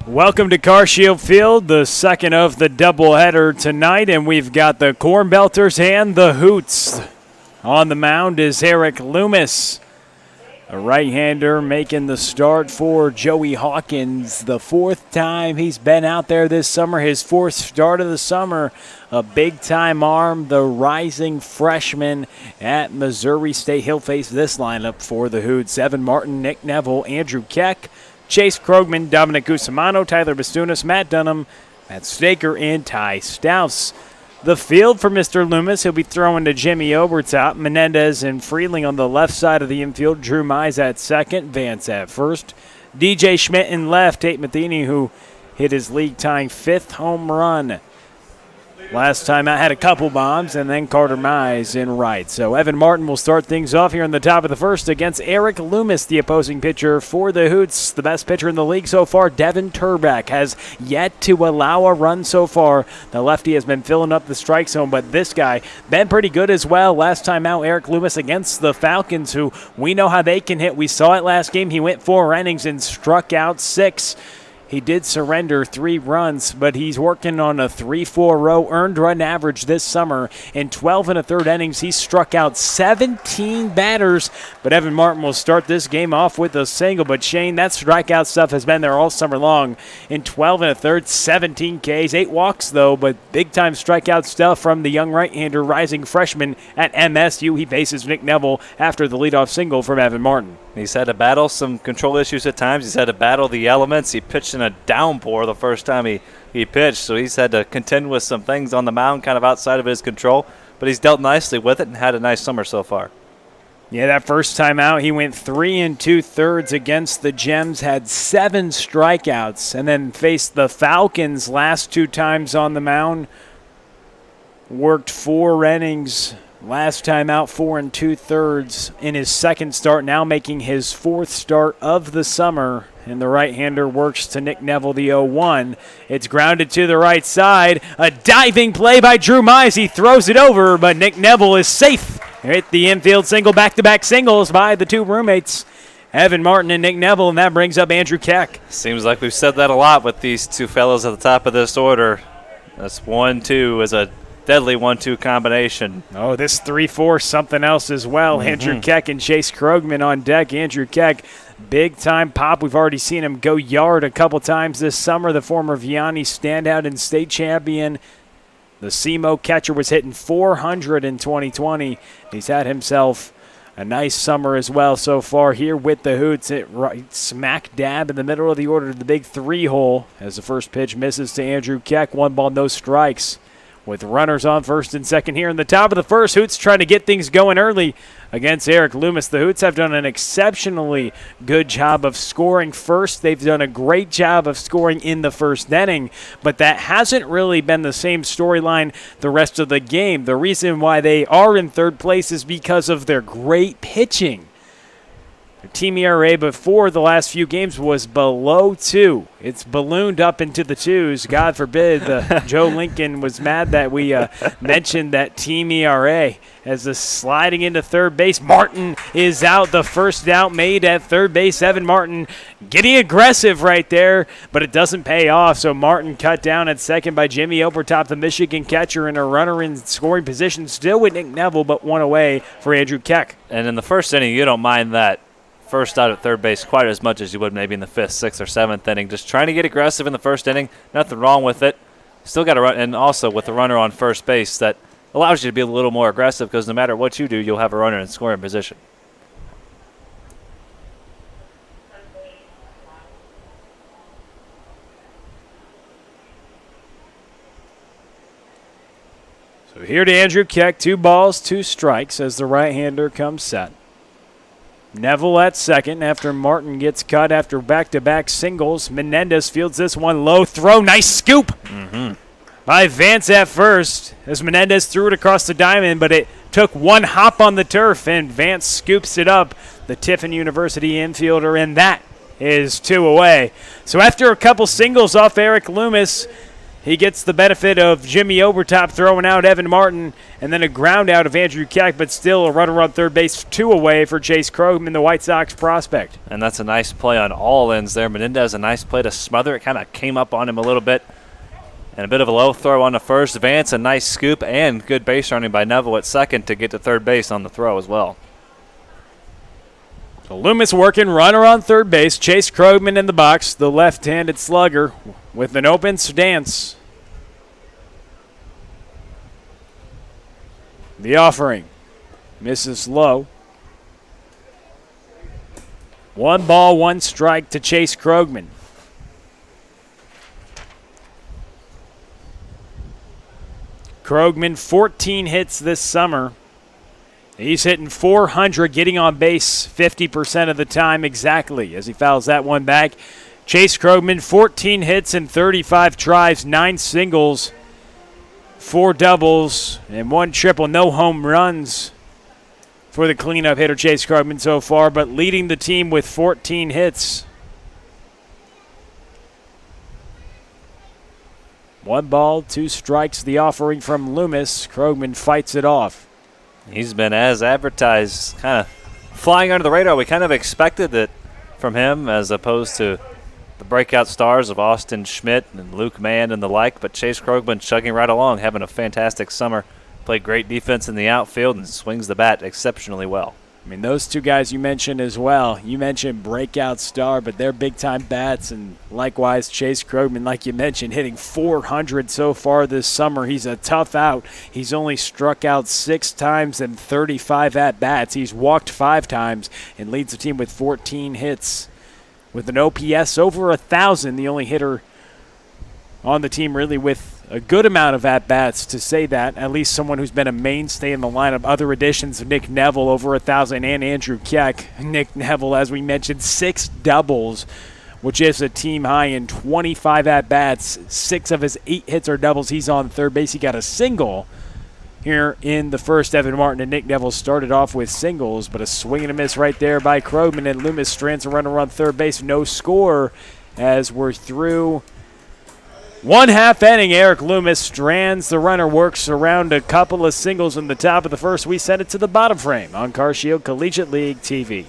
Welcome to CarShield Field, the second of the doubleheader tonight, and we've got the Cornbelters and the Hoots. On the mound is Eric Loomis, a right-hander making the start for Joey Hawkins. The fourth time he's been out there this summer, his fourth start of the summer. A big-time arm, the rising freshman at Missouri State. He'll face this lineup for the Hoots. Evan Martin, Nick Neville, Andrew Keck, Chase Krogman, Dominic Gusamano, Tyler Bastunas, Matt Dunham, Matt Staker, and Ty Stouse. The field for Mr. Loomis, he'll be throwing to Jimmy Obertop, Menendez and Freeling on the left side of the infield, Drew Mize at second, Vance at first, DJ Schmidt in left, Tate Matheny, who hit his league-tying 5th home run. Last time out had a couple bombs, and then Carter Mize in right. So Evan Martin will start things off here in the top of the first against Eric Loomis, the opposing pitcher for the Hoots. The best pitcher in the league so far, Devin Turback, has yet to allow a run so far. The lefty has been filling up the strike zone, but this guy been pretty good as well. Last time out, Eric Loomis against the Falcons, who we know how they can hit. We saw it last game. He went 4 innings and struck out 6. He did surrender 3 runs, but he's working on a 3-4 row earned run average this summer. In 12 1/3 innings, he struck out 17 batters. But Evan Martin will start this game off with a single. But Shane, that strikeout stuff has been there all summer long. In 12 1/3, 17 Ks, 8 walks though, but big-time strikeout stuff from the young right-hander rising freshman at MSU. He faces Nick Neville after the leadoff single from Evan Martin. He's had to battle some control issues at times. He's had to battle the elements. He pitched in a downpour the first time he pitched, so he's had to contend with some things on the mound kind of outside of his control, but he's dealt nicely with it and had a nice summer so far. Yeah, that first time out, he went 3 2/3 against the Gems, had 7 strikeouts, and then faced the Falcons last 2 times on the mound. Worked 4 innings. Last time out, 4 2/3 in his second start, now making his 4th start of the summer. And the right-hander works to Nick Neville, the 0-1. It's grounded to the right side. A diving play by Drew Mize. He throws it over, but Nick Neville is safe. Hit the infield single, back-to-back singles by the 2 roommates, Evan Martin and Nick Neville, and that brings up Andrew Keck. Seems like we've said that a lot with these 2 fellows at the top of this order. That's 1-2 is a deadly 1-2 combination. Oh, this 3-4 something else as well. Andrew Keck and Chase Krogman on deck. Andrew Keck, big-time pop. We've already seen him go yard a couple times this summer. The former Vianney standout and state champion. The SEMO catcher was hitting 400 in 2020. He's had himself a nice summer as well so far here with the Hoots. It right smack dab in the middle of the order to the big 3-hole as the first pitch misses to Andrew Keck. 1 ball, no strikes. With runners on first and second here in the top of the first, Hoots trying to get things going early against Eric Loomis. The Hoots have done an exceptionally good job of scoring first. They've done a great job of scoring in the first inning, but that hasn't really been the same storyline the rest of the game. The reason why they are in third place is because of their great pitching. Their team ERA before the last few games was below 2. It's ballooned up into the 2s. God forbid. Joe Lincoln was mad that we mentioned that team ERA as the sliding into third base. Martin is out. The first out made at third base. Evan Martin getting aggressive right there, but it doesn't pay off. So Martin cut down at second by Jimmy Obertop, the Michigan catcher, and a runner in scoring position still with Nick Neville, but 1 away for Andrew Keck. And in the first inning, you don't mind that first out at third base quite as much as you would maybe in the 5th, 6th, or 7th inning. Just trying to get aggressive in the first inning. Nothing wrong with it. Still got to run, and also with the runner on first base, that allows you to be a little more aggressive because no matter what you do, you'll have a runner in scoring position. So here to Andrew Keck, 2 balls, 2 strikes as the right-hander comes set. Neville at second after Martin gets cut after back-to-back singles. Menendez fields this one low throw. Nice scoop by Vance at first as Menendez threw it across the diamond, but it took 1 hop on the turf, and Vance scoops it up, the Tiffin University infielder, and that is 2 away. So after a couple singles off Eric Loomis, He gets the benefit of Jimmy Overtop throwing out Evan Martin, and then a ground out of Andrew Keck, but still a runner on third base, 2 away for Chase Krogman, the White Sox prospect. And that's a nice play on all ends there. Menendez, a nice play to smother. It kind of came up on him a little bit. And a bit of a low throw on the first. Vance, a nice scoop, and good base running by Neville at second to get to third base on the throw as well. So Loomis working, runner on third base. Chase Krogman in the box, the left-handed slugger with an open stance. The offering misses low. 1 ball, 1 strike to Chase Krogman. Krogman, 14 hits this summer. He's hitting 400, getting on base 50% of the time exactly as he fouls that one back. Chase Krogman, 14 hits and 35 tries, 9 singles, 4 doubles, and 1 triple. No home runs for the cleanup hitter Chase Krogman so far, but leading the team with 14 hits. 1 ball, 2 strikes, the offering from Loomis. Krogman fights it off. He's been as advertised, kind of flying under the radar. We kind of expected it from him as opposed to the breakout stars of Austin Schmidt and Luke Mann and the like, but Chase Krogman chugging right along, having a fantastic summer. Played great defense in the outfield and swings the bat exceptionally well. I mean, those 2 guys you mentioned as well. You mentioned breakout star, but they're big-time bats, and likewise Chase Krogman, like you mentioned, hitting 400 so far this summer. He's a tough out. He's only struck out 6 times in 35 at-bats. He's walked 5 times and leads the team with 14 hits. With an OPS over 1,000, the only hitter on the team really with a good amount of at-bats, to say that. At least someone who's been a mainstay in the lineup. Other additions, Nick Neville over 1,000 and Andrew Keck. Nick Neville, as we mentioned, 6 doubles, which is a team high in 25 at-bats. 6 of his 8 hits are doubles. He's on third base. He got a single here in the first. Evan Martin and Nick Neville started off with singles, but a swing and a miss right there by Krogman, and Loomis strands a runner on third base. No score as we're through 1/2 inning. Eric Loomis strands the runner, works around a couple of singles in the top of the first. We send it to the bottom frame on Car Shield Collegiate League TV.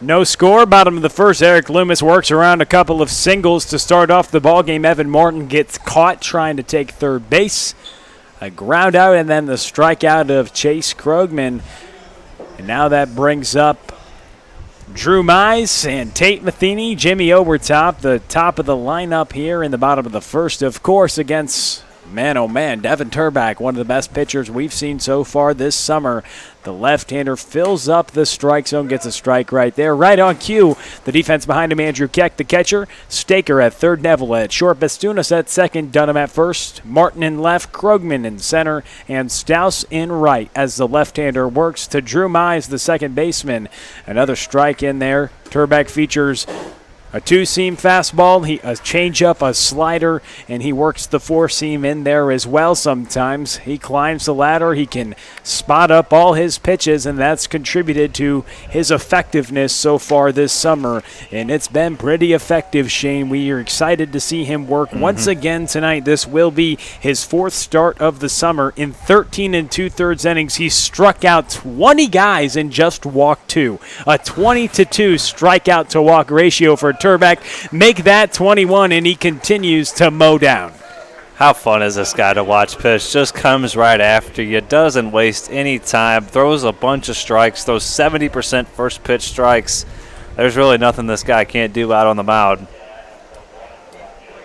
No score, bottom of the first. Eric Loomis works around a couple of singles to start off the ballgame. Evan Martin gets caught trying to take third base. A ground out, and then the strikeout of Chase Krogman. And now that brings up Drew Mize and Tate Matheny, Jimmy Overtop, the top of the lineup here in the bottom of the first. Of course, against Man, oh man, Devin Turback, one of the best pitchers we've seen so far this summer. The left-hander fills up the strike zone, gets a strike right there. Right on cue, the defense behind him, Andrew Keck, the catcher. Staker at third, Neville at short, Bastunas at second, Dunham at first, Martin in left, Krogman in center, and Stouse in right as the left-hander works to Drew Mize, the second baseman. Another strike in there. Turback features a two-seam fastball, a changeup, a slider, and he works the four-seam in there as well sometimes. He climbs the ladder. He can spot up all his pitches, and that's contributed to his effectiveness so far this summer. And it's been pretty effective, Shane. We are excited to see him work once again tonight. This will be his fourth start of the summer. In 13 2/3 innings, he struck out 20 guys and just walked 2. A 20-2 strikeout to walk ratio for Turback. Make that 21, and he continues to mow down. How fun is this guy to watch pitch? Just comes right after you, doesn't waste any time, throws a bunch of strikes, throws 70% first pitch strikes. There's really nothing this guy can't do out on the mound.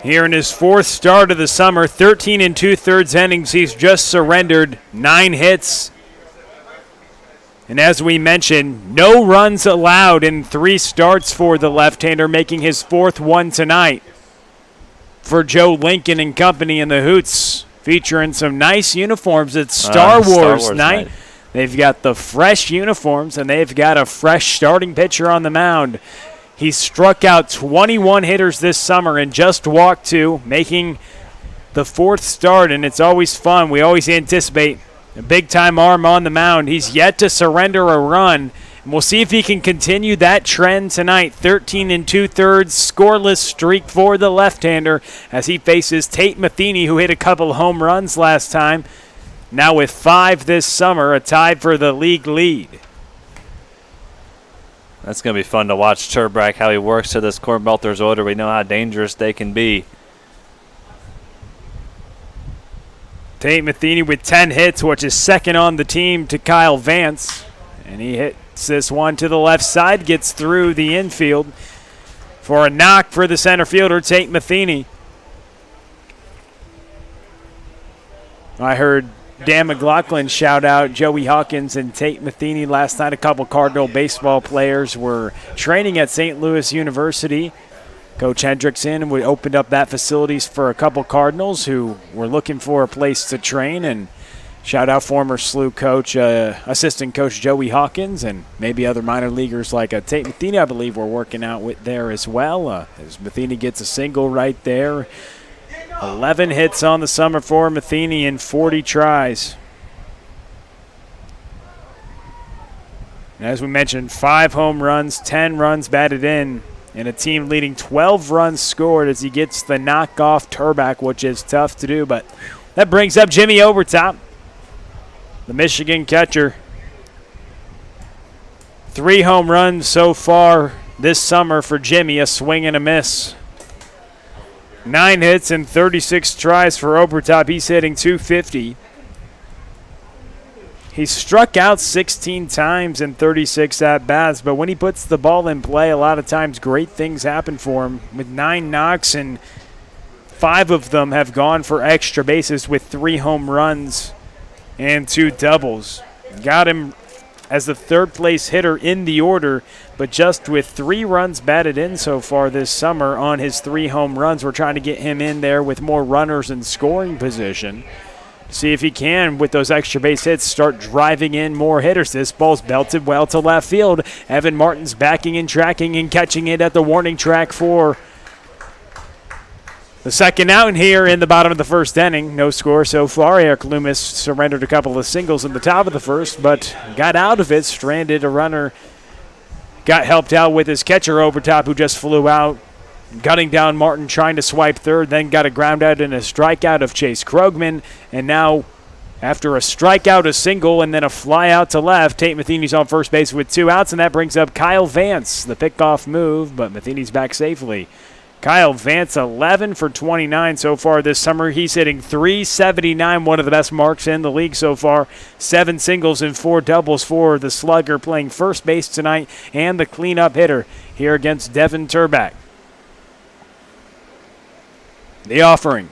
Here in his fourth start of the summer, 13 2/3 innings, he's just surrendered 9 hits. And as we mentioned, no runs allowed in 3 starts for the left-hander, making his 4th one tonight. For Joe Lincoln and company in the Hoots, featuring some nice uniforms. It's Star Wars night. They've got the fresh uniforms, and they've got a fresh starting pitcher on the mound. He struck out 21 hitters this summer and just walked 2, making the 4th start, and it's always fun. We always anticipate a big-time arm on the mound. He's yet to surrender a run. And we'll see if he can continue that trend tonight. 13 2/3 scoreless streak for the left-hander as he faces Tate Matheny, who hit a couple home runs last time. Now with 5 this summer, a tie for the league lead. That's going to be fun to watch Turback, how he works to this Cornbelters order. We know how dangerous they can be. Tate Matheny with 10 hits, which is second on the team to Kyle Vance. And he hits this one to the left side, gets through the infield for a knock for the center fielder, Tate Matheny. I heard Dan McLaughlin shout out Joey Hawkins and Tate Matheny last night. A couple Cardinal baseball players were training at St. Louis University. Coach Hendrickson opened up that facilities for a couple Cardinals who were looking for a place to train. And shout out former SLU coach, assistant coach Joey Hawkins, and maybe other minor leaguers like Tate Matheny, I believe, were working out with there as well. As Matheny gets a single right there. 11 hits on the summer for Matheny in 40 tries. And as we mentioned, 5 home runs, 10 runs batted in. And a team leading 12 runs scored as he gets the knockoff Turback, which is tough to do. But that brings up Jimmy Overtop, the Michigan catcher. 3 home runs so far this summer for Jimmy, a swing and a miss. 9 hits and 36 tries for Overtop. He's hitting .250. He struck out 16 times in 36 at-bats, but when he puts the ball in play, a lot of times great things happen for him. With 9 knocks, and 5 of them have gone for extra bases with 3 home runs and 2 doubles. Got him as the third-place hitter in the order, but just with 3 runs batted in so far this summer on his 3 home runs. We're trying to get him in there with more runners in scoring position. See if he can, with those extra base hits, start driving in more hitters. This ball's belted well to left field. Evan Martin's backing and tracking and catching it at the warning track for the second out here in the bottom of the first inning. No score so far. Eric Loomis surrendered a couple of singles in the top of the first, but got out of it, stranded a runner. Got helped out with his catcher Overtop, who just flew out. Gutting down Martin, trying to swipe third, then got a ground out and a strikeout of Chase Krogman. And now, after a strikeout, a single, and then a fly out to left, Tate Matheny's on first base with 2 outs, and that brings up Kyle Vance. The pickoff move, but Matheny's back safely. Kyle Vance, 11 for 29 so far this summer. He's hitting .379, one of the best marks in the league so far. 7 singles and 4 doubles for the slugger, playing first base tonight, and the cleanup hitter here against Devin Turback. The offering.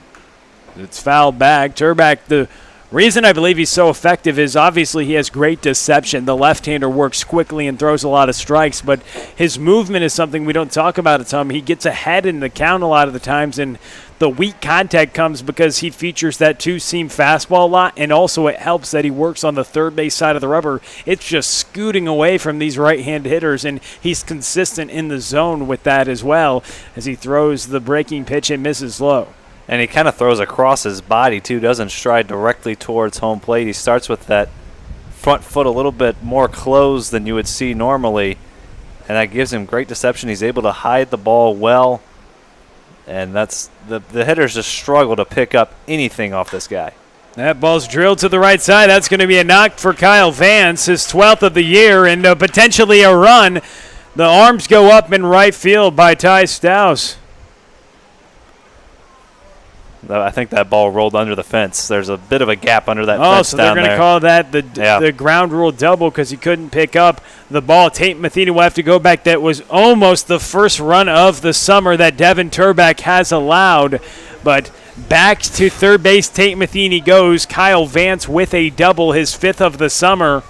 It's fouled back. Turback, the reason I believe he's so effective is obviously he has great deception. The left-hander works quickly and throws a lot of strikes, but his movement is something we don't talk about a ton. He gets ahead in the count a lot of the times, and the weak contact comes because he features that two-seam fastball a lot, and also it helps that he works on the third base side of the rubber. It's just scooting away from these right-hand hitters, and he's consistent in the zone with that as well as he throws the breaking pitch and misses low. And he kind of throws across his body, too, doesn't stride directly towards home plate. He starts with that front foot a little bit more closed than you would see normally, and that gives him great deception. He's able to hide the ball well, and that's the hitters just struggle to pick up anything off this guy. That ball's drilled to the right side. That's going to be a knock for Kyle Vance, his 12th of the year, and potentially a run. The arms go up in right field by Ty Stouse. I think that ball rolled under the fence. There's a bit of a gap under that fence so down there. they're going to call that the ground rule double because he couldn't pick up the ball. Tate Matheny will have to go back. That was almost the first run of the summer that Devin Turback has allowed. But back to third base, Tate Matheny goes. Kyle Vance with a double, his 5th of the summer.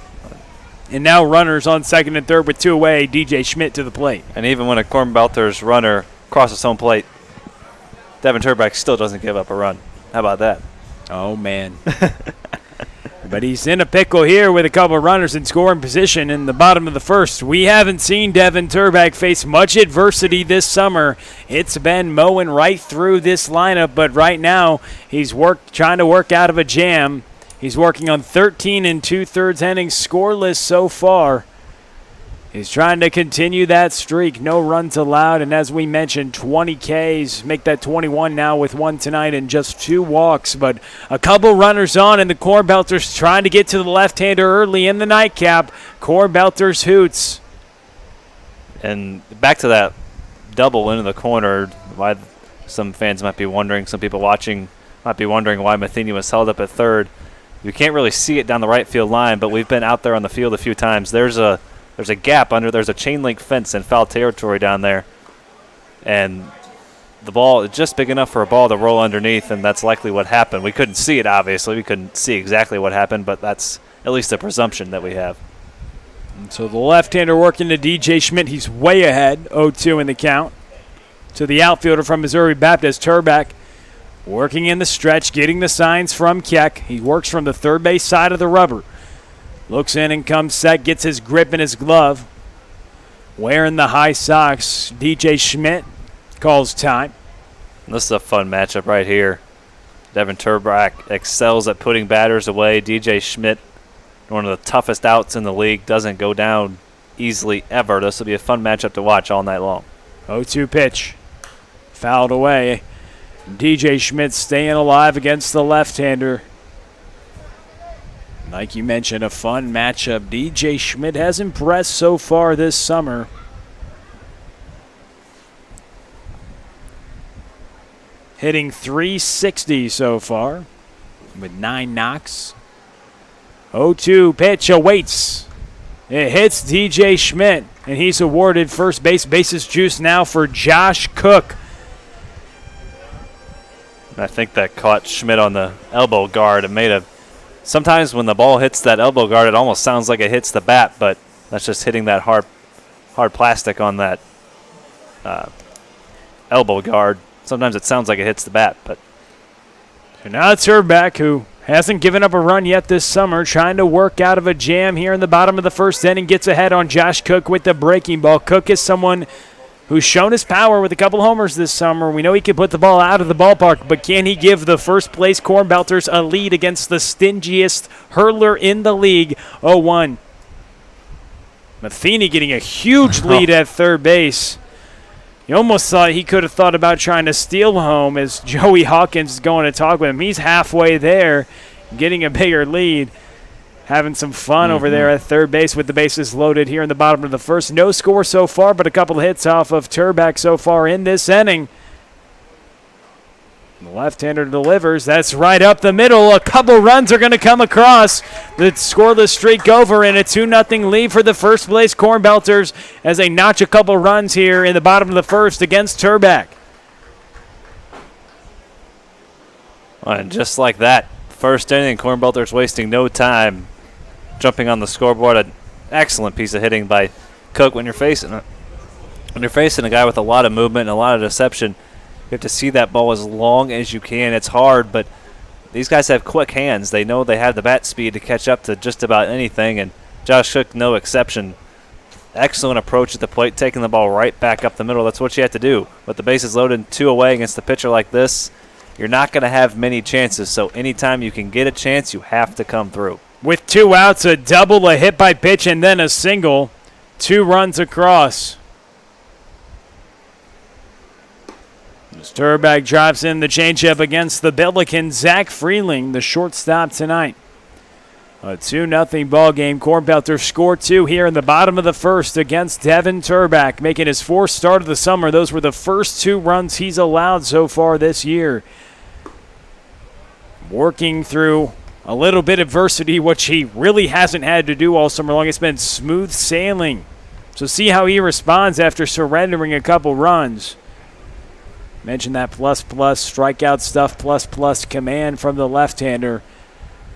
And now runners on second and third with 2 away. DJ Schmidt to the plate. And even when a Cornbelters runner crosses home plate, Devin Turback still doesn't give up a run. How about that? Oh, man. But he's in a pickle here with a couple of runners in scoring position in the bottom of the first. We haven't seen Devin Turback face much adversity this summer. It's been mowing right through this lineup, but right now he's trying to work out of a jam. He's working on 13 2/3 innings, scoreless so far. He's trying to continue that streak. No runs allowed, and as we mentioned, 20 Ks. Make that 21 now with 1 tonight and just 2 walks. But a couple runners on, and the Cornbelters trying to get to the left-hander early in the nightcap. Cornbelters Hoots. And back to that double into the corner, why some fans might be wondering, some people watching might be wondering why Matheny was held up at third. You can't really see it down the right field line, but we've been out there on the field a few times. There's a gap there's a chain link fence in foul territory down there. And the ball is just big enough for a ball to roll underneath, and that's likely what happened. We couldn't see it, obviously. We couldn't see exactly what happened, but that's at least a presumption that we have. And so the left-hander working to DJ Schmidt. He's way ahead, 0-2 in the count. To the outfielder from Missouri Baptist, Turback. Working in the stretch, getting the signs from Keck. He works from the third base side of the rubber. Looks in and comes set, gets his grip in his glove. Wearing the high socks, DJ Schmidt calls time. This is a fun matchup right here. Devin Turback excels at putting batters away. DJ Schmidt, one of the toughest outs in the league, doesn't go down easily ever. This will be a fun matchup to watch all night long. 0-2 pitch. Fouled away. DJ Schmidt staying alive against the left-hander. Like you mentioned, a fun matchup. DJ Schmidt has impressed so far this summer. Hitting .360 so far with 9 knocks. 0-2 pitch awaits. It hits DJ Schmidt, and he's awarded first base. Bases juice now for Josh Cook. I think that caught Schmidt on the elbow guard and made a... Sometimes when the ball hits that elbow guard, it almost sounds like it hits the bat, but that's just hitting that hard plastic on that elbow guard. Sometimes it sounds like it hits the bat, but... So now it's Turback, who hasn't given up a run yet this summer, trying to work out of a jam here in the bottom of the first inning. Gets ahead on Josh Cook with the breaking ball. Cook is someone who's shown his power with a couple homers this summer. We know he can put the ball out of the ballpark, but can he give the first-place Cornbelters a lead against the stingiest hurler in the league? 0-1. Matheny getting a huge lead at third base. You almost thought he could have thought about trying to steal home as Joey Hawkins is going to talk with him. He's halfway there, getting a bigger lead. Having some fun over there at third base with the bases loaded here in the bottom of the first. No score so far, but a couple of hits off of Turback so far in this inning. The left-hander delivers. That's right up the middle. A couple runs are going to come across. The scoreless streak over, and a 2-0 lead for the first-place Cornbelters as they notch a couple runs here in the bottom of the first against Turback. And just like that, first inning, Cornbelters wasting no time jumping on the scoreboard. An excellent piece of hitting by Cook. When you're facing a guy with a lot of movement and a lot of deception, you have to see that ball as long as you can. It's hard, but these guys have quick hands. They know they have the bat speed to catch up to just about anything, and Josh Cook, no exception. Excellent approach at the plate, taking the ball right back up the middle. That's what you have to do. With the bases loaded, 2 away against a pitcher like this, you're not going to have many chances. So anytime you can get a chance, you have to come through. With 2 outs, a double, a hit by pitch, and then a single. 2 runs across. Sturback drops in the changeup against the Billikens. Zach Freeling, the shortstop tonight. A 2-0 ball game. Cornbelters score 2 here in the bottom of the first against Devin Turback, making his 4th start of the summer. Those were the first 2 runs he's allowed so far this year. Working through a little bit of adversity, which he really hasn't had to do all summer long. It's been smooth sailing. So see how he responds after surrendering a couple runs. Mentioned that plus strikeout stuff, plus command from the left-hander.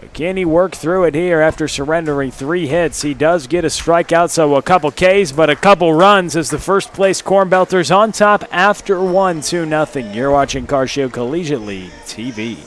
But can he work through it here after surrendering 3 hits? He does get a strikeout, so a couple Ks, but a couple runs as the first place Cornbelters on top after 2-0. You're watching Car Show Collegiate League TV.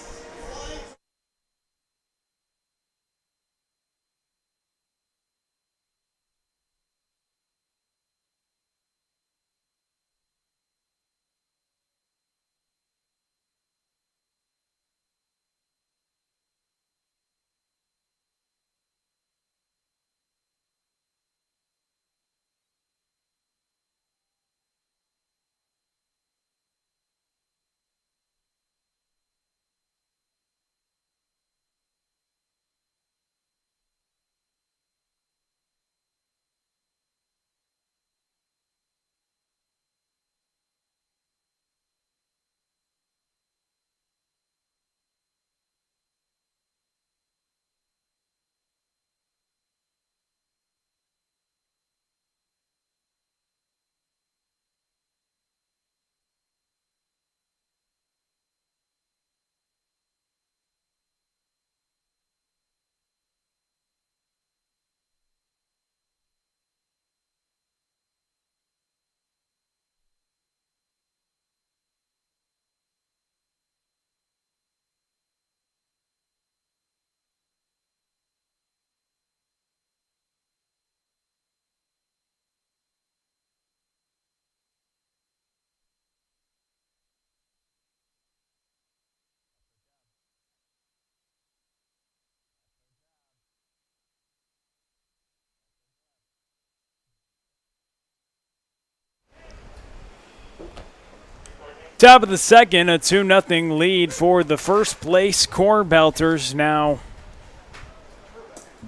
Top of the second, a 2-0 lead for the first place Cornbelters. Now,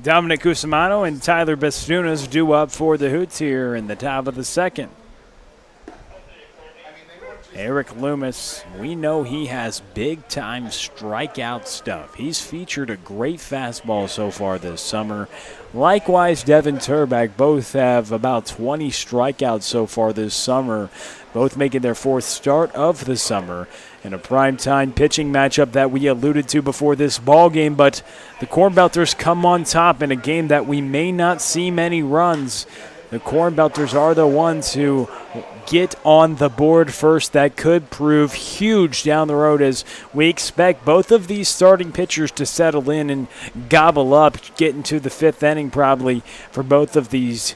Dominic Cusimano and Tyler Bestunas due up for the Hoots here in the top of the second. Eric Loomis, we know he has big-time strikeout stuff. He's featured a great fastball so far this summer. Likewise, Devin Turback, both have about 20 strikeouts so far this summer, both making their 4th start of the summer in a primetime pitching matchup that we alluded to before this ball game. But the Cornbelters come on top in a game that we may not see many runs. The Cornbelters are the ones who get on the board first. That could prove huge down the road as we expect both of these starting pitchers to settle in and gobble up, get into the 5th inning probably for both of these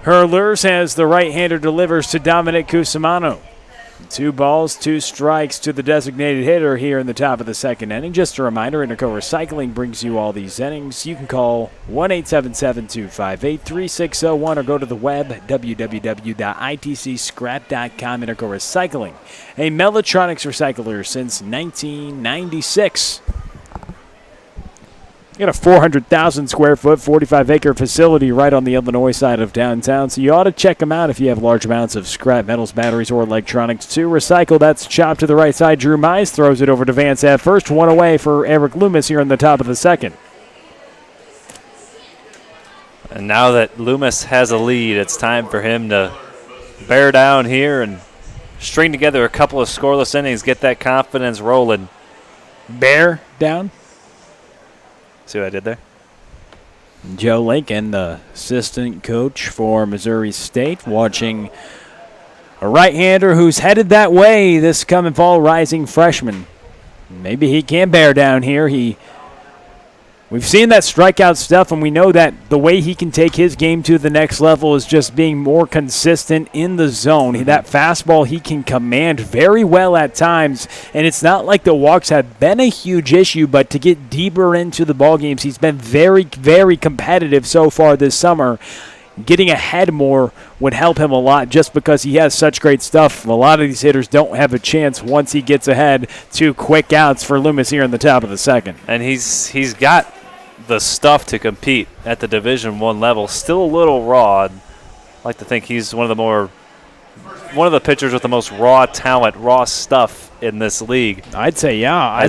hurlers as the right-hander delivers to Dominic Cusimano. 2 balls, 2 strikes to the designated hitter here in the top of the second inning. Just a reminder, Interco Recycling brings you all these innings. You can call 1-877-258-3601 or go to the web at www.itcscrap.com. Interco Recycling, a Melotronics recycler since 1996. You got a 400,000 square foot, 45-acre facility right on the Illinois side of downtown, so you ought to check them out if you have large amounts of scrap metals, batteries, or electronics to recycle. That's chopped to the right side. Drew Mize throws it over to Vance at first. 1 away for Eric Loomis here in the top of the second. And now that Loomis has a lead, it's time for him to bear down here and string together a couple of scoreless innings, get that confidence rolling. bear down. See what I did there? Joe Lincoln, the assistant coach for Missouri State, watching a right-hander who's headed that way this coming fall, rising freshman. Maybe he can bear down here. We've seen that strikeout stuff, and we know that the way he can take his game to the next level is just being more consistent in the zone. That fastball he can command very well at times, and it's not like the walks have been a huge issue, but to get deeper into the ball games, he's been very, very competitive so far this summer. Getting ahead more would help him a lot just because he has such great stuff. A lot of these hitters don't have a chance once he gets ahead. 2 quick outs for Loomis here in the top of the second. And he's got the stuff to compete at the Division I level. Still a little raw. I'd like to think he's one of the pitchers with the most raw talent, raw stuff in this league. I'd say, yeah.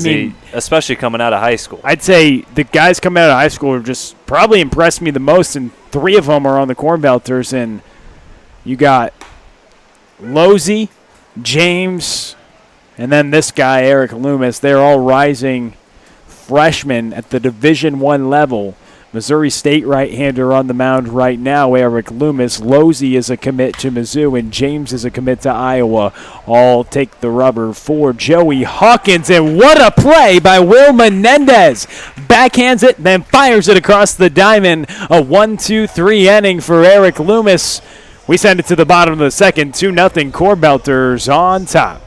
Especially coming out of high school. I'd say the guys coming out of high school have just probably impressed me the most, and 3 of them are on the Cornbelters, and you got Losey, James, and then this guy, Eric Loomis. They're all rising freshmen at the Division I level. Missouri State right-hander on the mound right now, Eric Loomis. Losey is a commit to Mizzou, and James is a commit to Iowa. All take the rubber for Joey Hawkins, and what a play by Will Menendez. Backhands it, then fires it across the diamond. A 1-2-3 inning for Eric Loomis. We send it to the bottom of the second, 2-0 Cornbelters on top.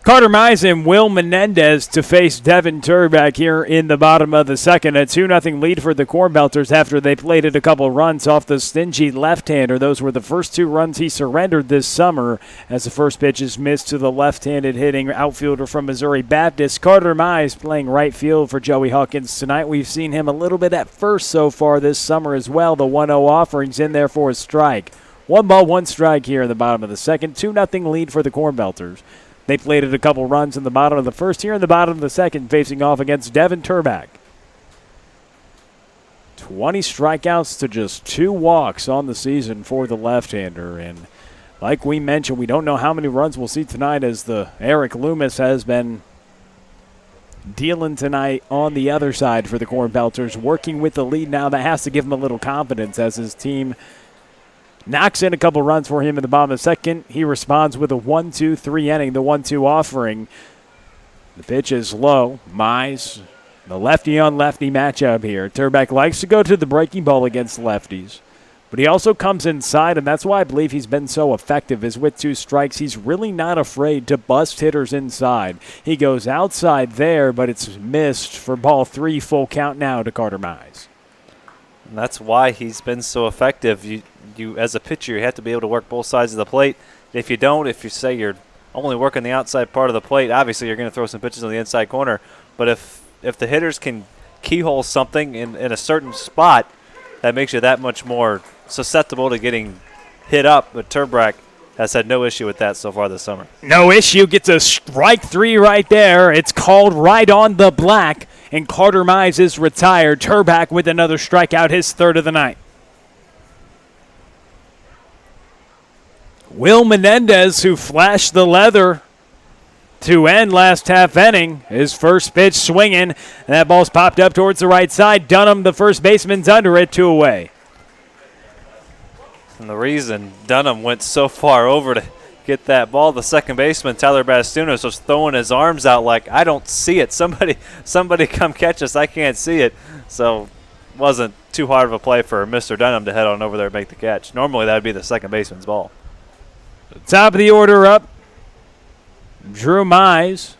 Carter Mize and Will Menendez to face Devin Turback here in the bottom of the second. A 2-0 lead for the Cornbelters after they plated a couple runs off the stingy left-hander. Those were the first 2 runs he surrendered this summer as the first pitch is missed to the left-handed hitting outfielder from Missouri Baptist. Carter Mize playing right field for Joey Hawkins tonight. We've seen him a little bit at first so far this summer as well. The 1-0 offering's in there for a strike. 1 ball, 1 strike here in the bottom of the second. 2-0 lead for the Cornbelters. They plated a couple runs in the bottom of the first, here in the bottom of the second, facing off against Devin Turback. 20 strikeouts to just 2 walks on the season for the left-hander. And like we mentioned, we don't know how many runs we'll see tonight as the Eric Loomis has been dealing tonight on the other side for the Cornbelters, working with the lead now. That has to give him a little confidence as his team knocks in a couple runs for him in the bottom of the second. He responds with a 1-2-3 inning, the 1-2 offering. The pitch is low. Mize, the lefty-on-lefty matchup here. Turback likes to go to the breaking ball against lefties, but he also comes inside, and that's why I believe he's been so effective, is with 2 strikes. He's really not afraid to bust hitters inside. He goes outside there, but it's missed for ball 3, full count now to Carter Mize. And that's why he's been so effective. You as a pitcher, you have to be able to work both sides of the plate. If you don't, if you say you're only working the outside part of the plate, obviously you're going to throw some pitches on the inside corner. But if the hitters can keyhole something in a certain spot, that makes you that much more susceptible to getting hit up. But Turback has had no issue with that so far this summer. No issue. Gets a strike 3 right there. It's called right on the black, and Carter Mize is retired. Turback with another strikeout, his 3rd of the night. Will Menendez, who flashed the leather to end last half inning. His first pitch swinging, and that ball's popped up towards the right side. Dunham, the first baseman's under it, 2 away. And the reason Dunham went so far over to get that ball, the second baseman, Tyler Bastunas, was throwing his arms out like, I don't see it. Somebody come catch us. I can't see it. So it wasn't too hard of a play for Mr. Dunham to head on over there and make the catch. Normally that would be the second baseman's ball. Top of the order up, Drew Mize.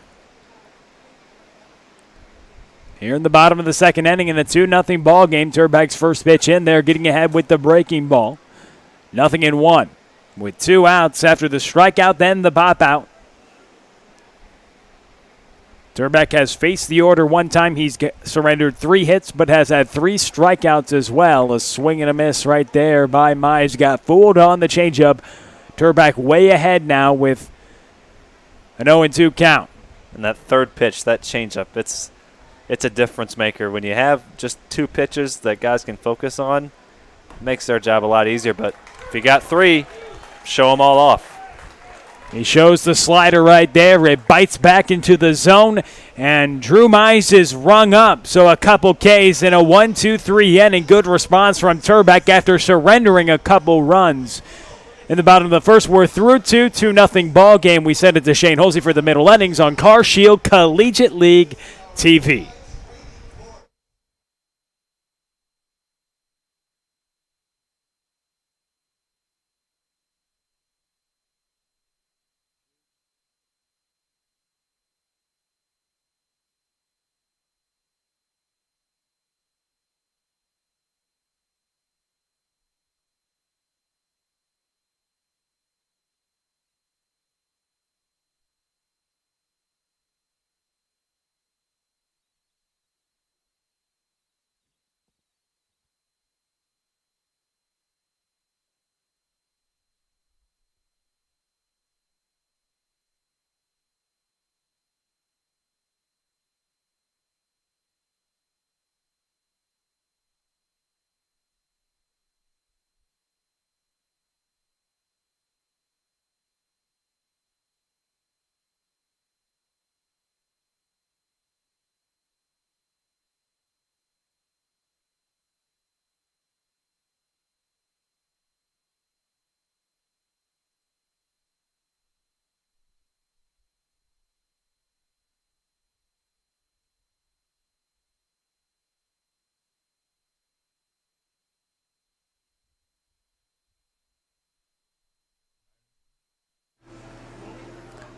Here in the bottom of the second inning in a 2-0 ball game. Turbeck's first pitch in there, getting ahead with the breaking ball. 0-1 with 2 outs after the strikeout, then the pop out. Turbeck has faced the order one time. He's surrendered 3 hits, but has had 3 strikeouts as well. A swing and a miss right there by Mize. Got fooled on the changeup. Turbeck way ahead now with an 0-2 count. And that third pitch, that changeup, it's a difference maker. When you have just 2 pitches that guys can focus on, it makes their job a lot easier. But if you got 3, show them all off. He shows the slider right there. It bites back into the zone, and Drew Mize is rung up. So a couple Ks in a 1-2-3 inning. Good response from Turbeck after surrendering a couple runs. In the bottom of the first, we're through 2-0 ball game. We send it to Shane Holsey for the middle innings on Car Shield Collegiate League TV.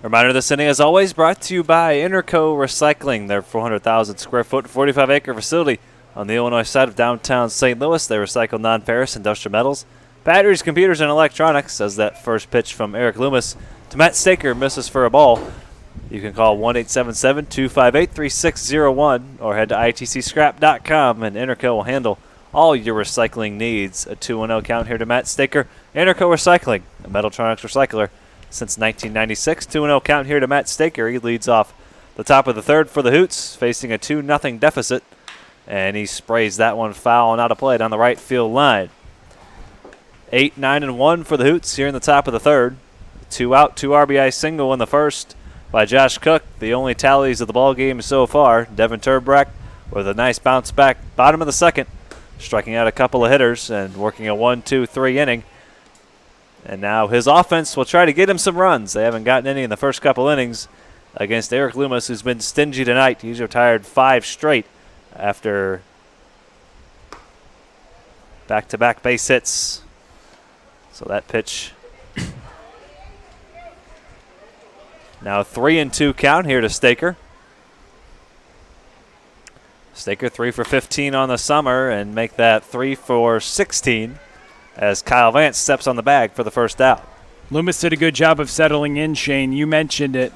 Reminder, this inning, as always, brought to you by Interco Recycling, their 400,000 square foot, 45-acre facility on the Illinois side of downtown St. Louis. They recycle non-ferrous industrial metals, batteries, computers, and electronics. As that first pitch from Eric Loomis to Matt Staker misses for a ball. You can call 1-877-258-3601 or head to itcscrap.com, and Interco will handle all your recycling needs. A 2-0 count here to Matt Staker. Interco Recycling, a Metaltronics recycler since 1996. 2-0 count here to Matt Staker. He leads off the top of the third for the Hoots, facing a 2-0 deficit, and he sprays that one foul and out of play down the right field line. 8, 9, and 1 for the Hoots here in the top of the third. 2 out, 2 RBI single in the first by Josh Cook. The only tallies of the ball game so far. Devin Turbeck with a nice bounce back bottom of the second, striking out a couple of hitters and working a 1-2-3 inning. And now his offense will try to get him some runs. They haven't gotten any in the first couple innings against Eric Loomis, who's been stingy tonight. He's retired 5 straight after back-to-back base hits. So that pitch. Now 3-2 count here to Staker. Staker 3 for 15 on the summer and make that 3 for 16 as Kyle Vance steps on the bag for the first out. Loomis did a good job of settling in, Shane. You mentioned it.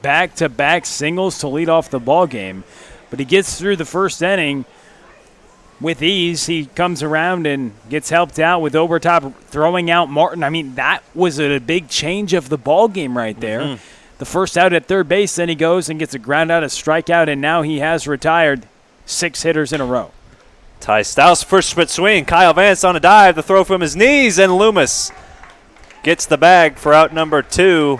Back-to-back singles to lead off the ball game. But he gets through the first inning with ease. He comes around and gets helped out with Obertop throwing out Martin. I mean, that was a big change of the ball game right there. Mm-hmm. The first out at third base, then he goes and gets a ground out, a strikeout, and now he has retired 6 hitters in a row. Ty Stouse, first split swing. Kyle Vance on a dive, the throw from his knees, and Loomis gets the bag for out number 2.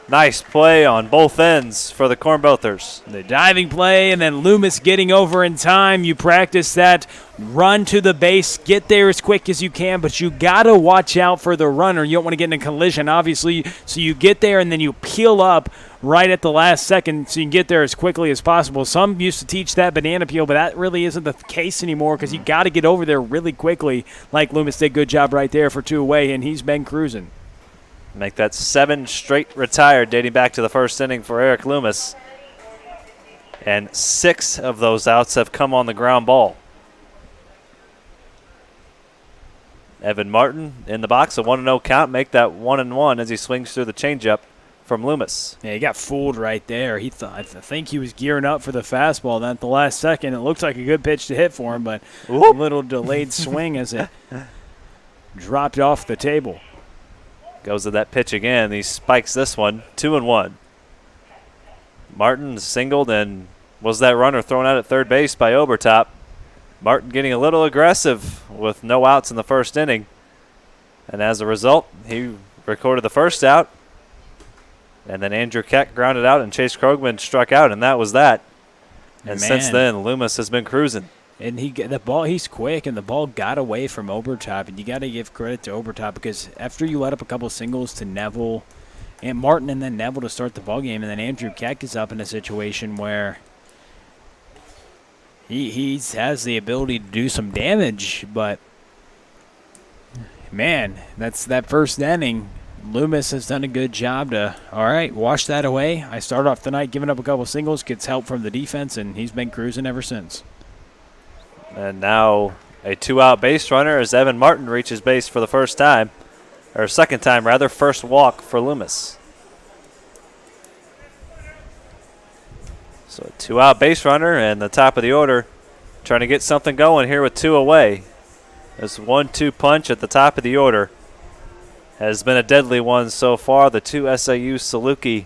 Nice play on both ends for the Cornbelters. The diving play and then Loomis getting over in time. You practice that run to the base, get there as quick as you can, but you got to watch out for the runner. You don't want to get in a collision, obviously, so you get there and then you peel up right at the last second so you can get there as quickly as possible. Some used to teach that banana peel, but that really isn't the case anymore because you got to get over there really quickly, like Loomis did. Good job right there for 2 away, and he's been cruising. Make that 7 straight retired, dating back to the first inning for Eric Loomis. And 6 of those outs have come on the ground ball. Evan Martin in the box, a 1-0 count. Make that 1-1 as he swings through the changeup from Loomis. Yeah, he got fooled right there. I think he was gearing up for the fastball. Then at the last second, it looks like a good pitch to hit for him, but a little delayed swing as it dropped off the table. Goes to that pitch again. He spikes this one, 2-1. Martin singled, and was that runner thrown out at third base by Obertop. Martin getting a little aggressive with no outs in the first inning. And as a result, he recorded the first out. And then Andrew Keck grounded out, and Chase Krogman struck out, and that was that. And since then, Loomis has been cruising. And he's quick, and the ball got away from Obertop, and you got to give credit to Obertop because after you let up a couple singles to Neville and Martin and then Neville to start the ball game, and then Andrew Keck is up in a situation where he has the ability to do some damage, but man, that's that first inning. Loomis has done a good job to, all right, wash that away. I start off the night giving up a couple singles, gets help from the defense, and he's been cruising ever since. And now a 2-out base runner as Evan Martin reaches base for the first time, or second time rather, first walk for Loomis. So a 2-out base runner and the top of the order trying to get something going here with 2 away. This 1-2 punch at the top of the order has been a deadly one so far. The 2 SAU Saluki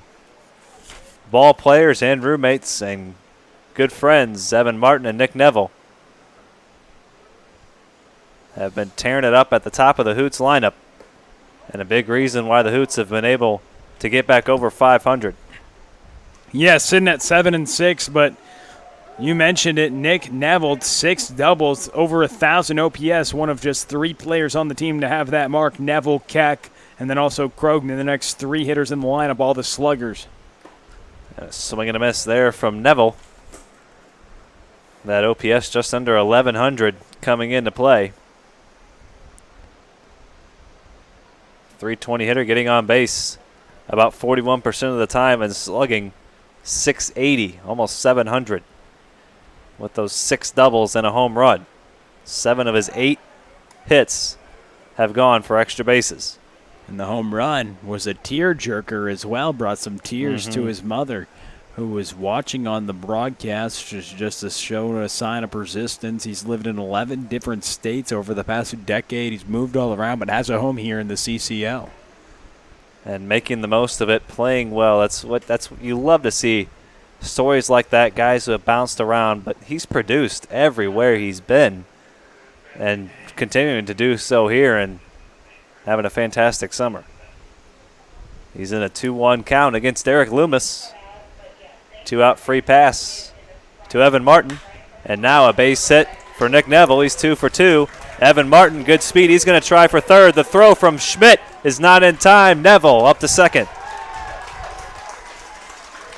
ball players and roommates and good friends, Evan Martin and Nick Neville, have been tearing it up at the top of the Hoots lineup, and a big reason why the Hoots have been able to get back over 500. Yeah, sitting at 7-6, but you mentioned it, Nick Neville, 6 doubles, over 1,000 OPS, one of just 3 players on the team to have that mark. Neville, Keck, and then also Krogman, the next 3 hitters in the lineup, all the sluggers. A swing and a miss there from Neville. That OPS just under 1,100 coming into play. 320 hitter getting on base about 41% of the time and slugging 680, almost 700 with those 6 doubles and a home run. 7 of his 8 hits have gone for extra bases. And the home run was a tear-jerker as well, brought some tears to his mother, who was watching on the broadcast just to show a sign of persistence. He's lived in 11 different states over the past decade. He's moved all around, but has a home here in the CCL. And making the most of it, playing well. That's what you love to see. Stories like that, guys who have bounced around, but he's produced everywhere he's been and continuing to do so here and having a fantastic summer. He's in a 2-1 count against Eric Loomis. 2-out free pass to Evan Martin. And now a base hit for Nick Neville. He's 2 for 2. Evan Martin, good speed. He's going to try for third. The throw from Schmidt is not in time. Neville up to second.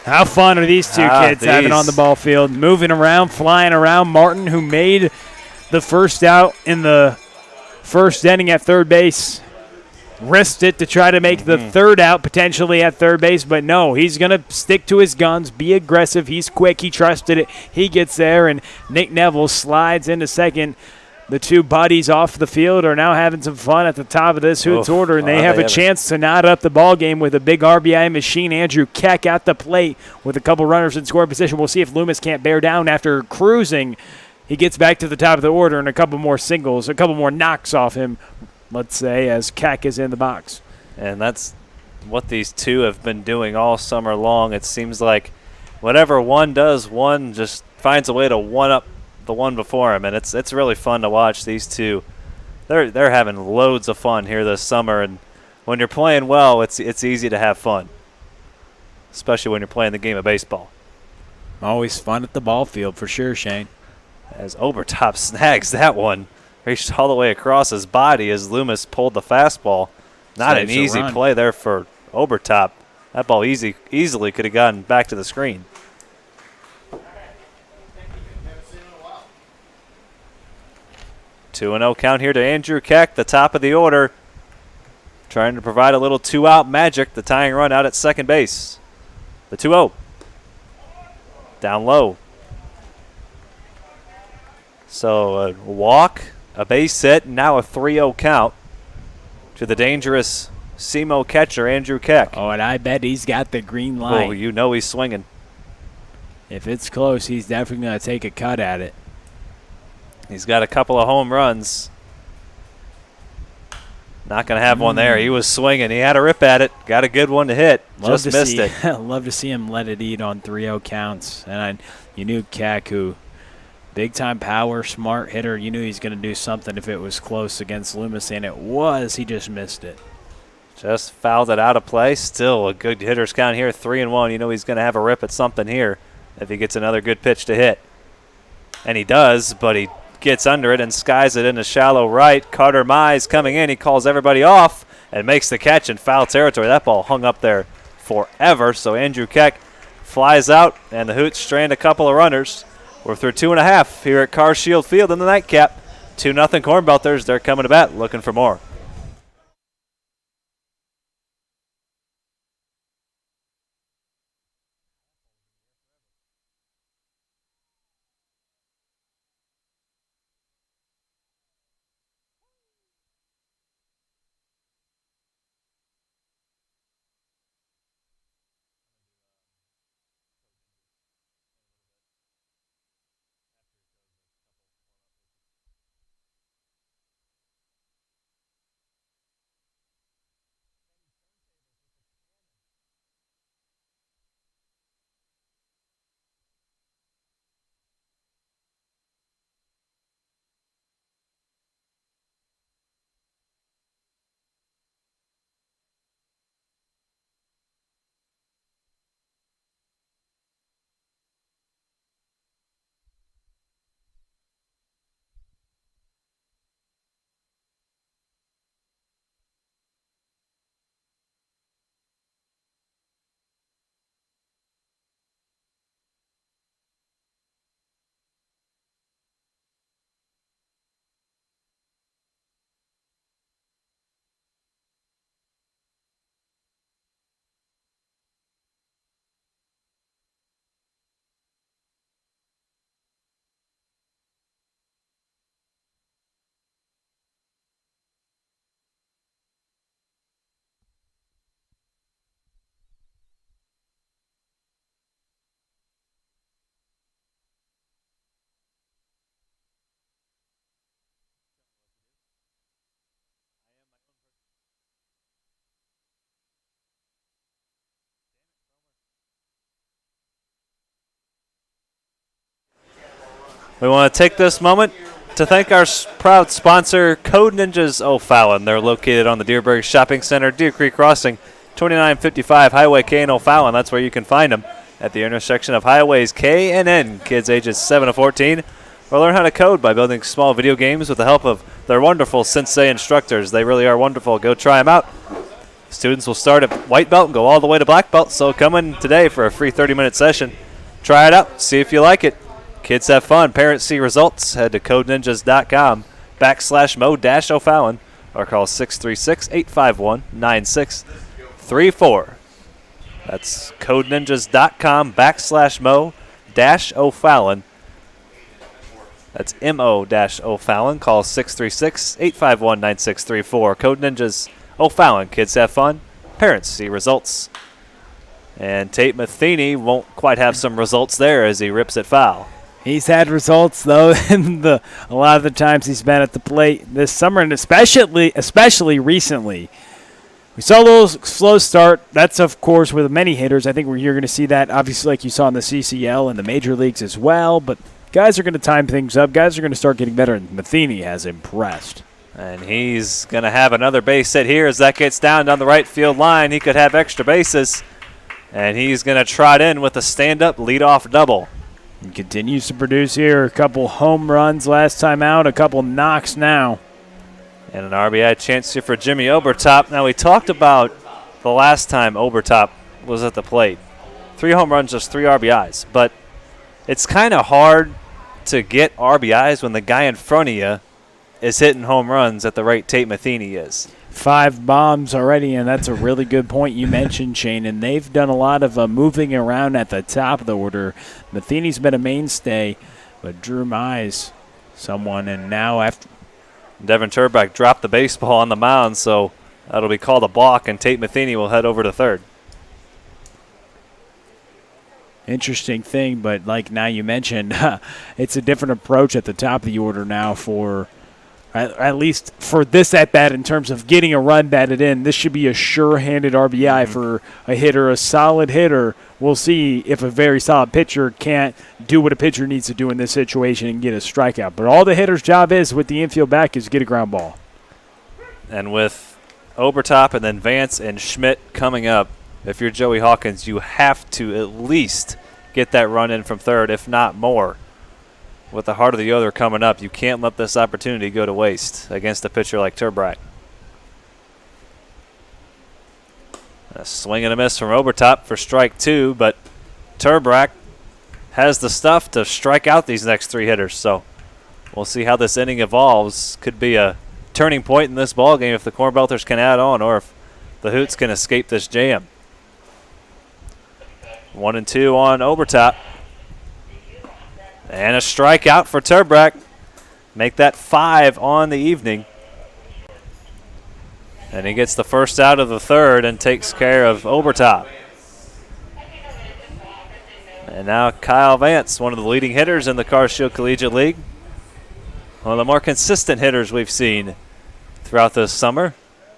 How fun are these two kids having on the ball field? Moving around, flying around. Martin, who made the first out in the first inning at third base, risked it to try to make the third out potentially at third base, but no, he's going to stick to his guns, be aggressive. He's quick. He trusted it. He gets there, and Nick Neville slides into second. The two buddies off the field are now having some fun at the top of this Hoots order, and they have a chance to knot up the ball game with a big RBI machine. Andrew Keck at the plate with a couple runners in scoring position. We'll see if Loomis can't bear down after cruising. He gets back to the top of the order and a couple more singles, a couple more knocks off him, let's say, as Keck is in the box. And that's what these two have been doing all summer long. It seems like whatever one does, one just finds a way to one-up the one before him, and it's really fun to watch these two. They're having loads of fun here this summer, and when you're playing well, it's easy to have fun, especially when you're playing the game of baseball. Always fun at the ball field for sure, Shane. As Obertop snags that one, reached all the way across his body as Loomis pulled the fastball. Not an easy play there for Obertop. That ball easily could have gotten back to the screen. 2-0 count here to Andrew Keck, the top of the order. Trying to provide a little two-out magic, the tying run out at second base. The 2-0. Down low. So a walk, a base hit, and now a 3-0 count to the dangerous SEMO catcher, Andrew Keck. Oh, and I bet he's got the green light. Oh, you know he's swinging. If it's close, he's definitely going to take a cut at it. He's got a couple of home runs. Not going to have one there. He was swinging. He had a rip at it. Got a good one to hit. Just missed it. Love to see him let it eat on 3-0 counts. And you knew Keck, who big-time power, smart hitter, you knew he's going to do something if it was close against Loomis, and it was. He just missed it. Just fouled it out of play. Still a good hitter's count here, 3-1. You know he's going to have a rip at something here if he gets another good pitch to hit. And he does, but he gets under it and skies it into shallow right. Carter Mize coming in. He calls everybody off and makes the catch in foul territory. That ball hung up there forever. So Andrew Keck flies out, and the Hoots strand a couple of runners. We're through 2.5 here at Car Shield Field in the nightcap. 2-0 Cornbelters. They're coming to bat looking for more. We want to take this moment to thank our proud sponsor, Code Ninjas O'Fallon. They're located on the Deerberg Shopping Center, Deer Creek Crossing, 2955 Highway K in O'Fallon. That's where you can find them at the intersection of highways K and N. Kids ages 7 to 14 will learn how to code by building small video games with the help of their wonderful sensei instructors. They really are wonderful. Go try them out. Students will start at white belt and go all the way to black belt, so come in today for a free 30-minute session. Try it out. See if you like it. Kids have fun. Parents see results. Head to codeninjas.com/Mo-O'Fallon or call 636-851-9634. That's codeninjas.com/Mo-O'Fallon. That's Mo-O'Fallon. Call 636-851-9634. Code Ninjas O'Fallon. Kids have fun. Parents see results. And Tate Matheny won't quite have some results there as he rips it foul. He's had results, though, in a lot of the times he's been at the plate this summer, and especially recently. We saw a little slow start. That's, of course, with many hitters. I think you're going to see that, obviously, like you saw in the CCL and the major leagues as well. But guys are going to time things up. Guys are going to start getting better, and Matheny has impressed. And he's going to have another base hit here as that gets down the right field line. He could have extra bases. And he's going to trot in with a stand-up leadoff double. He continues to produce here. A couple home runs last time out, a couple knocks now. And an RBI chance here for Jimmy Obertop. Now, we talked about the last time Obertop was at the plate. 3 home runs, just 3 RBIs. But it's kind of hard to get RBIs when the guy in front of you is hitting home runs at the rate Tate Matheny is. 5 bombs already, and that's a really good point you mentioned, Shane. And they've done a lot of moving around at the top of the order. Matheny's been a mainstay, but Drew Mize, someone, and now after Devin Turbeck dropped the baseball on the mound, so that'll be called a balk, and Tate Matheny will head over to third. Interesting thing, but like now you mentioned, it's a different approach at the top of the order now for at least for this at-bat in terms of getting a run batted in. This should be a sure-handed RBI for a hitter, a solid hitter. We'll see if a very solid pitcher can't do what a pitcher needs to do in this situation and get a strikeout. But all the hitter's job is with the infield back is get a ground ball. And with Obertop and then Vance and Schmidt coming up, if you're Joey Hawkins, you have to at least get that run in from third, if not more. With the heart of the other coming up, you can't let this opportunity go to waste against a pitcher like Turbrack. A swing and a miss from Obertop for strike 2, but Turbrack has the stuff to strike out these next 3 hitters. So we'll see how this inning evolves. Could be a turning point in this ballgame if the Cornbelters can add on or if the Hoots can escape this jam. 1-2 on Obertop. And a strikeout for Turbrack. Make that 5 on the evening. And he gets the first out of the third and takes care of Obertop. And now Kyle Vance, one of the leading hitters in the Car Shield Collegiate League. One of the more consistent hitters we've seen throughout this summer.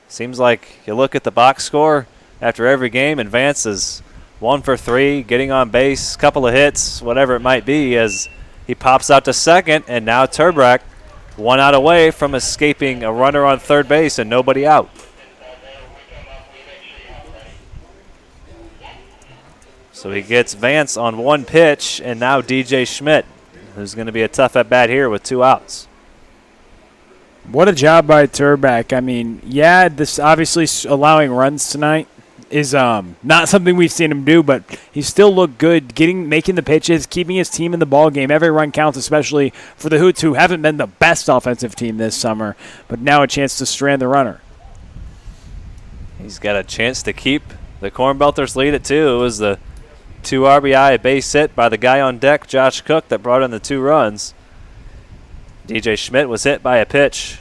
Seems like you look at the box score after every game and Vance is 1 for 3, getting on base, couple of hits, whatever it might be, as he pops out to second, and now Turbrack 1 out away from escaping a runner on third base and nobody out. So he gets Vance on 1 pitch, and now DJ Schmidt, who's going to be a tough at-bat here with 2 outs. What a job by Turbrack. I mean, yeah, this obviously allowing runs tonight is not something we've seen him do, but he still looked good, making the pitches, keeping his team in the ball game. Every run counts, especially for the Hoots, who haven't been the best offensive team this summer, but now a chance to strand the runner. He's got a chance to keep the Cornbelters lead at 2. It was the 2 RBI base hit by the guy on deck, Josh Cook, that brought in the 2 runs. DJ Schmidt was hit by a pitch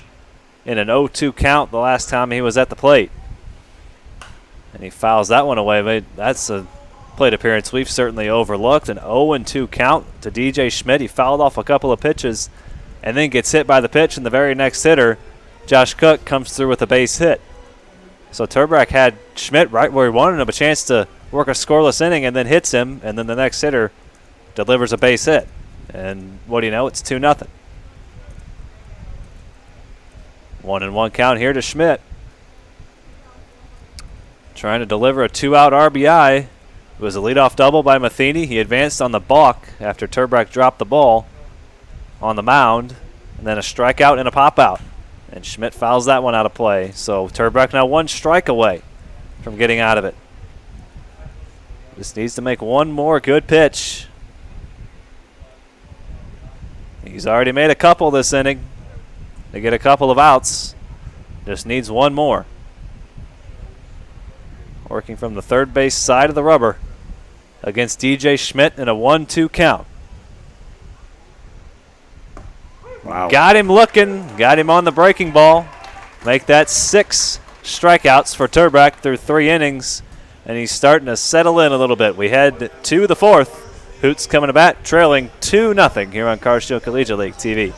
in an 0-2 count the last time he was at the plate. And he fouls that one away. That's a plate appearance we've certainly overlooked. An 0-2 count to DJ Schmidt. He fouled off a couple of pitches and then gets hit by the pitch, and the very next hitter, Josh Cook, comes through with a base hit. So Turbrack had Schmidt right where he wanted him, a chance to work a scoreless inning, and then hits him, and then the next hitter delivers a base hit. And what do you know? It's 2-0. 1-1 count here to Schmidt. Trying to deliver a 2-out RBI. It was a leadoff double by Matheny. He advanced on the balk after Turbrack dropped the ball on the mound, and then a strikeout and a pop-out. And Schmidt fouls that one out of play. So Turbrack now 1 strike away from getting out of it. Just needs to make 1 more good pitch. He's already made a couple this inning. They get a couple of outs. Just needs 1 more. Working from the third base side of the rubber against DJ Schmidt in a 1-2 count. Wow. Got him looking, got him on the breaking ball. Make that 6 strikeouts for Turbrack through 3 innings, and he's starting to settle in a little bit. We head to the 4th. Hoots coming to bat, trailing 2-0 here on Car Shield Collegiate League TV.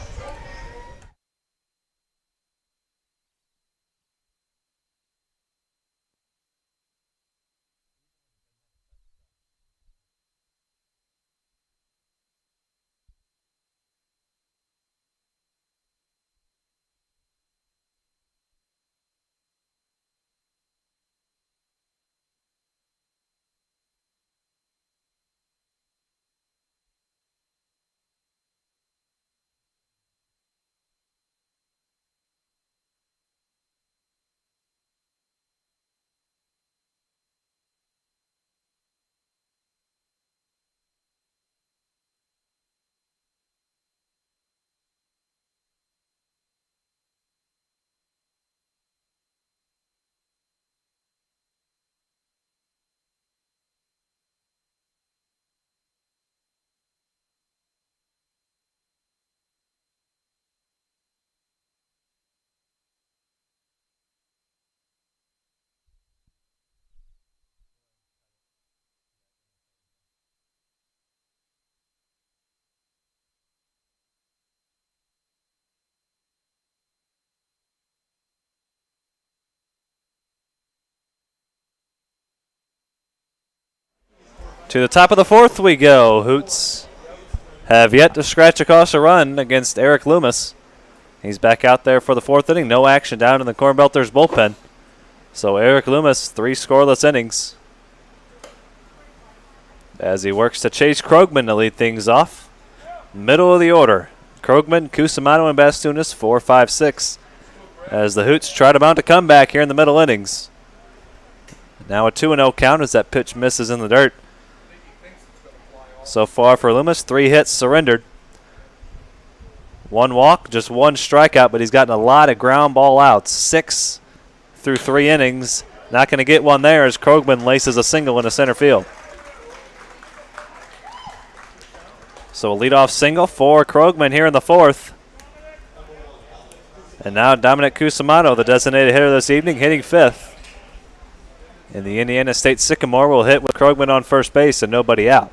To the top of the fourth we go. Hoots have yet to scratch across a run against Eric Loomis. He's back out there for the fourth inning. No action down in the Cornbelters bullpen. So Eric Loomis, 3 scoreless innings, as he works to Chase Krogman to lead things off. Middle of the order, Krogman, Cusimano, and Bastunas, 4, 5, 6. As the Hoots try to mount a comeback here in the middle innings. Now a 2-0 count as that pitch misses in the dirt. So far for Loomis, 3 hits surrendered. 1 walk, just 1 strikeout, but he's gotten a lot of ground ball outs. 6 through 3 innings. Not going to get one there as Krogman laces a single into center field. So a leadoff single for Krogman here in the fourth. And now Dominic Cusimano, the designated hitter this evening, hitting 5th. And the Indiana State Sycamore will hit with Krogman on first base and nobody out.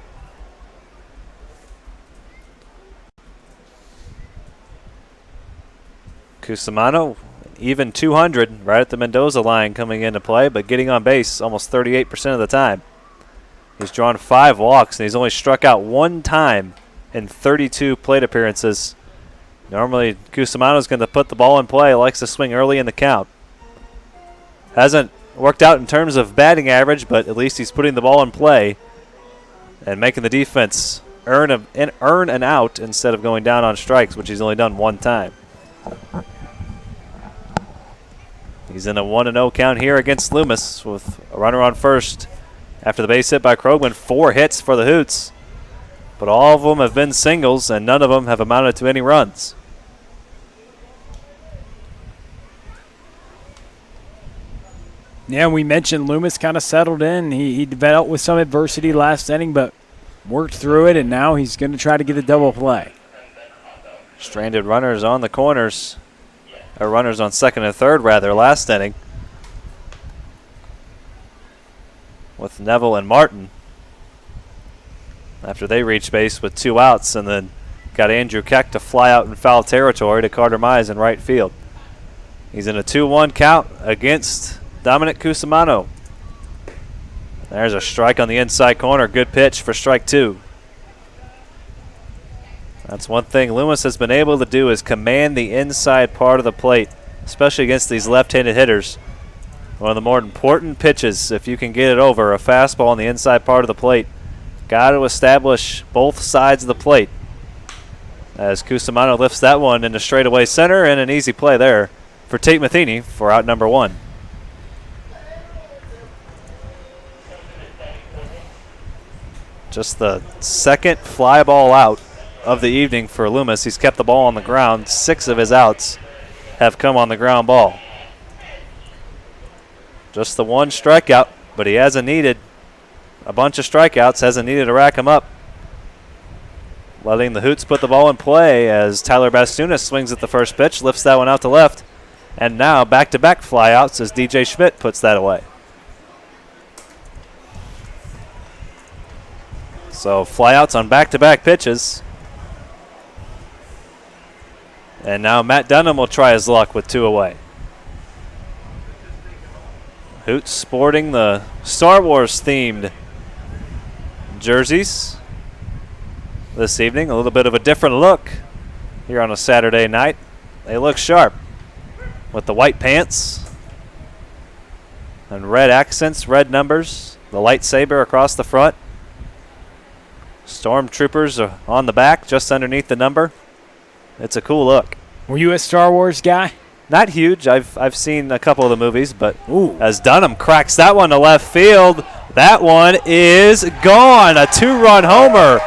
Cusimano, even 200 right at the Mendoza line coming into play, but getting on base almost 38% of the time. He's drawn 5 walks, and he's only struck out 1 time in 32 plate appearances. Normally, Cusimano's going to put the ball in play, likes to swing early in the count. Hasn't worked out in terms of batting average, but at least he's putting the ball in play and making the defense earn an out instead of going down on strikes, which he's only done 1 time. He's in a 1-0 count here against Loomis with a runner on first after the base hit by Krogman. 4 hits for the Hoots, but all of them have been singles, and none of them have amounted to any runs. Yeah, we mentioned Loomis kind of settled in. He dealt with some adversity last inning, but worked through it, and now he's going to try to get a double play. Stranded runners on the corners, or runners on second and third, rather, last inning, with Neville and Martin after they reached base with 2 outs, and then got Andrew Keck to fly out in foul territory to Carter Mize in right field. He's in a 2-1 count against Dominic Cusimano. There's a strike on the inside corner. Good pitch for strike 2. That's one thing Loomis has been able to do, is command the inside part of the plate, especially against these left-handed hitters. One of the more important pitches, if you can get it over, a fastball on the inside part of the plate. Got to establish both sides of the plate. As Cusimano lifts that one into straightaway center, and an easy play there for Tate Matheny for out number 1. Just the second fly ball out of the evening for Loomis. He's kept the ball on the ground. 6 of his outs have come on the ground ball. Just the 1 strikeout, but he hasn't needed a bunch of strikeouts, hasn't needed to rack him up. Letting the Hoots put the ball in play as Tyler Bastunas swings at the first pitch, lifts that one out to left, and now back-to-back flyouts as DJ Schmidt puts that away. So flyouts on back-to-back pitches. And now Matt Dunham will try his luck with 2 away. Hoots sporting the Star Wars themed jerseys this evening. A little bit of a different look here on a Saturday night. They look sharp with the white pants and red accents, red numbers, the lightsaber across the front. Stormtroopers are on the back just underneath the number. It's a cool look. Were you a Star Wars guy? Not huge. I've seen a couple of the movies, but as Dunham cracks that one to left field, that one is gone. A 2-run homer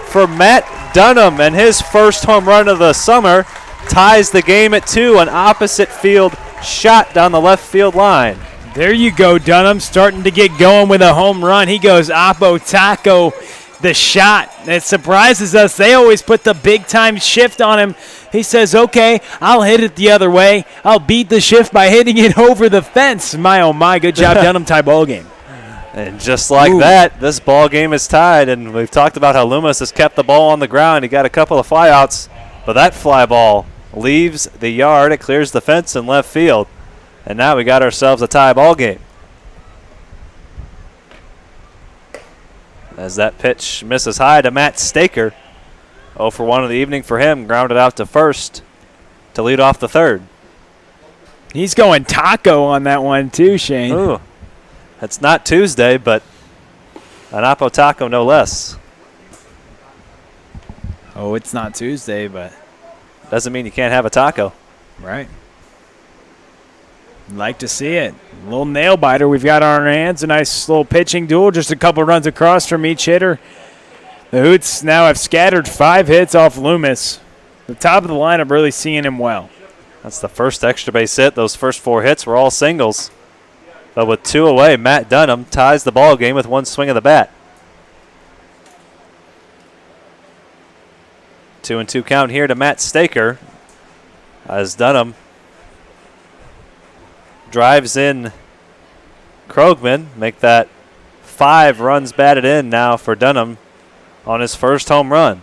for Matt Dunham, and his first home run of the summer ties the game at 2. An opposite field shot down the left field line. There you go, Dunham starting to get going with a home run. He goes Oppo Taco. The shot. It surprises us. They always put the big-time shift on him. He says, okay, I'll hit it the other way. I'll beat the shift by hitting it over the fence. My, oh, my. Good job, Dunham. Tie ball game. And just like that, this ball game is tied. And we've talked about how Loomis has kept the ball on the ground. He got a couple of flyouts, but that fly ball leaves the yard. It clears the fence in left field. And now we got ourselves a tie ball game. as that pitch misses high to Matt Staker. 0 for 1 of the evening for him. Grounded out to first to lead off the third. He's going taco on that one too, Shane. Ooh, it's not Tuesday, but an Apo taco no less. Oh, it's not Tuesday, but Doesn't mean you can't have a taco. right. Like to see it. A little nail biter we've got on our hands. A nice little pitching duel. Just a couple runs across from each hitter. The Hoots now have scattered 5 hits off Loomis. The top of the lineup really seeing him well. That's the first extra base hit. Those first 4 hits were all singles. But with 2 away, Matt Dunham ties the ball game with 1 swing of the bat. 2-2 count here to Matt Staker as Dunham drives in Krogman. Make that 5 runs batted in now for Dunham on his first home run.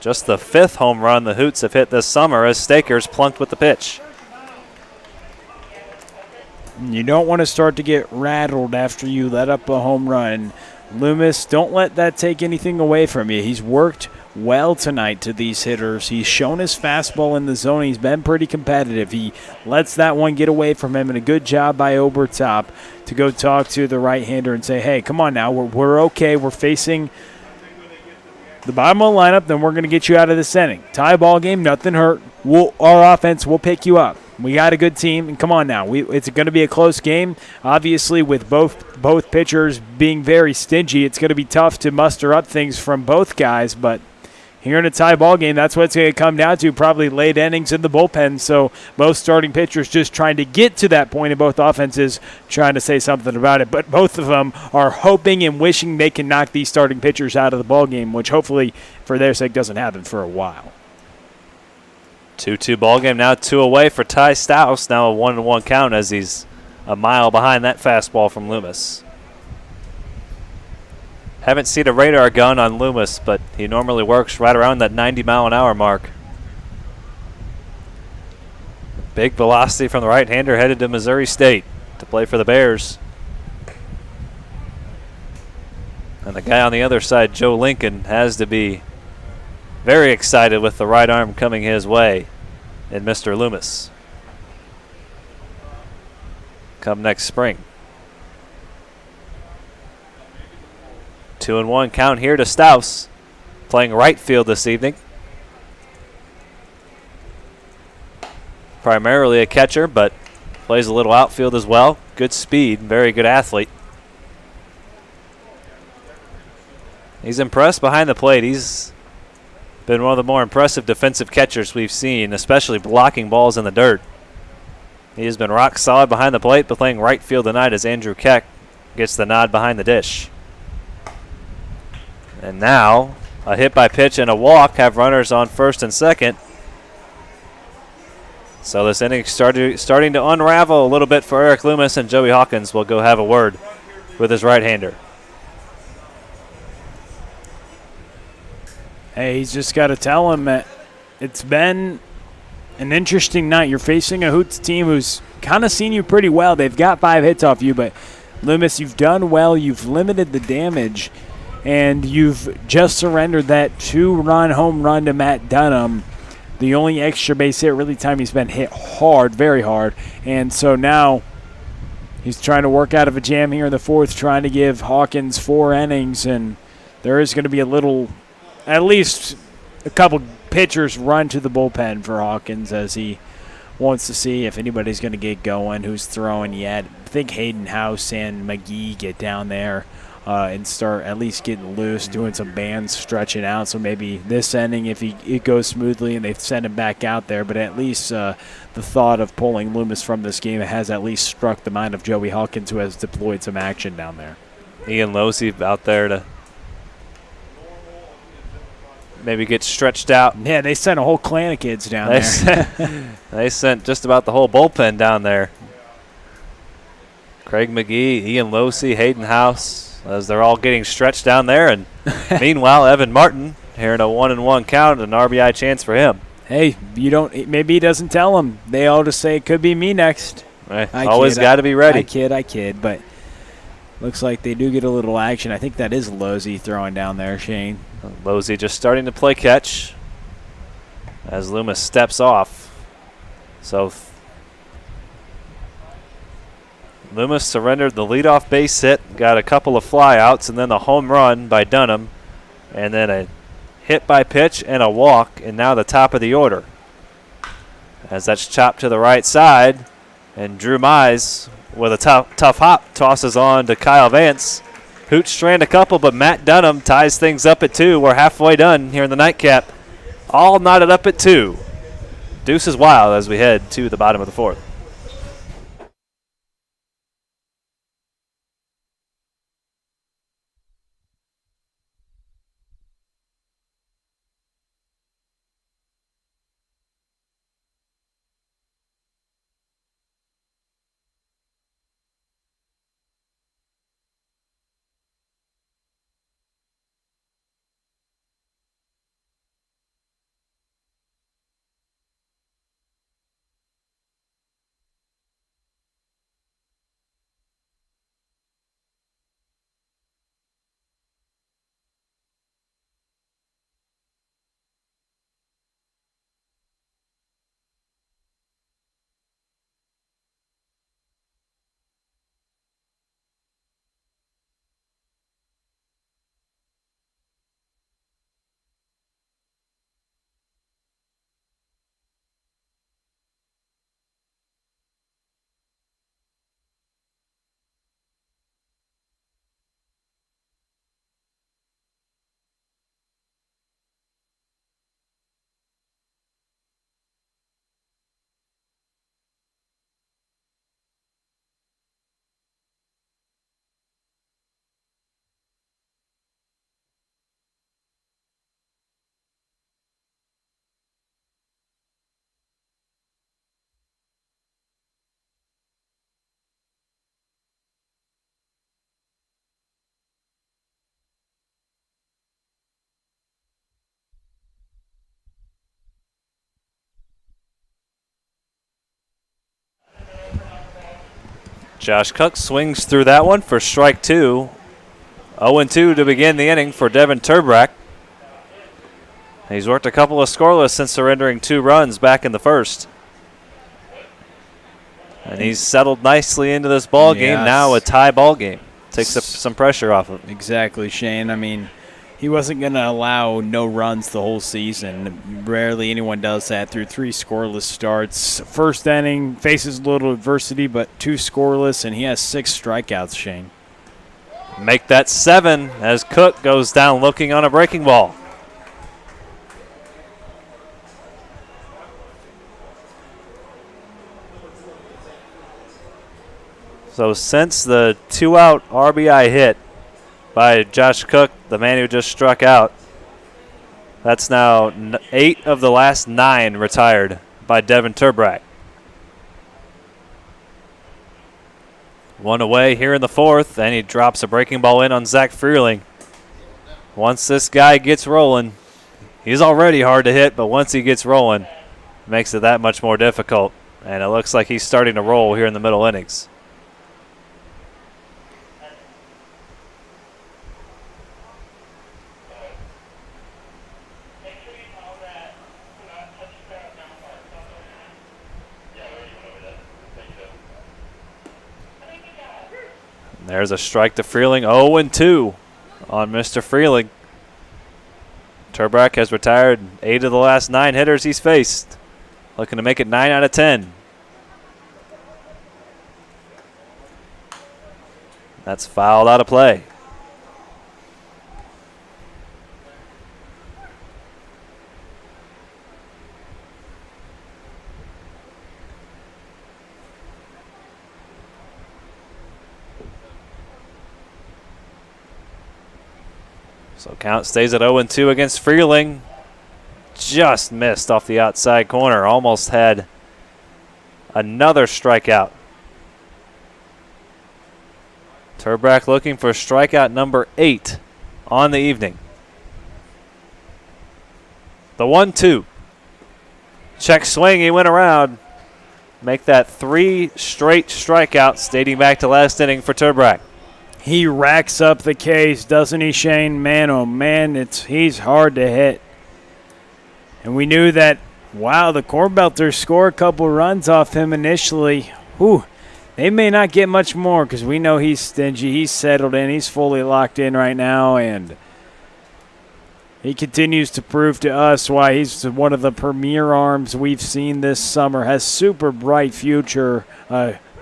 Just the 5th home run the Hoots have hit this summer as Staker's plunked with the pitch. You don't want to start to get rattled after you let up a home run. Loomis, don't let that take anything away from you. He's worked well tonight to these hitters. He's shown his fastball in the zone. He's been pretty competitive. He lets that one get away from him, and a good job by Obertop to go talk to the right-hander and say, hey, come on now, we're okay. We're facing the bottom of the lineup, then we're going to get you out of this inning. Tie ball game, nothing hurt. Our offense will pick you up. We got a good team, and come on now. It's going to be a close game. Obviously, with both pitchers being very stingy, it's going to be tough to muster up things from both guys, but here in a tie ball game, that's what it's going to come down to, probably late innings in the bullpen. So both starting pitchers just trying to get to that point, and both offenses trying to say something about it. But both of them are hoping and wishing they can knock these starting pitchers out of the ball game, which hopefully for their sake doesn't happen for a while. 2-2 ball game now, 2 away for Ty Stouse. Now a 1-1 count as he's a mile behind that fastball from Loomis. Haven't seen a radar gun on Loomis, but he normally works right around that 90-mile-an-hour mark. Big velocity from the right-hander headed to Missouri State to play for the Bears. And the guy on the other side, Joe Lincoln, has to be very excited with the right arm coming his way in Mr. Loomis come next spring. 2-1 count here to Stouse, playing right field this evening. Primarily a catcher, but plays a little outfield as well. Good speed, very good athlete. He's impressed behind the plate. He's been one of the more impressive defensive catchers we've seen, especially blocking balls in the dirt. He has been rock solid behind the plate, but playing right field tonight as Andrew Keck gets the nod behind the dish. And now a hit by pitch and a walk have runners on first and second. So this inning starting to unravel a little bit for Eric Loomis, and Joey Hawkins will go have a word with his right-hander. Hey, he's just got to tell him that it's been an interesting night. You're facing a Hoots team who's kind of seen you pretty well. They've got 5 hits off you, but Loomis, you've done well. You've limited the damage, and you've just surrendered that 2-run home run to Matt Dunham. The only extra base hit really time he's been hit hard, very hard. And so now he's trying to work out of a jam here in the 4th, trying to give Hawkins 4 innings, and there is going to be at least a couple pitchers run to the bullpen for Hawkins as he wants to see if anybody's going to get going, who's throwing yet. I think Hayden House and McGee get down there and start at least getting loose, doing some bands, stretching out. So maybe this inning, if it goes smoothly and they send him back out there, but at least the thought of pulling Loomis from this game has at least struck the mind of Joey Hawkins, who has deployed some action down there. Ian Losey out there to maybe get stretched out. Yeah, they sent a whole clan of kids down there. They sent just about the whole bullpen down there. Craig McGee, Ian Losey, Hayden House, as they're all getting stretched down there. And meanwhile, Evan Martin here in a 1-1 count, an RBI chance for him. Hey, maybe he doesn't tell them. They all just say, it could be me next. Always got to be ready. I kid. But Looks like they do get a little action. I think that is Losey throwing down there, Shane. Losey just starting to play catch as Loomis steps off. So Loomis surrendered the leadoff base hit, got a couple of flyouts, and then the home run by Dunham, and then a hit by pitch and a walk, and now the top of the order. As that's chopped to the right side, and Drew Mize with a tough hop tosses on to Kyle Vance. Hoots strand a couple, but Matt Dunham ties things up at 2. We're halfway done here in the nightcap. All knotted up at 2. Deuce is wild as we head to the bottom of the 4th. Josh Cook swings through that one for strike 2. 0-2 to begin the inning for Devin Turbrack. He's worked a couple of scoreless since surrendering 2 runs back in the first. And he's settled nicely into this ball game. Now a tie ball game. Takes some pressure off of him. Exactly, Shane. I mean, he wasn't going to allow no runs the whole season. Rarely anyone does that through 3 scoreless starts. First inning, faces a little adversity, but 2 scoreless, and he has 6 strikeouts, Shane. Make that 7 as Cook goes down looking on a breaking ball. So since the 2-out RBI hit by Josh Cook, the man who just struck out, that's now 8 of the last 9 retired by Devin Turbrack. 1 away here in the 4th, and he drops a breaking ball in on Zach Freeling. Once this guy gets rolling, he's already hard to hit, but once he gets rolling, it makes it that much more difficult. And it looks like he's starting to roll here in the middle innings. There's a strike to Freeling. 0-2 on Mr. Freeling. Turbrack has retired 8 of the last 9 hitters he's faced. Looking to make it 9 out of 10. That's fouled out of play. So count stays at 0-2 against Freeling. Just missed off the outside corner. Almost had another strikeout. Turbrack looking for strikeout number 8 on the evening. The 1-2. Check swing. He went around. Make that 3 straight strikeouts dating back to last inning for Turbrack. He racks up the case, doesn't he, Shane? Man, oh man, he's hard to hit. And we knew that, wow, the Cornbelters score a couple runs off him initially. Whew, they may not get much more because we know he's stingy. He's settled in. He's fully locked in right now, and he continues to prove to us why he's one of the premier arms we've seen this summer. Has super bright future.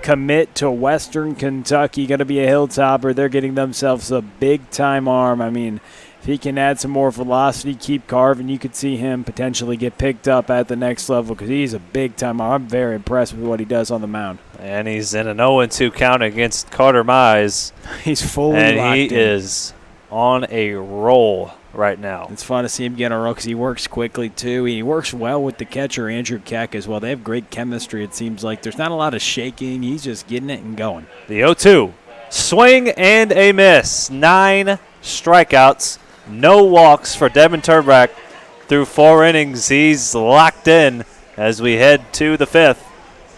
Commit to Western Kentucky, going to be a hilltopper. They're getting themselves a big-time arm. I mean, if he can add some more velocity, keep carving, you could see him potentially get picked up at the next level because he's a big-time arm. I'm very impressed with what he does on the mound. And he's in an 0-2 count against Carter Mize. He's fully locked in. And he is on a roll right now. It's fun to see him get on a roll because he works quickly, too. He works well with the catcher, Andrew Keck, as well. They have great chemistry, it seems like. There's not a lot of shaking. He's just getting it and going. The 0-2. Swing and a miss. 9 strikeouts. No walks for Devin Turbrack through 4 innings. He's locked in as we head to the 5th.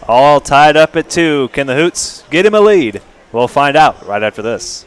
All tied up at 2. Can the Hoots get him a lead? We'll find out right after this.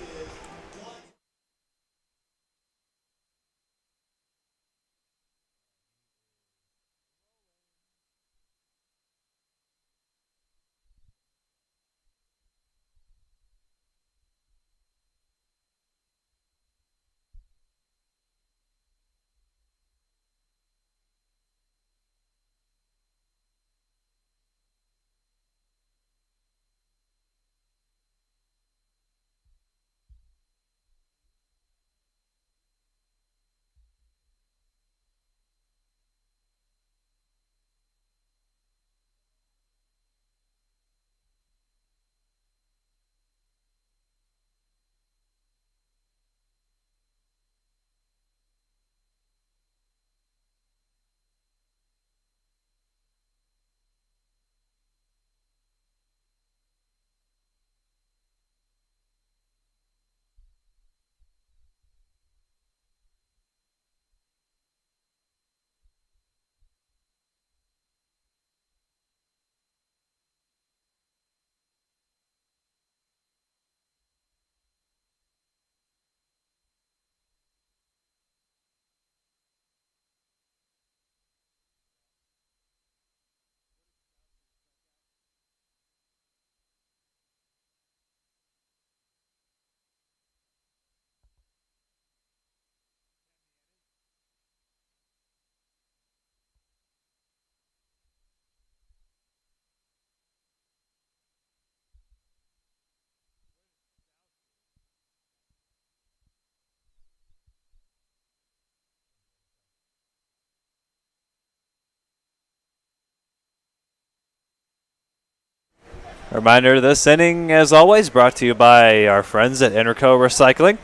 A reminder, this inning, as always, brought to you by our friends at Interco Recycling.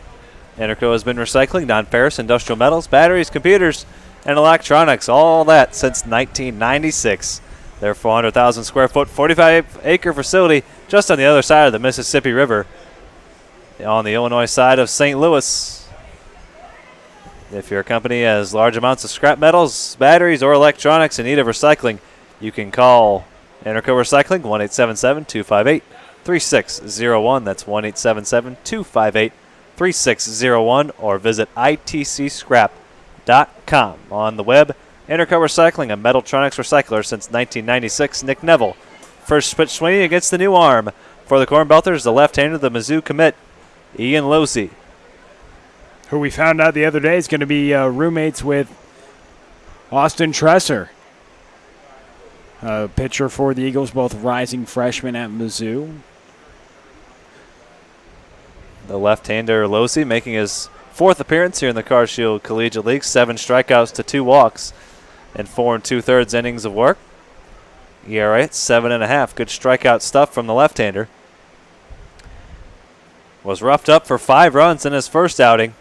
Interco has been recycling non-ferrous industrial metals, batteries, computers, and electronics, all that since 1996. Their 400,000 square foot, 45-acre facility just on the other side of the Mississippi River on the Illinois side of St. Louis. If your company has large amounts of scrap metals, batteries, or electronics in need of recycling, you can call Interco Recycling, 1-877-258-3601. That's 1-877-258-3601, or visit itcscrap.com. On the web, Interco Recycling, a Metaltronics recycler since 1996. Nick Neville, first pitch swinging against the new arm for the Cornbelters, the left-hander, the Mizzou commit, Ian Losey, who we found out the other day is going to be roommates with Austin Tresser, pitcher for the Eagles, both rising freshmen at Mizzou. The left-hander Losey making his 4th appearance here in the Car Shield Collegiate League. 7 strikeouts to 2 walks and 4 2/3 innings of work. ERA at 7.5. Good strikeout stuff from the left-hander. Was roughed up for 5 runs in his first outing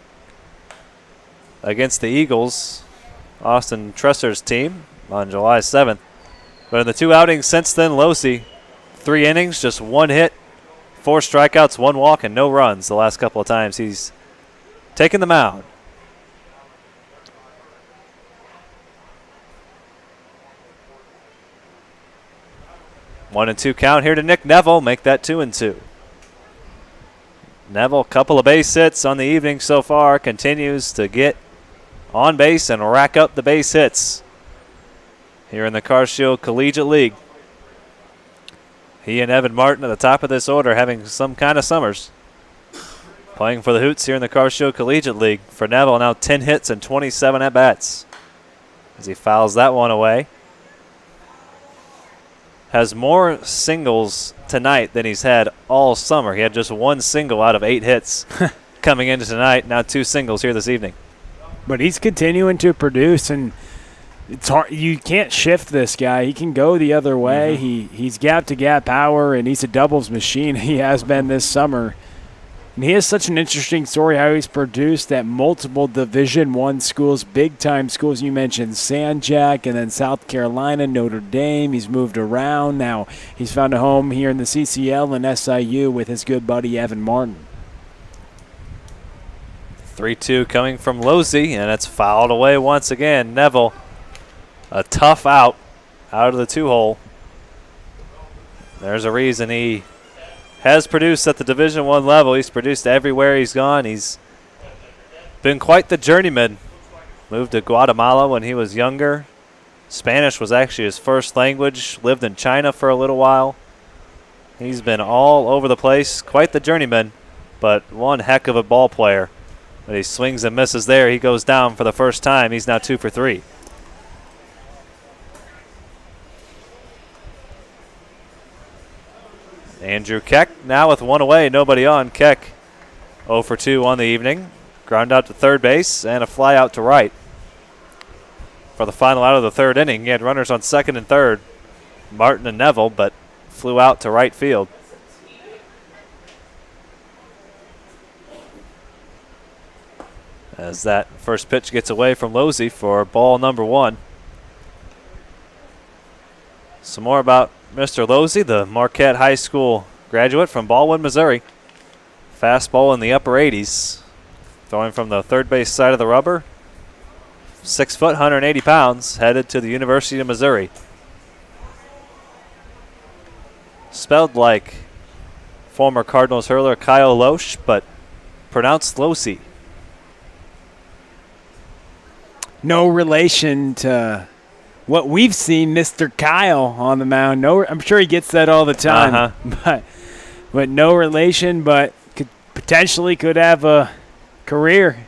against the Eagles, Austin Tresser's team, on July 7th. But in the 2 outings since then, Losey, 3 innings, just 1 hit, 4 strikeouts, 1 walk, and no runs the last couple of times he's taken the mound. One and 2 count here to Nick Neville. Make that 2-2. Neville, couple of base hits on the evening so far, continues to get on base and rack up the base hits here in the Car Shield Collegiate League. He and Evan Martin at the top of this order having some kind of summers. Playing for the Hoots here in the Car Shield Collegiate League. For Neville, now 10 hits and 27 at-bats as he fouls that one away. Has more singles tonight than he's had all summer. He had just one single out of 8 hits coming into tonight. Now 2 singles here this evening. But he's continuing to produce, and it's hard. You can't shift this guy. He can go the other way. He's gap-to-gap power, and he's a doubles machine. He has been this summer. And he has such an interesting story how he's produced at multiple Division I schools, big-time schools. You mentioned Sanjak and then South Carolina, Notre Dame. He's moved around. Now he's found a home here in the CCL and SIU with his good buddy Evan Martin. 3-2 coming from Losey, and it's fouled away once again. Neville, a tough out of the 2-hole. There's a reason he has produced at the Division I level. He's produced everywhere he's gone. He's been quite the journeyman. Moved to Guatemala when he was younger. Spanish was actually his first language. Lived in China for a little while. He's been all over the place. Quite the journeyman, but one heck of a ball player. But he swings and misses there. He goes down for the first time. He's now 2 for 3. Andrew Keck now with 1 away, nobody on. Keck 0 for 2 on the evening. Ground out to third base and a fly out to right. For the final out of the 3rd inning, he had runners on 2nd and 3rd, Martin and Neville, but flew out to right field. As that first pitch gets away from Losey for ball number 1. Some more about Mr. Losey, the Marquette High School graduate from Baldwin, Missouri. Fastball in the upper 80s. Throwing from the third base side of the rubber. 6 foot, 180 pounds, headed to the University of Missouri. Spelled like former Cardinals hurler Kyle Loesch, but pronounced Losey. No relation to what we've seen, Mr. Kyle on the mound. No, I'm sure he gets that all the time. But no relation, but potentially could have a career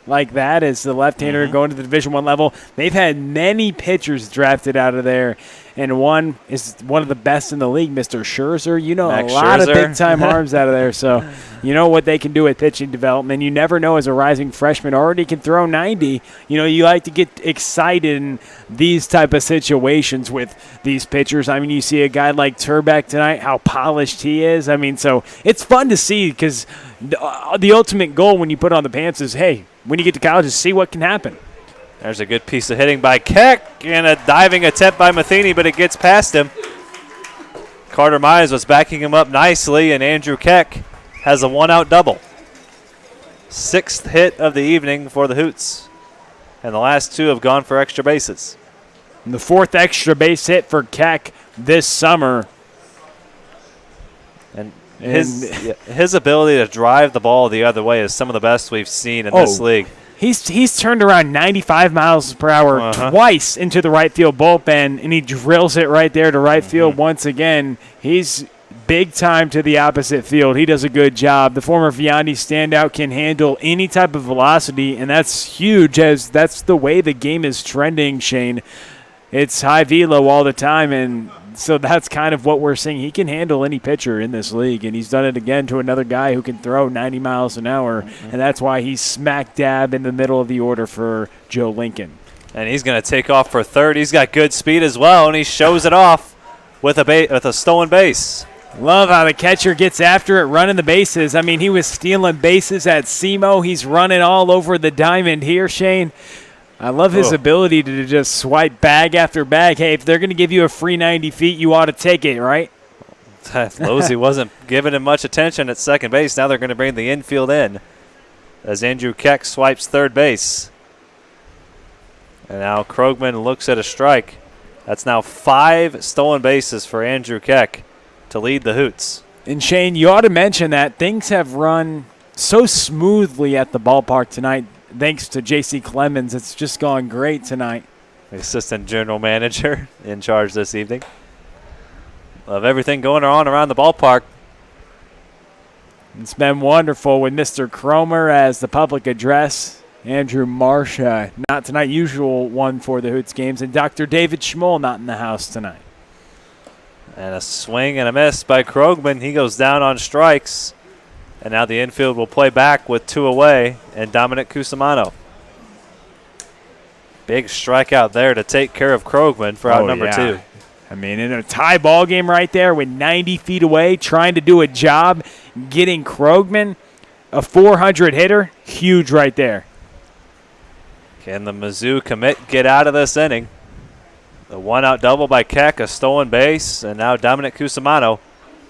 like that as the left-hander going to the Division I level. They've had many pitchers drafted out of there, and one is one of the best in the league, Mr. Scherzer. You know, Max a lot Scherzer. of big-time arms out of there, so you know what they can do with pitching development. You never know as a rising freshman already can throw 90. You know, you like to get excited in these type of situations with these pitchers. I mean, you see a guy like Turbeck tonight, how polished he is. I mean, so it's fun to see because the ultimate goal when you put on the pants is, hey, when you get to college, is see what can happen. There's a good piece of hitting by Keck and a diving attempt by Matheny, but it gets past him. Carter Mize was backing him up nicely, and Andrew Keck has a 1-out double. 6th hit of the evening for the Hoots, and the last 2 have gone for extra bases. And the 4th extra base hit for Keck this summer. And his ability to drive the ball the other way is some of the best we've seen in this league. He's turned around 95 miles per hour twice into the right field bullpen, and he drills it right there to right field once again. He's big time to the opposite field. He does a good job. The former Vianney standout can handle any type of velocity, and that's huge as that's the way the game is trending, Shane. It's high velo all the time, and so that's kind of what we're seeing. He can handle any pitcher in this league, and he's done it again to another guy who can throw 90 miles an hour, and that's why he's smack dab in the middle of the order for Joe Lincoln. And he's going to take off for third. He's got good speed as well, and he shows it off with a stolen base. Love how the catcher gets after it, running the bases. I mean, he was stealing bases at SEMO. He's running all over the diamond here, Shane. I love his ability to just swipe bag after bag. Hey, if they're going to give you a free 90 feet, you ought to take it, right? Losey wasn't giving him much attention at second base. Now they're going to bring the infield in as Andrew Keck swipes third base. And now Krogman looks at a strike. That's now 5 stolen bases for Andrew Keck to lead the Hoots. And Shane, you ought to mention that things have run so smoothly at the ballpark tonight, thanks to J.C. Clemens. It's just gone great tonight. The assistant general manager in charge this evening of everything going on around the ballpark. It's been wonderful with Mr. Cromer as the public address. Andrew Marsh, not tonight, usual one for the Hoots games. And Dr. David Schmoll not in the house tonight. And a swing and a miss by Krogman. He goes down on strikes. And now the infield will play back with 2 away and Dominic Cusimano. Big strikeout there to take care of Krogman for out number 2. I mean, in a tie ball game right there with 90 feet away, trying to do a job, getting Krogman, a 400 hitter, huge right there. Can the Mizzou commit get out of this inning? The 1-out double by Keck, a stolen base, and now Dominic Cusimano,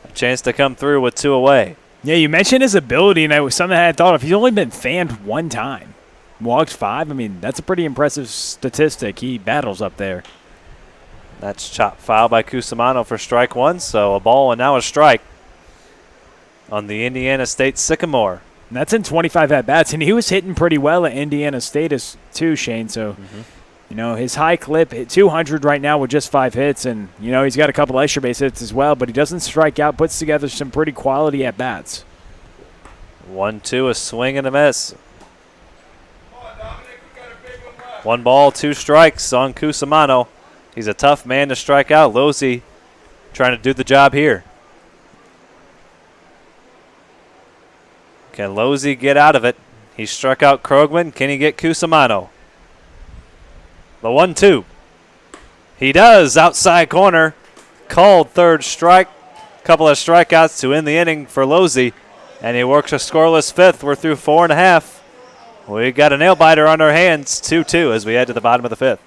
a chance to come through with 2 away. Yeah, you mentioned his ability, and that was something I had thought of. He's only been fanned 1 time. Walks 5. I mean, that's a pretty impressive statistic. He battles up there. That's chopped foul by Cusimano for strike 1, so a ball and now a strike on the Indiana State Sycamore. And that's in 25 at-bats, and he was hitting pretty well at Indiana State too, Shane. So, you know, his high clip, hit 200 right now with just 5 hits, and, you know, he's got a couple extra base hits as well, but he doesn't strike out, puts together some pretty quality at-bats. 1-2, a swing and a miss. 1 ball, 2 strikes on Cusimano. He's a tough man to strike out. Losey trying to do the job here. Can Losey get out of it? He struck out Krogman. Can he get Cusimano? The 1-2. He does. Outside corner. Called third strike. Couple of strikeouts to end the inning for Losey. And he works a scoreless 5th. We're through 4.5. We got a nail biter on our hands. 2-2 as we head to the bottom of the 5th.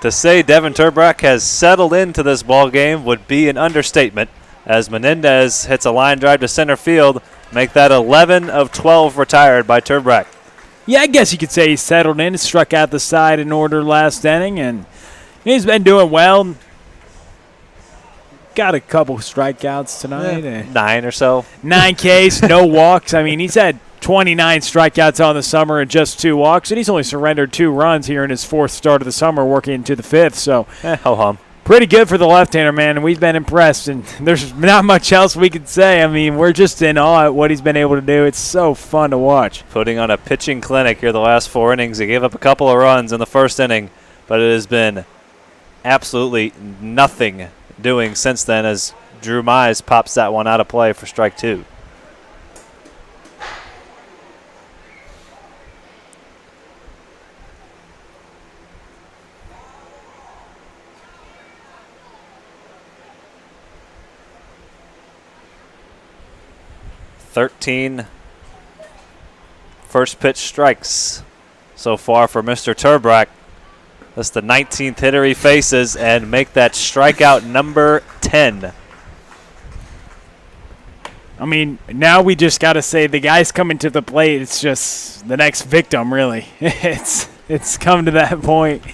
To say Devin Turbrack has settled into this ball game would be an understatement, as Menendez hits a line drive to center field, make that 11 of 12 retired by Turbrack. Yeah, I guess you could say he's settled in, struck out the side in order last inning, and he's been doing well. Got a couple strikeouts tonight. 9 or so. 9 Ks, no walks. I mean, he's had 29 strikeouts on the summer and just 2 walks, and he's only surrendered 2 runs here in his 4th start of the summer, working into the 5th. So ho-hum. Pretty good for the left-hander, man, and we've been impressed, and there's not much else we could say. I mean, we're just in awe at what he's been able to do. It's so fun to watch. Putting on a pitching clinic here the last 4 innings. He gave up a couple of runs in the first inning, but it has been absolutely nothing doing since then as Drew Mize pops that one out of play for strike 2. First pitch strikes so far for Mr. Turbrack. That's the 19th hitter he faces, and make that strikeout number 10. I mean, now we just got to say the guy's coming to the plate. It's just the next victim, really. It's come to that point.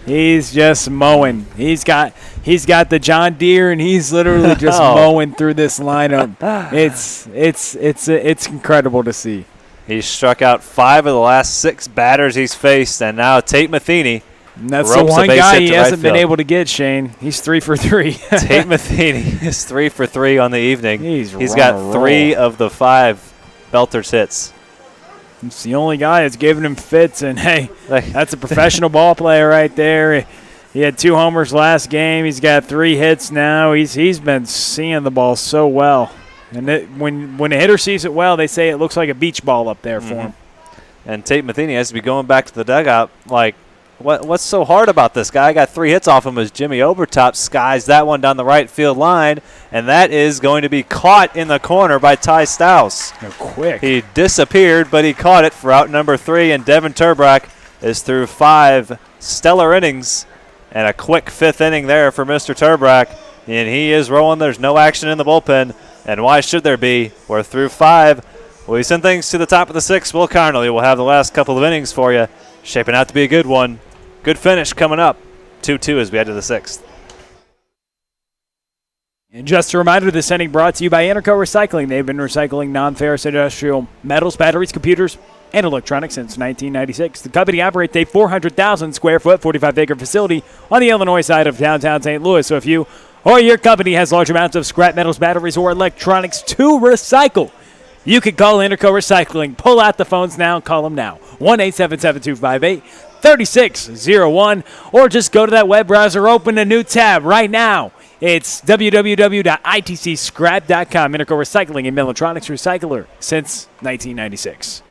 He's just mowing. He's got the John Deere, and he's literally just mowing through this lineup. It's incredible to see. He's struck out 5 of the last 6 batters he's faced, and now Tate Matheny. And that's the one guy he hasn't been able to get, Shane. He's 3 for 3. Tate Matheny is 3 for 3 on the evening. He's got 3 of the 5 Belters hits. It's the only guy that's giving him fits, and hey, that's a professional ball player right there. He had 2 homers last game. He's got 3 hits now. He's been seeing the ball so well. And when a hitter sees it well, they say it looks like a beach ball up there for him. And Tate Matheny has to be going back to the dugout like, what's so hard about this guy? I got 3 hits off him as Jimmy Obertop skies that one down the right field line, and that is going to be caught in the corner by Ty Stouse. Quick. He disappeared, but he caught it for out number 3, and Devin Turbrack is through 5 stellar innings and a quick 5th inning there for Mr. Turbrack, and he is rolling. There's no action in the bullpen, and why should there be? We're through 5. We send things to the top of the 6th. Will Connolly will have the last couple of innings for you, shaping out to be a good one. Good finish coming up. 2-2 as we head to the 6th. And just a reminder, this inning brought to you by Interco Recycling. They've been recycling non-ferrous industrial metals, batteries, computers, and electronics since 1996. The company operates a 400,000 square foot, 45-acre facility on the Illinois side of downtown St. Louis. So if you or your company has large amounts of scrap metals, batteries, or electronics to recycle, you can call Interco Recycling. Pull out the phones now. Call them now. 1-877-258-3601. Or just go to that web browser, open a new tab right now. It's www.itcscrap.com. Interco Recycling and Electronics Recycler since 1996.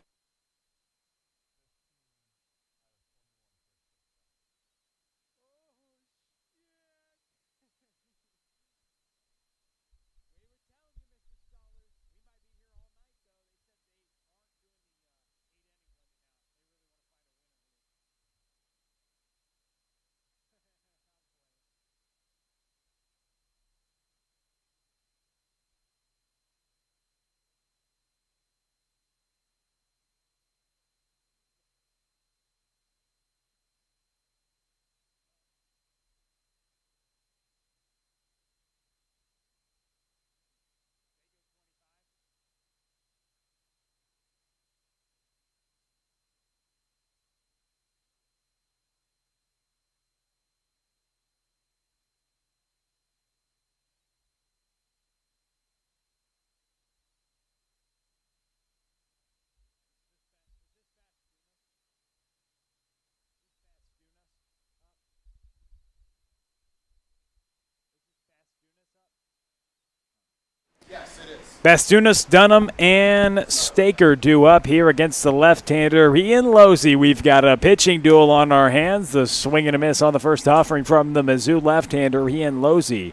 Yes, it is. Bastunas, Dunham, and Staker due up here against the left-hander Ian Losey. We've got a pitching duel on our hands. The swing and a miss on the first offering from the Mizzou left-hander Ian Losey.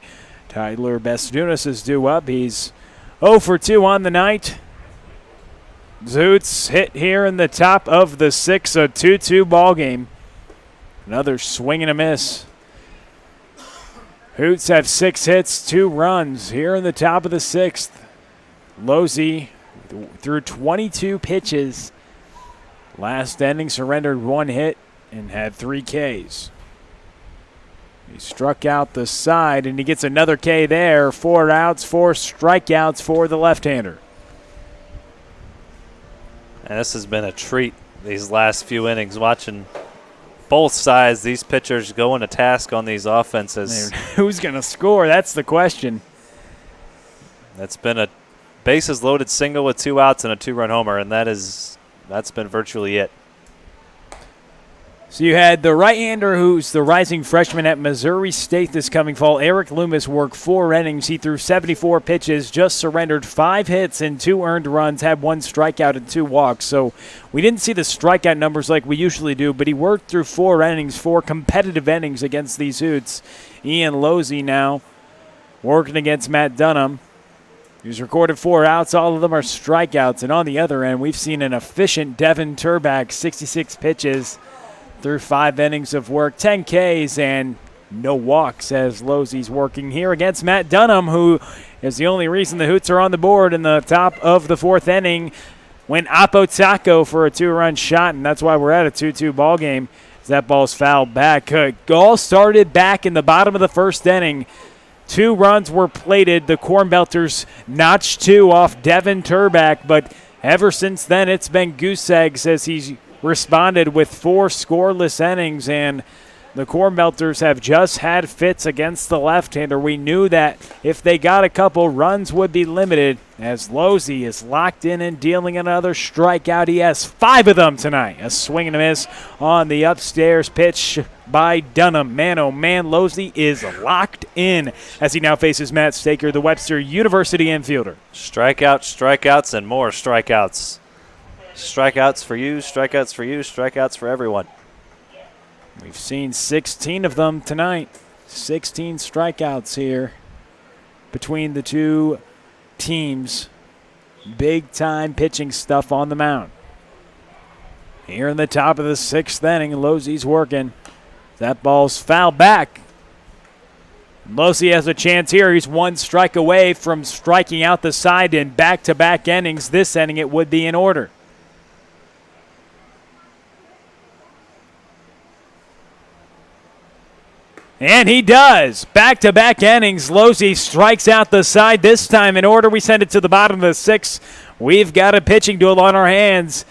Tyler Bastunas is due up. He's 0 for 2 on the night. Hoots hit here in the top of the 6th, a 2-2 ball game. Another swing and a miss. Hoots have 6 hits, 2 runs here in the top of the 6th. Losey threw 22 pitches. Last inning surrendered 1 hit and had 3 Ks. He struck out the side, and he gets another K there. 4 outs, 4 strikeouts for the left-hander. And this has been a treat these last few innings, watching both sides, these pitchers going to task on these offenses. Who's going to score? That's the question. That's been a bases loaded single with 2 outs and a 2-run homer, and that's been virtually it. So you had the right-hander who's the rising freshman at Missouri State this coming fall. Eric Loomis worked 4 innings. He threw 74 pitches, just surrendered 5 hits and 2 earned runs, had 1 strikeout and 2 walks. So we didn't see the strikeout numbers like we usually do, but he worked through 4 innings, 4 competitive innings against these Hoots. Ian Losey now working against Matt Dunham. He's recorded 4 outs. All of them are strikeouts. And on the other end, we've seen an efficient Devin Turback, 66 pitches through 5 innings of work, 10 Ks and no walks as Losey's working here against Matt Dunham, who is the only reason the Hoots are on the board in the top of the 4th inning. Went Apo Taco for a 2-run shot, and that's why we're at a 2-2 ball game. That ball's fouled back. All started back in the bottom of the 1st inning. 2 runs were plated. The Cornbelters notched 2 off Devin Turback, but ever since then it's been goose eggs as he's responded with 4 scoreless innings, and the Cornbelters have just had fits against the left-hander. We knew that if they got a couple, runs would be limited as Losey is locked in and dealing another strikeout. He has 5 of them tonight. A swing and a miss on the upstairs pitch by Dunham. Man, oh man, Losey is locked in as he now faces Matt Staker, the Webster University infielder. Strikeouts, and more strikeouts. Strikeouts for you, strikeouts for you, strikeouts for everyone. We've seen 16 of them tonight. 16 strikeouts here between the 2 teams. Big-time pitching stuff on the mound. Here in the top of the 6th inning, Losey's working. That ball's fouled back. Losey has a chance here. He's 1 strike away from striking out the side in back-to-back innings. This inning it would be in order. And he does. Back-to-back innings. Losey strikes out the side. This time in order. We send it to the bottom of the 6th. We've got a pitching duel on our hands.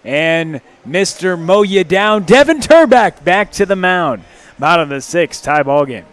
And Mr. Mow Ya Down, Devin Turback back to the mound. Bottom of the 6th, tie ball game.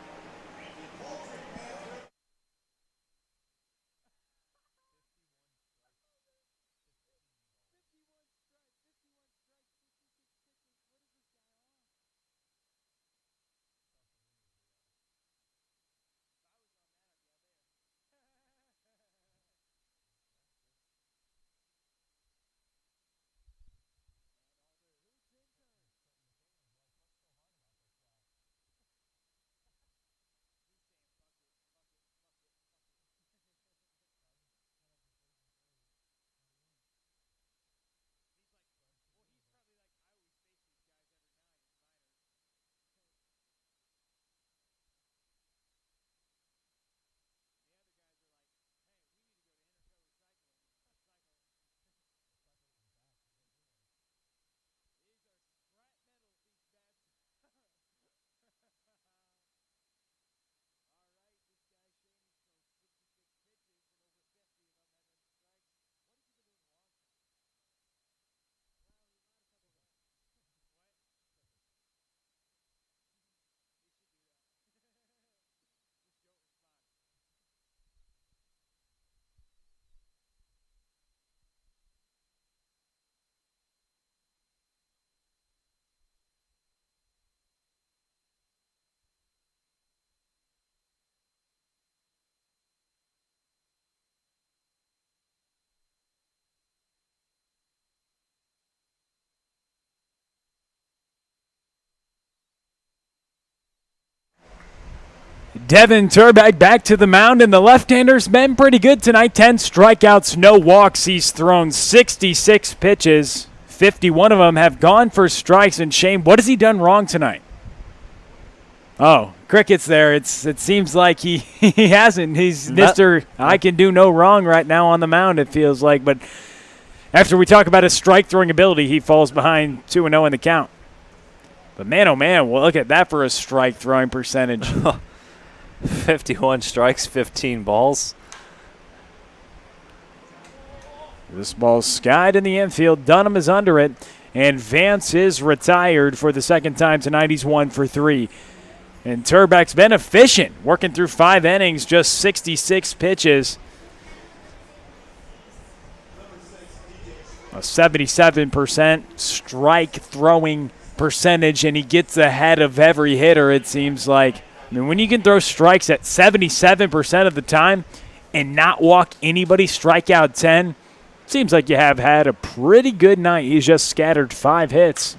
Devin Turback back to the mound, and the left-hander's been pretty good tonight. 10 strikeouts, no walks. He's thrown 66 pitches. 51 of them have gone for strikes. And Shane, what has he done wrong tonight? Oh, crickets there. It seems like he hasn't. He's Mr. I can do no wrong right now on the mound, it feels like. But after we talk about his strike-throwing ability, he falls behind 2-0 in the count. But man, oh man, well, look at that for a strike-throwing percentage. 51 strikes, 15 balls. This ball's skied in the infield. Dunham is under it, and Vance is retired for the second time tonight. He's 1 for 3. And Turback's been efficient, working through 5 innings, just 66 pitches. A 77% strike throwing percentage, and he gets ahead of every hitter, it seems like. I mean, when you can throw strikes at 77% of the time and not walk anybody, strike out 10, seems like you have had a pretty good night. He's just scattered 5 hits.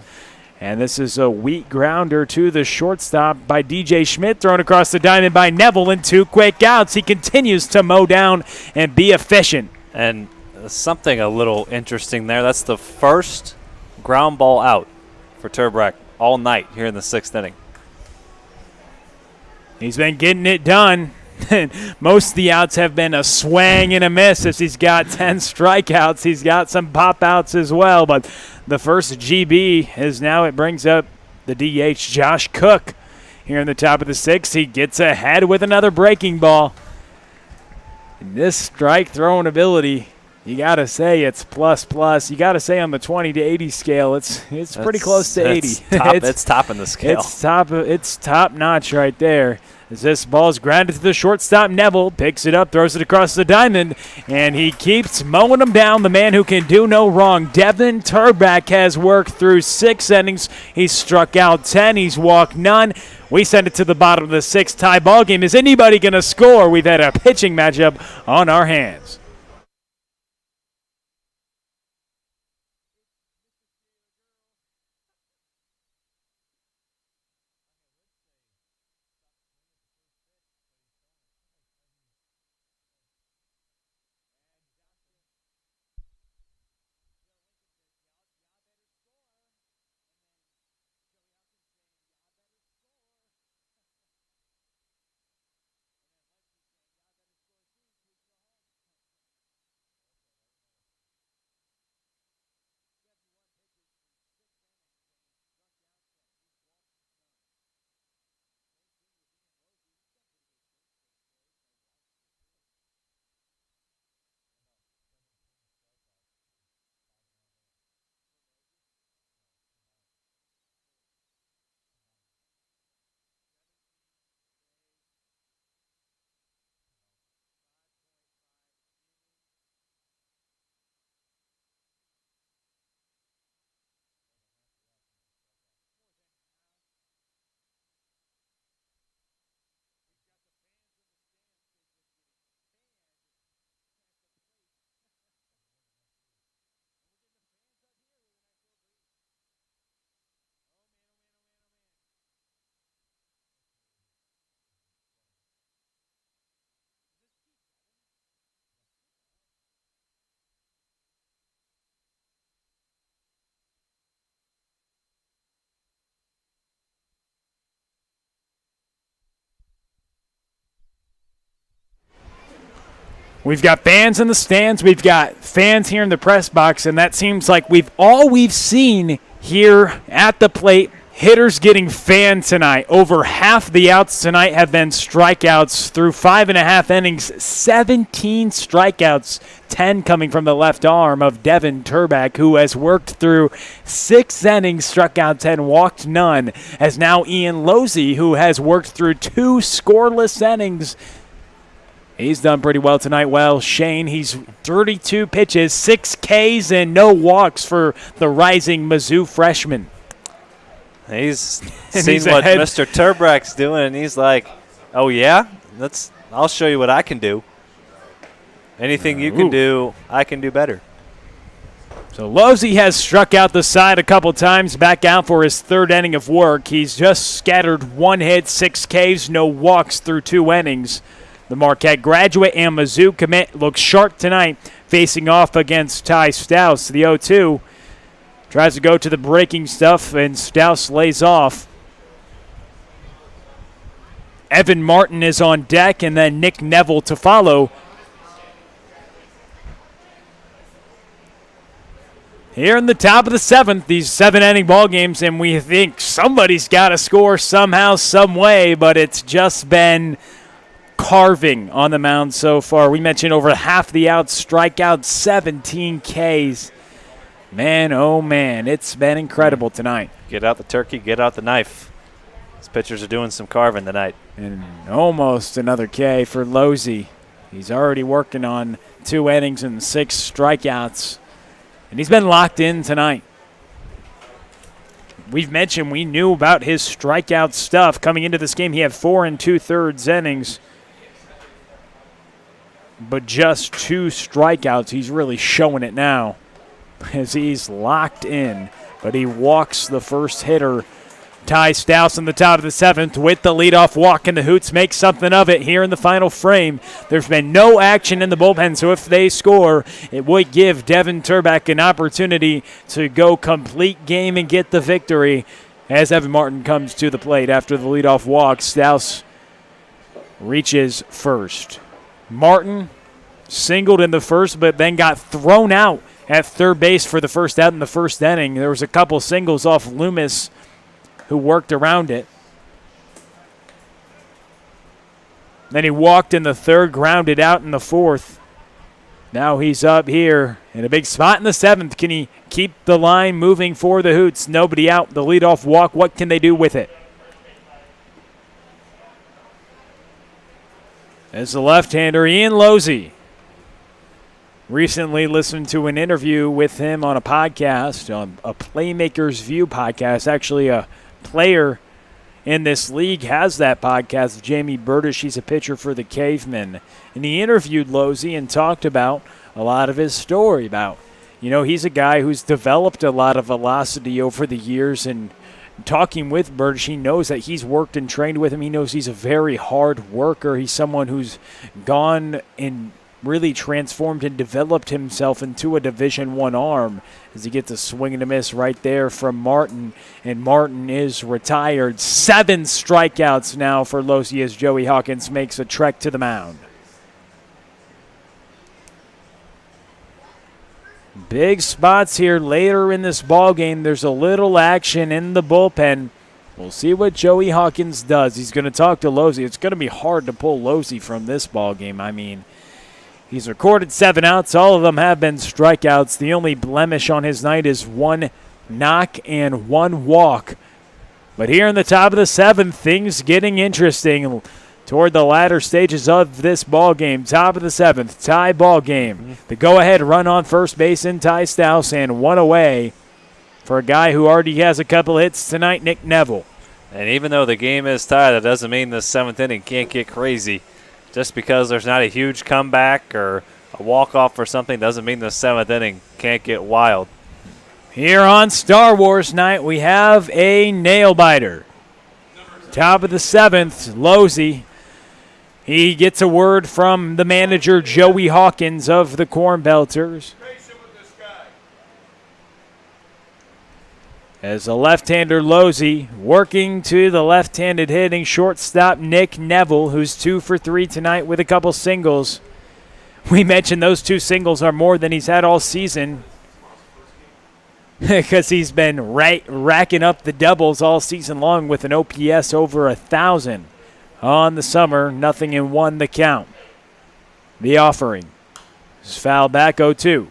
And this is a weak grounder to the shortstop by DJ Schmidt, thrown across the diamond by Neville, and 2 quick outs. He continues to mow down and be efficient. And something a little interesting there. That's the first ground ball out for Turbrack all night here in the 6th inning. He's been getting it done. Most of the outs have been a swing and a miss as he's got 10 strikeouts. He's got some pop-outs as well, but the first GB is now it brings up the DH, Josh Cook. Here in the top of the 6th, he gets ahead with another breaking ball. And this strike throwing ability, you got to say it's plus. You got to say on the 20 to 80 scale, it's pretty close to 80. It's topping the scale. It's top notch right there. As this ball's grounded to the shortstop, Neville picks it up, throws it across the diamond, and he keeps mowing him down. The man who can do no wrong, Devin Turback, has worked through 6 innings. He's struck out 10. He's walked none. We send it to the bottom of the 6th tie ball game. Is anybody going to score? We've had a pitching matchup on our hands. We've got fans in the stands. We've got fans here in the press box, and that seems like we've seen here at the plate. Hitters getting fanned tonight. Over half the outs tonight have been strikeouts through 5.5 innings. 17 strikeouts, 10 coming from the left arm of Devin Turback, who has worked through 6 innings, struck out 10, walked none. As now Ian Losey, who has worked through 2 scoreless innings. He's done pretty well tonight. Well, Shane, he's 32 pitches, 6 Ks, and no walks for the rising Mizzou freshman. He's seen what Mr. Turbrack's doing, and he's like, oh, yeah? I'll show you what I can do. Anything you can do, I can do better. So Losey has struck out the side a couple times, back out for his 3rd inning of work. He's just scattered 1 hit, 6 Ks, no walks through 2 innings. The Marquette graduate and Mizzou commit looks sharp tonight, facing off against Ty Stouse. The 0-2 tries to go to the breaking stuff, and Stouse lays off. Evan Martin is on deck, and then Nick Neville to follow. Here in the top of the 7th, these 7-inning ball games, and we think somebody's got to score somehow, some way, but it's just been carving on the mound so far. We mentioned over half the outs, strikeouts, 17 Ks. Man, oh man, it's been incredible tonight. Get out the turkey, get out the knife. These pitchers are doing some carving tonight. And almost another K for Losey. He's already working on 2 innings and 6 strikeouts. And he's been locked in tonight. We've mentioned we knew about his strikeout stuff. Coming into this game, he had 4 2/3 innings. But just 2 strikeouts. He's really showing it now as he's locked in. But he walks the first hitter, Ty Stouse, in the top of the 7th with the leadoff walk, and the Hoots make something of it here in the final frame. There's been no action in the bullpen, so if they score, it would give Devin Turback an opportunity to go complete game and get the victory. As Evan Martin comes to the plate after the leadoff walk, Stouse reaches first. Martin singled in the first, but then got thrown out at third base for the first out in the first inning. There was a couple singles off Loomis, who worked around it. Then he walked in the third, grounded out in the fourth. Now he's up here in a big spot in the 7th. Can he keep the line moving for the Hoots? Nobody out. The leadoff walk. What can they do with it? As the left-hander, Ian Losey. Recently listened to an interview with him on a podcast, on a Playmakers View podcast. Actually, a player in this league has that podcast, Jamie Burdish. He's a pitcher for the Cavemen. And he interviewed Losey and talked about a lot of his story about, he's a guy who's developed a lot of velocity over the years. And talking with Burdish, he knows that he's worked and trained with him. He knows he's a very hard worker. He's someone who's gone and really transformed and developed himself into a Division I arm as he gets a swing and a miss right there from Martin. And Martin is retired. 7 strikeouts now for Losey as Joey Hawkins makes a trek to the mound. Big spots here later in this ball game. There's a little action in the bullpen. We'll see what Joey Hawkins does. He's going to talk to Losey. It's going to be hard to pull Losey from this ball game. I mean, he's recorded 7 outs. All of them have been strikeouts. The only blemish on his night is 1 knock and 1 walk. But here in the top of the 7th, things getting interesting toward the latter stages of this ball game. Top of the 7th, tie ball game. The go-ahead run on first base in Ty Stouse, and 1 away for a guy who already has a couple hits tonight, Nick Neville. And even though the game is tied, that doesn't mean the 7th inning can't get crazy. Just because there's not a huge comeback or a walk-off or something doesn't mean the 7th inning can't get wild. Here on Star Wars night, we have a nail-biter. Top of the 7th, Losey. He gets a word from the manager, Joey Hawkins of the Cornbelters. As the left-hander Losey working to the left-handed hitting shortstop Nick Neville, who's 2 for 3 tonight with a couple singles. We mentioned those 2 singles are more than he's had all season because he's been racking up the doubles all season long with an OPS over 1,000. On the summer, 0-1 the count. The offering is fouled back 0-2.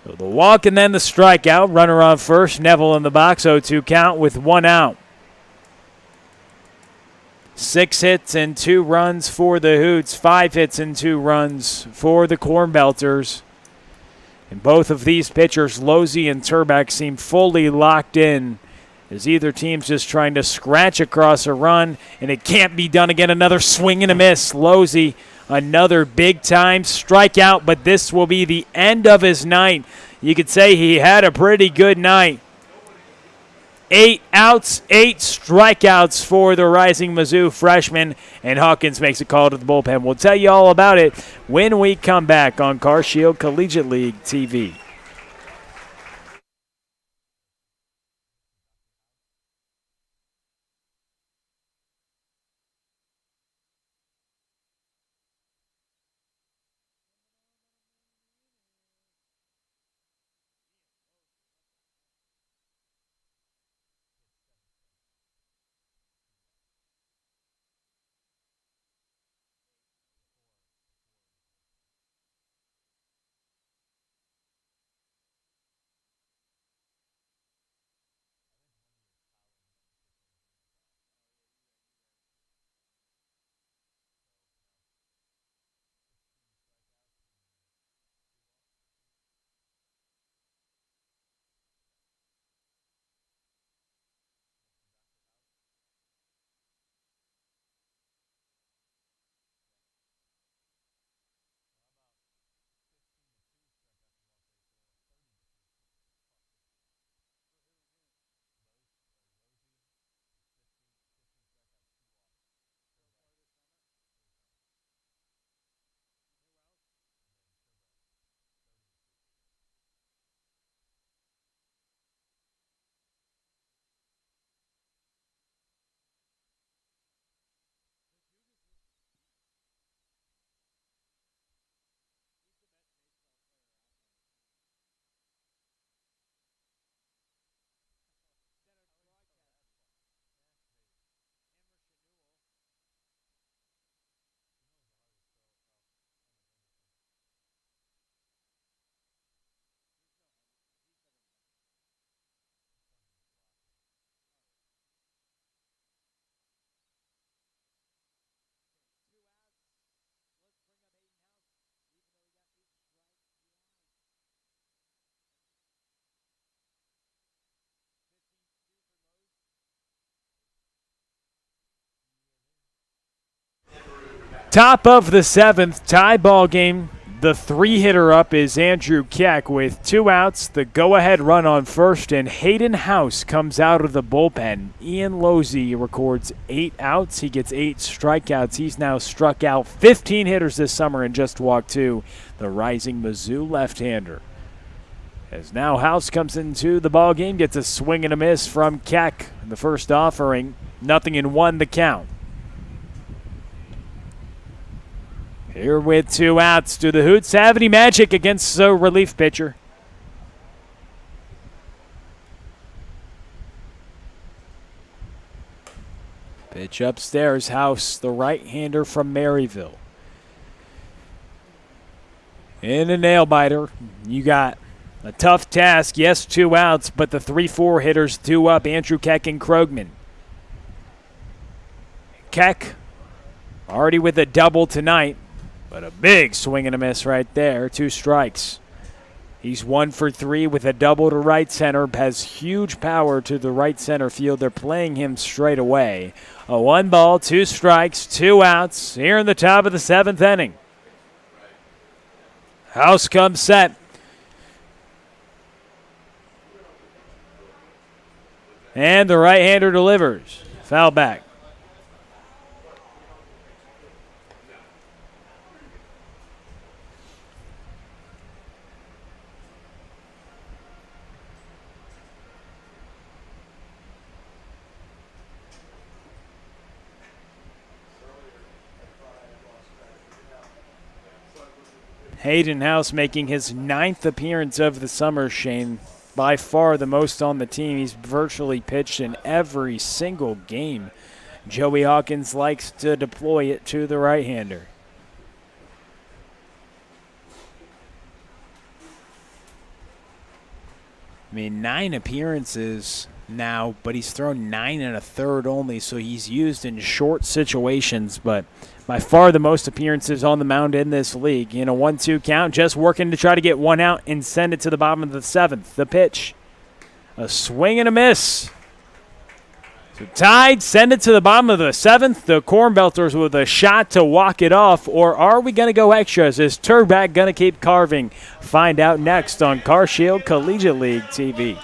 So the walk and then the strikeout. Runner on first. Neville in the box. 0-2 count with 1 out. 6 hits and 2 runs for the Hoots. 5 hits and 2 runs for the Cornbelters. And both of these pitchers, Losey and Turback, seem fully locked in as either team's just trying to scratch across a run, and it can't be done again. Another swing and a miss. Losey, another big-time strikeout, but this will be the end of his night. You could say he had a pretty good night. 8 outs, 8 strikeouts for the rising Mizzou freshman, and Hawkins makes a call to the bullpen. We'll tell you all about it when we come back on CarShield Collegiate League TV. Top of the 7th, tie ball game. The 3-hitter up is Andrew Keck with 2 outs. The go-ahead run on first, and Hayden House comes out of the bullpen. Ian Losey records 8 outs. He gets 8 strikeouts. He's now struck out 15 hitters this summer and just walked 2. The rising Mizzou left-hander. As now House comes into the ball game, gets a swing and a miss from Keck. The first offering, 0-1 the count. Here with 2 outs, do the Hoots have any magic against a relief pitcher? Pitch upstairs, House, the right-hander from Maryville. In a nail-biter, you got a tough task. Yes, 2 outs, but the 3-4 hitters 2 up, Andrew Keck and Krogman. Keck already with a double tonight. But a big swing and a miss right there. 2 strikes. He's 1 for 3 with a double to right center. Has huge power to the right center field. They're playing him straight away. A 1 ball, 2 strikes, 2 outs here in the top of the 7th inning. House comes set. And the right-hander delivers. Foul back. Hayden House making his 9th appearance of the summer, Shane. By far the most on the team. He's virtually pitched in every single game. Joey Hawkins likes to deploy it to the right-hander. I mean, 9 appearances now, but he's thrown 9 1/3 only, so he's used in short situations, but by far the most appearances on the mound in this league. In a 1-2 count, just working to try to get 1 out and send it to the bottom of the 7th. The pitch, a swing and a miss. So tied, send it to the bottom of the 7th. The Cornbelters with a shot to walk it off, or are we going to go extras? Is Turback going to keep carving? Find out next on Car Shield Collegiate League TV.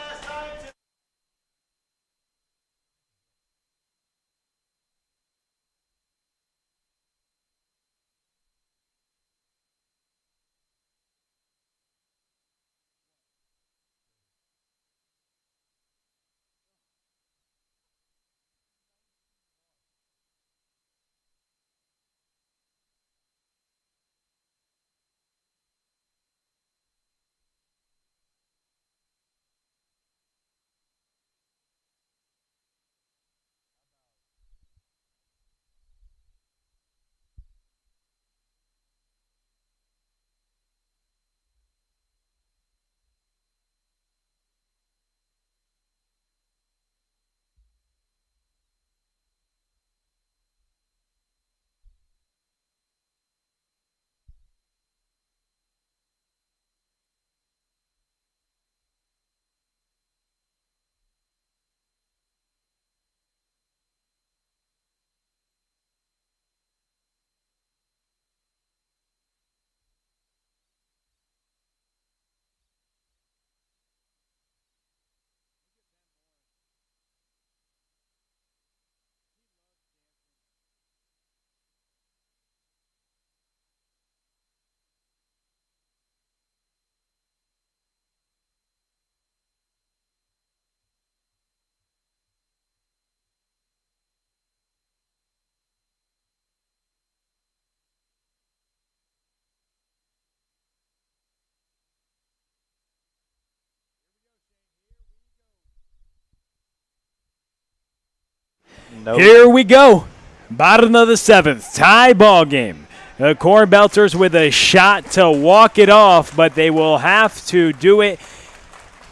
Nope. Here we go. Bottom of the 7th, tie ball game. The Cornbelters with a shot to walk it off, but they will have to do it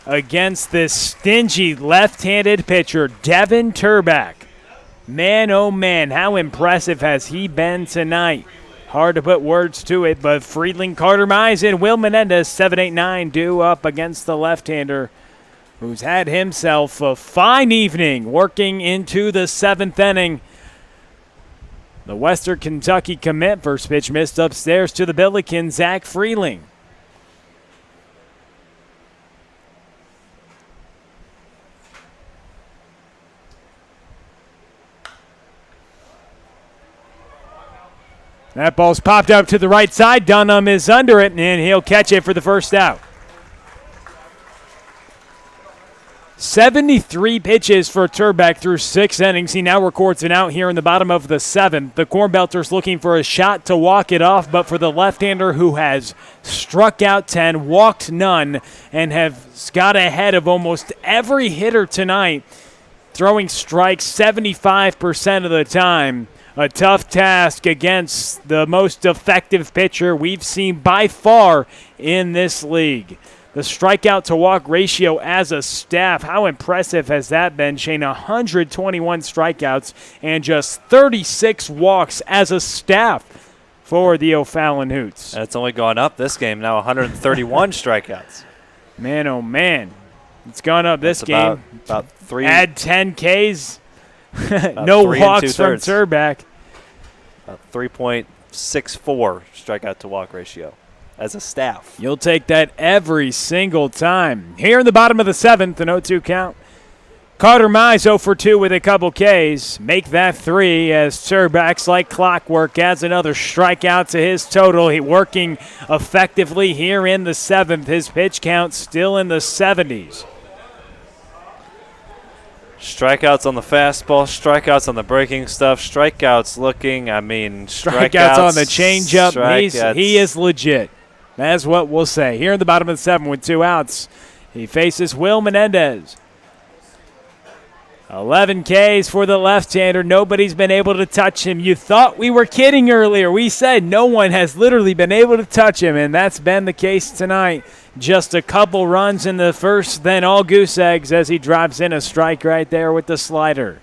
against this stingy left-handed pitcher, Devin Turback. Man, oh man, how impressive has he been tonight? Hard to put words to it, but Friedling, Carter Mize, and Will Menendez, 7-8-9, due up against the left-hander, who's had himself a fine evening working into the 7th inning. The Western Kentucky commit. First pitch missed upstairs to the Billiken, Zach Freeling. That ball's popped up to the right side. Dunham is under it, and he'll catch it for the first out. 73 pitches for Turbeck through 6 innings. He now records an out here in the bottom of the 7th. The Cornbelters looking for a shot to walk it off, but for the left-hander who has struck out 10, walked none, and has got ahead of almost every hitter tonight, throwing strikes 75% of the time. A tough task against the most effective pitcher we've seen by far in this league. The strikeout to walk ratio as a staff, how impressive has that been, Shane? 121 strikeouts and just 36 walks as a staff for the O'Fallon Hoots. And it's only gone up this game now, 131 strikeouts. Man, oh man. It's gone up this game. About 3. Add 10 Ks. No walks from Turbeck. 3.64 strikeout to walk ratio as a staff. You'll take that every single time. Here in the bottom of the 7th, an 0-2 count. Carter Mize 0 for 2 with a couple Ks. Make that 3 as Turbeck's like clockwork adds another strikeout to his total. He working effectively here in the 7th. His pitch count still in the 70s. Strikeouts on the fastball, strikeouts on the breaking stuff, strikeouts looking, strikeouts on the changeup. He is legit. That's what we'll say. Here in the bottom of the 7th with 2 outs, he faces Will Menendez. 11 Ks for the left-hander. Nobody's been able to touch him. You thought we were kidding earlier. We said no one has literally been able to touch him, and that's been the case tonight. Just a couple runs in the first, then all goose eggs as he drops in a strike right there with the slider.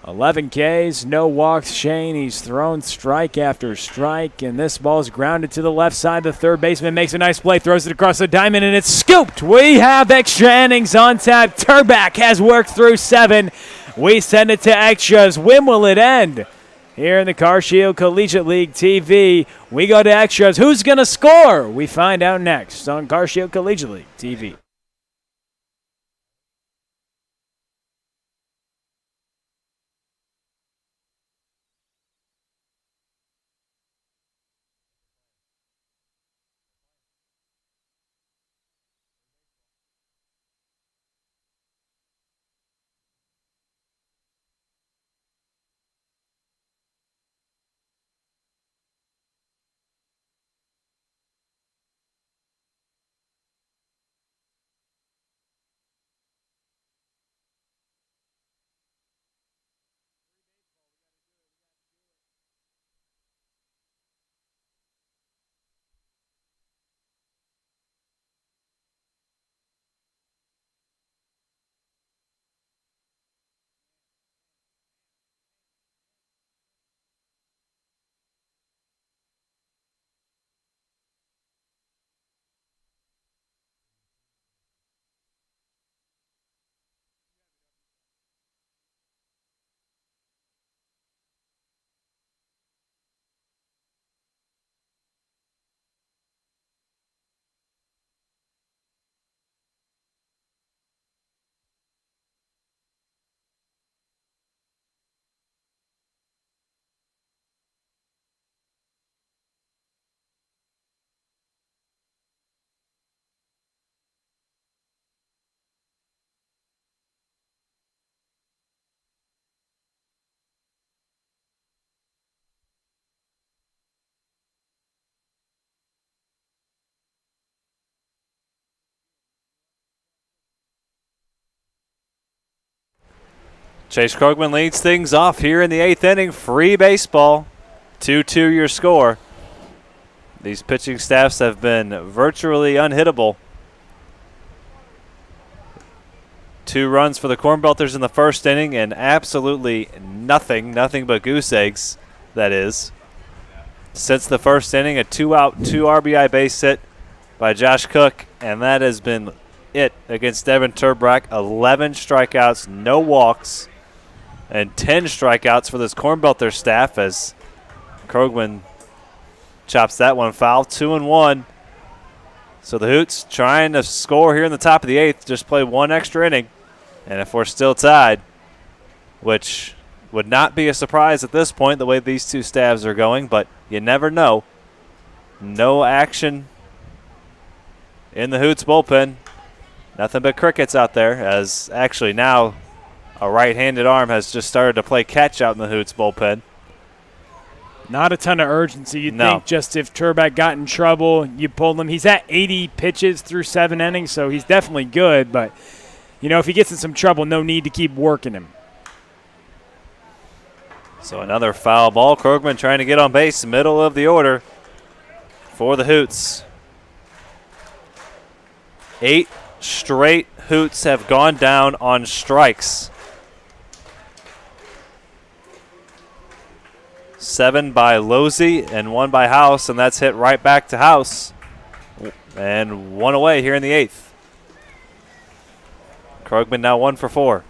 11 Ks, no walks. Shane, he's thrown strike after strike, and this ball's grounded to the left side. The third baseman makes a nice play, throws it across the diamond, and it's scooped. We have extra innings on tap. Turbeck has worked through 7. We send it to extras. When will it end? Here in the Car Shield Collegiate League TV, we go to extras. Who's going to score? We find out next on Car Shield Collegiate League TV. Chase Krogman leads things off here in the 8th inning. Free baseball. 2-2 your score. These pitching staffs have been virtually unhittable. 2 runs for the Cornbelters in the first inning and absolutely nothing but goose eggs, that is. Since the first inning, a 2-out, 2 RBI base hit by Josh Cook, and that has been it against Devin Turbeck. 11 strikeouts, no walks. and 10 strikeouts for this Cornbelter staff as Krogman chops that one foul. 2-1. So the Hoots trying to score here in the top of the 8th, just play one extra inning. And if we're still tied, which would not be a surprise at this point the way these two staffs are going, but you never know. No action in the Hoots bullpen. Nothing but crickets out there, as actually now a right-handed arm has just started to play catch out in the Hoots bullpen. Not a ton of urgency. You'd No. think just if Turbeck got in trouble, you pulled him. He's at 80 pitches through 7 innings, so he's definitely good. But, you know, if he gets in some trouble, no need to keep working him. So another foul ball. Krogman trying to get on base, middle of the order for the Hoots. 8 straight Hoots have gone down on strikes. 7 by Losey and 1 by House, and that's hit right back to House. And 1 away here in the 8th. Krogman now 1 for 4.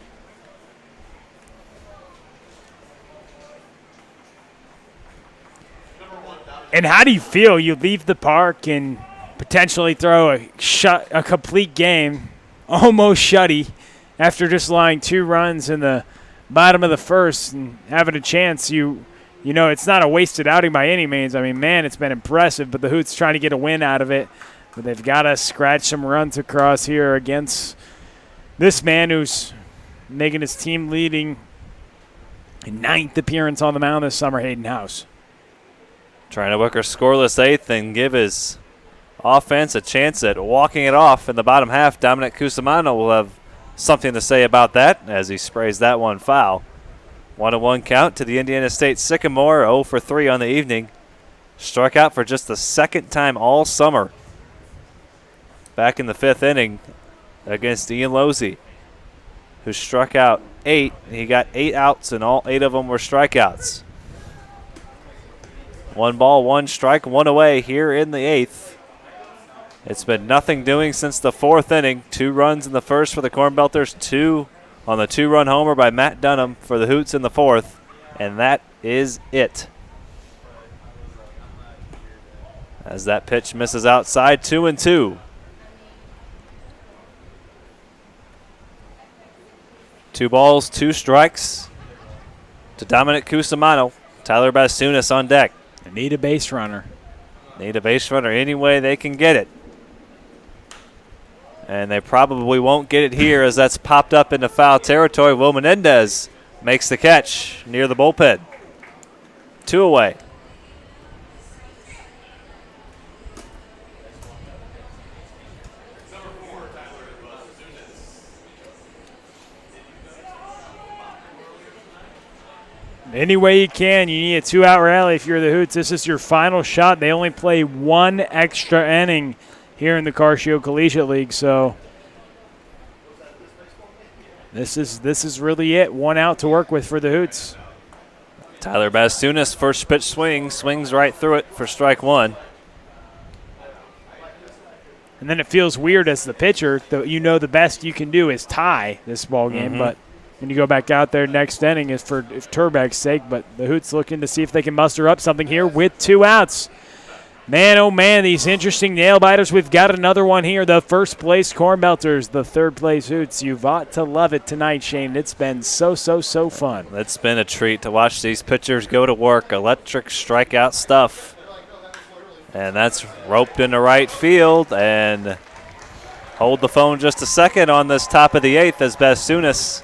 And how do you feel? You leave the park and potentially throw a complete game, almost shutty, after just lying 2 runs in the bottom of the first and having a chance. You know, it's not a wasted outing by any means. I mean, man, it's been impressive, but the Hoots trying to get a win out of it. But they've got to scratch some runs across here against this man who's making his team leading 9th appearance on the mound this summer, Hayden House. Trying to work a scoreless 8th and give his offense a chance at walking it off in the bottom half. Dominic Cusimano will have something to say about that as he sprays that one foul. 1-1 count to the Indiana State Sycamore. 0 for 3 on the evening. Struck out for just the 2nd time all summer. Back in the 5th inning against Ian Losey, who struck out 8. He got 8 outs, and all 8 of them were strikeouts. 1 ball, 1 strike, 1 away here in the 8th. It's been nothing doing since the 4th inning. 2 runs in the first for the Cornbelters, 2 on the 2-run homer by Matt Dunham for the Hoots in the 4th, and that is it. As that pitch misses outside, 2-2. 2 balls, 2 strikes to Dominic Cusimano. Tyler Bastunas on deck. They need a base runner. Need a base runner any way they can get it. And they probably won't get it here as that's popped up into foul territory. Will Menendez makes the catch near the bullpen. 2 away. Any way you can, you need a 2-out rally if you're the Hoots. This is your final shot. They only play 1 extra inning here in the Carcio Collegiate League, so this is really it. 1 out to work with for the Hoots. Tyler Bastunas, first pitch swings right through it for strike 1. And then it feels weird as the pitcher. You know the best you can do is tie this ball game, but when you go back out there next inning is for Turbeck's sake. But the Hoots looking to see if they can muster up something here with 2 outs. Man, oh man, these interesting nail biters. We've got another one here. The first place Cornbelters, the 3rd place Hoots. You've ought to love it tonight, Shane. It's been so fun. It's been a treat to watch these pitchers go to work. Electric strikeout stuff. And that's roped into right field. And hold the phone just a second on this top of the 8th as Bastunas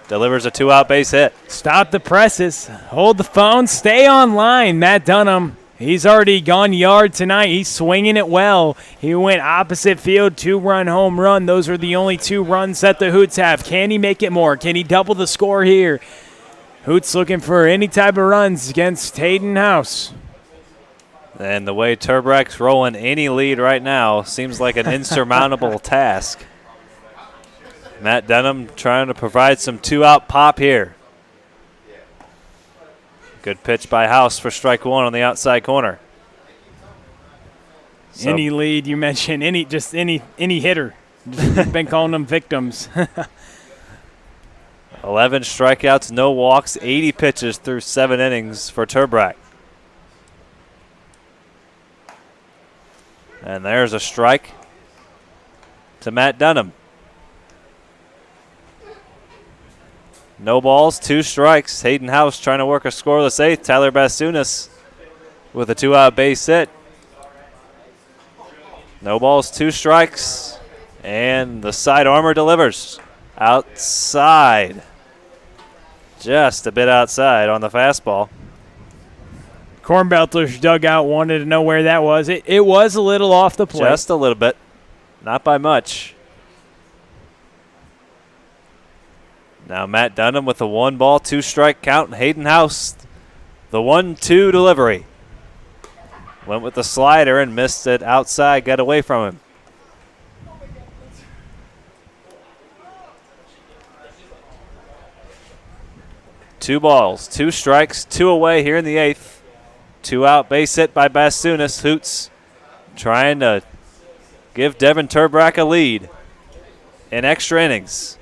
delivers a 2-out base hit. Stop the presses. Hold the phone. Stay online. Matt Dunham, he's already gone yard tonight. He's swinging it well. He went opposite field, 2-run home run. Those are the only 2 runs that the Hoots have. Can he make it more? Can he double the score here? Hoots looking for any type of runs against Hayden House. And the way Turbeck's rolling any lead right now seems like an insurmountable task. Matt Dunham trying to provide some 2-out pop here. Good pitch by House for strike 1 on the outside corner. So any lead you mentioned, any hitter. Been calling them victims. 11 strikeouts, no walks, 80 pitches through 7 innings for Turbrack. And there's a strike to Matt Dunham. No balls, 2 strikes. Hayden House trying to work a scoreless 8th. Tyler Basunas with a 2-out base hit. No balls, 2 strikes. And the side armor delivers. Outside. Just a bit outside on the fastball. Cornbelters dugout wanted to know where that was. It was a little off the plate. Just a little bit. Not by much. Now Matt Dunham with a 1-ball, 2-strike count. Hayden House, the 1-2 delivery. Went with the slider and missed it outside, got away from him. Two balls, 2 strikes, 2 away here in the 8th. 2-out base hit by Basunas. Hoots trying to give Devin Turbrack a lead in extra innings.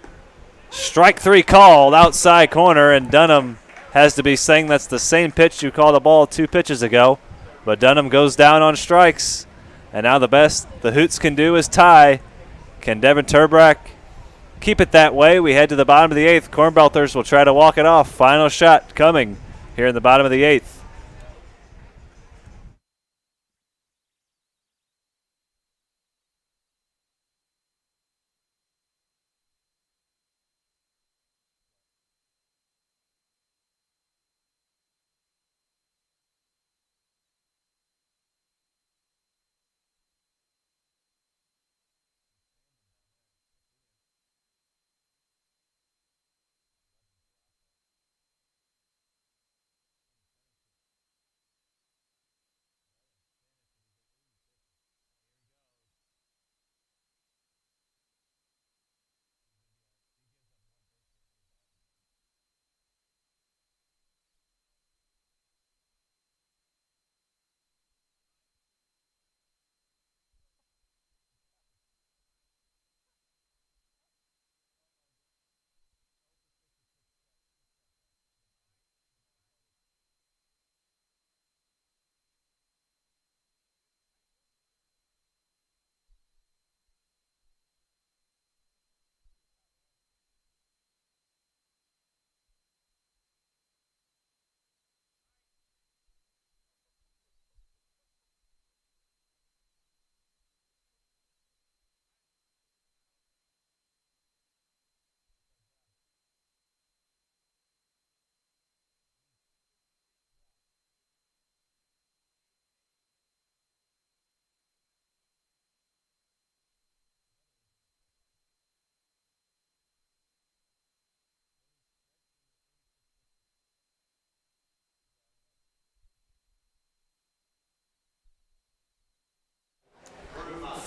Strike 3 called outside corner, and Dunham has to be saying that's the same pitch you called the ball 2 pitches ago. But Dunham goes down on strikes, and now the best the Hoots can do is tie. Can Devin Turbrack keep it that way? We head to the bottom of the 8th. Cornbelters will try to walk it off. Final shot coming here in the bottom of the 8th.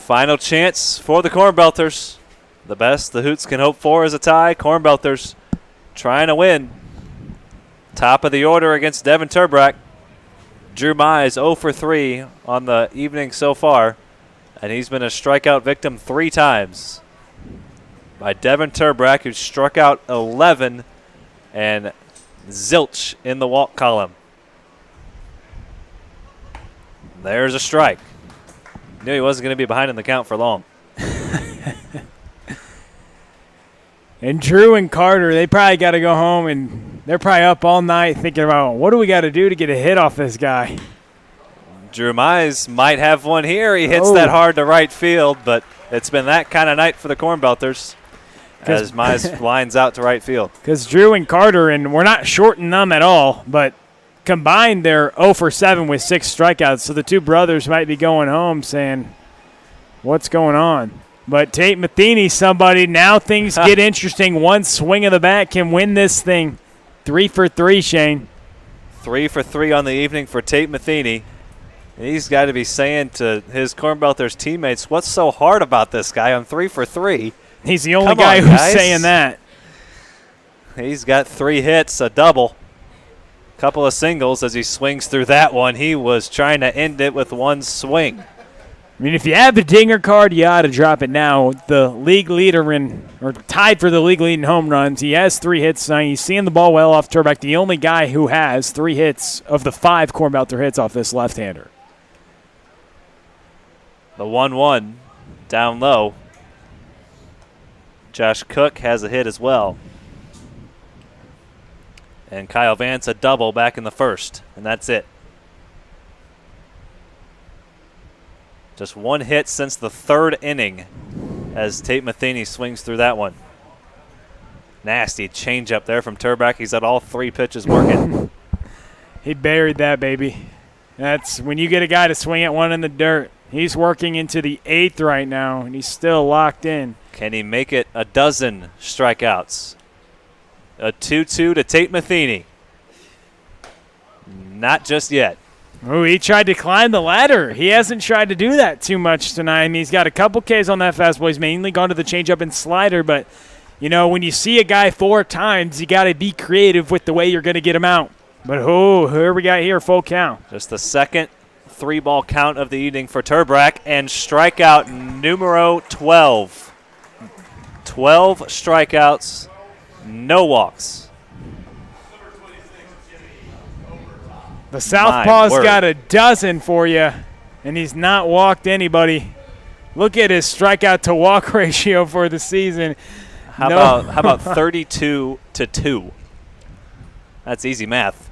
Final chance for the Cornbelters. The best the Hoots can hope for is a tie. Cornbelters trying to win. Top of the order against Devin Turbrack. Drew Mize 0 for 3 on the evening so far, and he's been a strikeout victim 3 times by Devin Turbrack, who struck out 11 and zilch in the walk column. There's a strike. Knew he wasn't going to be behind in the count for long. And Drew and Carter, they probably got to go home, and they're probably up all night thinking about, what do we got to do to get a hit off this guy? Drew Mize might have one here. He hits that hard to right field, but it's been that kind of night for the Cornbelters as Mize lines out to right field. Because Drew and Carter, and we're not shorting them at all, but combined they're 0 for 7 with 6 strikeouts, so the two brothers might be going home saying, what's going on? But Tate Matheny, somebody, now things get interesting. One swing of the bat can win this thing. 3 for 3, Shane. 3 for 3 on the evening for Tate Matheny. He's got to be saying to his Cornbelters teammates, what's so hard about this guy? I'm 3 for 3. He's the only guy who's saying that. He's got 3 hits, a double, couple of singles as he swings through that one. He was trying to end it with one swing. mean, if you have the dinger card, you ought to drop it now. The league leader or tied for the league lead in home runs. He has 3 hits tonight. He's seeing the ball well off Turbeck, the only guy who has 3 hits of the 5 Cornbelter hits off this left-hander. The 1-1 down low. Josh Cook has a hit as well. And Kyle Vance a double back in the first, and that's it. Just 1 hit since the 3rd inning as Tate Matheny swings through that one. Nasty changeup there from Turbeck. He's had all 3 pitches working. He buried that, baby. That's when you get a guy to swing at one in the dirt. He's working into the 8th right now, and he's still locked in. Can he make it a dozen strikeouts? A 2-2 to Tate Matheny. Not just yet. Oh, he tried to climb the ladder. He hasn't tried to do that too much tonight. I mean, he's got a couple Ks on that fastball. He's mainly gone to the changeup and slider. But, you know, when you see a guy 4 times, you got to be creative with the way you're going to get him out. But, here we got here, full count. Just the second 3-ball count of the evening for Turbeck. And strikeout numero 12. 12 strikeouts, no walks. The Southpaw's got a dozen for you, and he's not walked anybody. Look at his strikeout to walk ratio for the season. How about 32 to 2? That's easy math.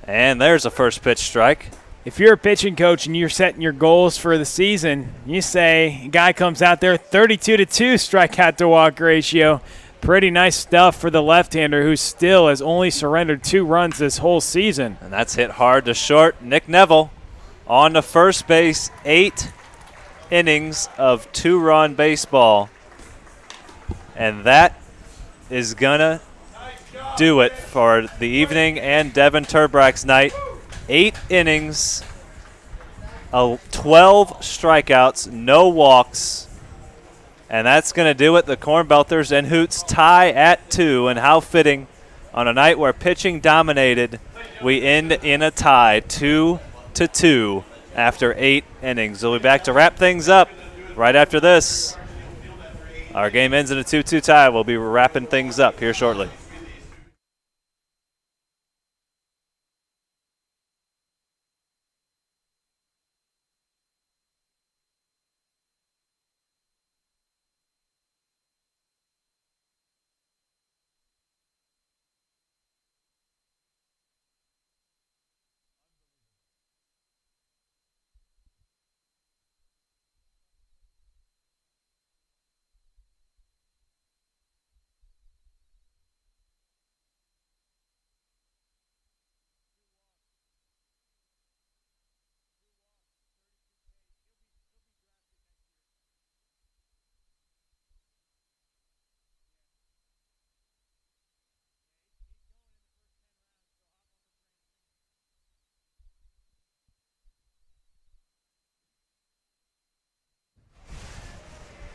And there's a first pitch strike. If you're a pitching coach and you're setting your goals for the season, you say a guy comes out there 32 to 2 strikeout to walk ratio. Pretty nice stuff for the left-hander who still has only surrendered 2 runs this whole season. And that's hit hard to short. Nick Neville on to first base. 8 innings of 2-run baseball. And that is going to do it for the evening and Devin Turbeck's night. 8 innings, 12 strikeouts, no walks. And that's going to do it. The Cornbelters and Hoots tie at 2. And how fitting on a night where pitching dominated, we end in a tie, 2-2 after 8 innings. We'll be back to wrap things up right after this. Our game ends in a 2-2 tie. We'll be wrapping things up here shortly.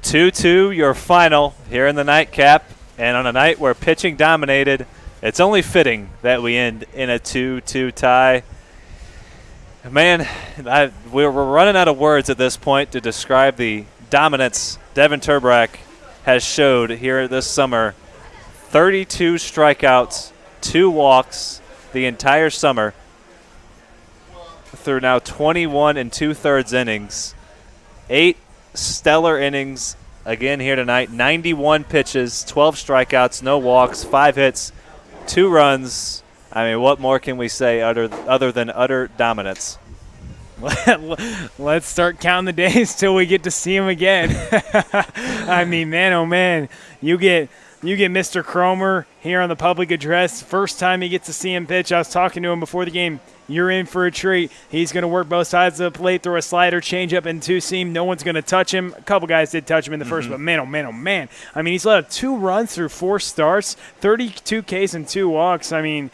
Two, your final here in the nightcap. And on a night where pitching dominated, it's only fitting that we end in a 2-2 tie. Man, we're running out of words at this point to describe the dominance Devin Turbeck has showed here this summer. 32 strikeouts, 2 walks the entire summer through now 21 2/3 innings. 8 stellar innings again here tonight. 91 pitches, 12 strikeouts, no walks, 5 hits, 2 runs. I mean, what more can we say other than utter dominance? Let's start counting the days till we get to see him again. I mean, man, oh man, you get Mr. Cromer here on the public address. First time he gets to see him pitch, I was talking to him before the game. You're in for a treat. He's going to work both sides of the plate, throw a slider, changeup, and 2-seam. No one's going to touch him. A couple guys did touch him in the first, but man, oh man, oh man. I mean, he's let 2 runs through 4 starts, 32 Ks and 2 walks. I mean,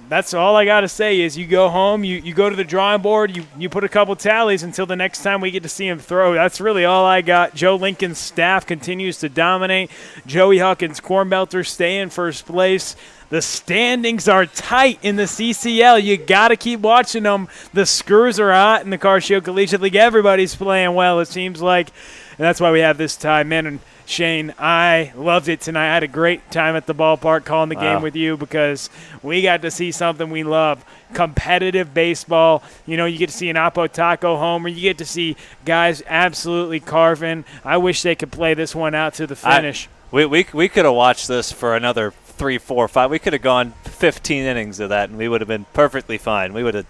That's all I got to say is you go home, you go to the drawing board, you put a couple tallies until the next time we get to see him throw. That's really all I got. Joe Lincoln's staff continues to dominate. Joey Huckins' Cornbelters stay in first place. The standings are tight in the CCL. You got to keep watching them. The screws are hot in the Car Shield Collegiate League. Everybody's playing well, it seems like. And that's why we have this tie. Man, and Shane, I loved it tonight. I had a great time at the ballpark calling the game with you because we got to see something we love, competitive baseball. You know, you get to see an Apo Taco homer. You get to see guys absolutely carving. I wish they could play this one out to the finish. We could have watched this for another 3, 4, 5. We could have gone 15 innings of that, and we would have been perfectly fine. We would have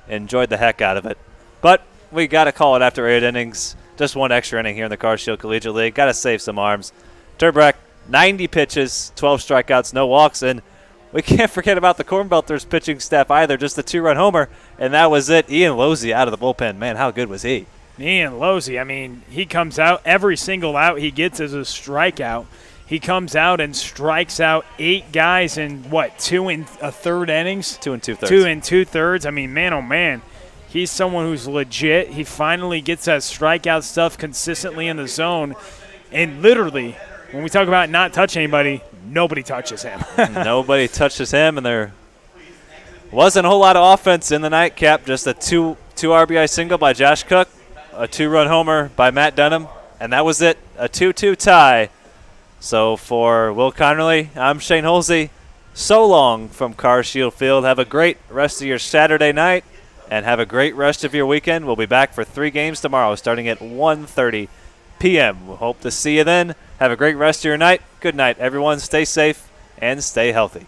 enjoyed the heck out of it. But we got to call it after 8 innings. Just one extra inning here in the Car Shield Collegiate League. Got to save some arms. Turbrack, 90 pitches, 12 strikeouts, no walks, and we can't forget about the Cornbelters pitching staff either. Just a 2-run homer, and that was it. Ian Losey out of the bullpen. Man, how good was he? Ian Losey, I mean, he comes out. Every single out he gets is a strikeout. He comes out and strikes out 8 guys in, 2 1/3 innings? 2 2/3. 2 2/3. I mean, man, oh, man. He's someone who's legit. He finally gets that strikeout stuff consistently in the zone. And literally, when we talk about not touch anybody, nobody touches him. Nobody touches him, and there wasn't a whole lot of offense in the nightcap. Just a two RBI single by Josh Cook, a 2-run homer by Matt Dunham, and that was it, a 2-2 tie. So for Will Connerly, I'm Shane Holsey. So long from Car Shield Field. Have a great rest of your Saturday night. And have a great rest of your weekend. We'll be back for 3 games tomorrow starting at 1:30 p.m. We'll hope to see you then. Have a great rest of your night. Good night, everyone. Stay safe and stay healthy.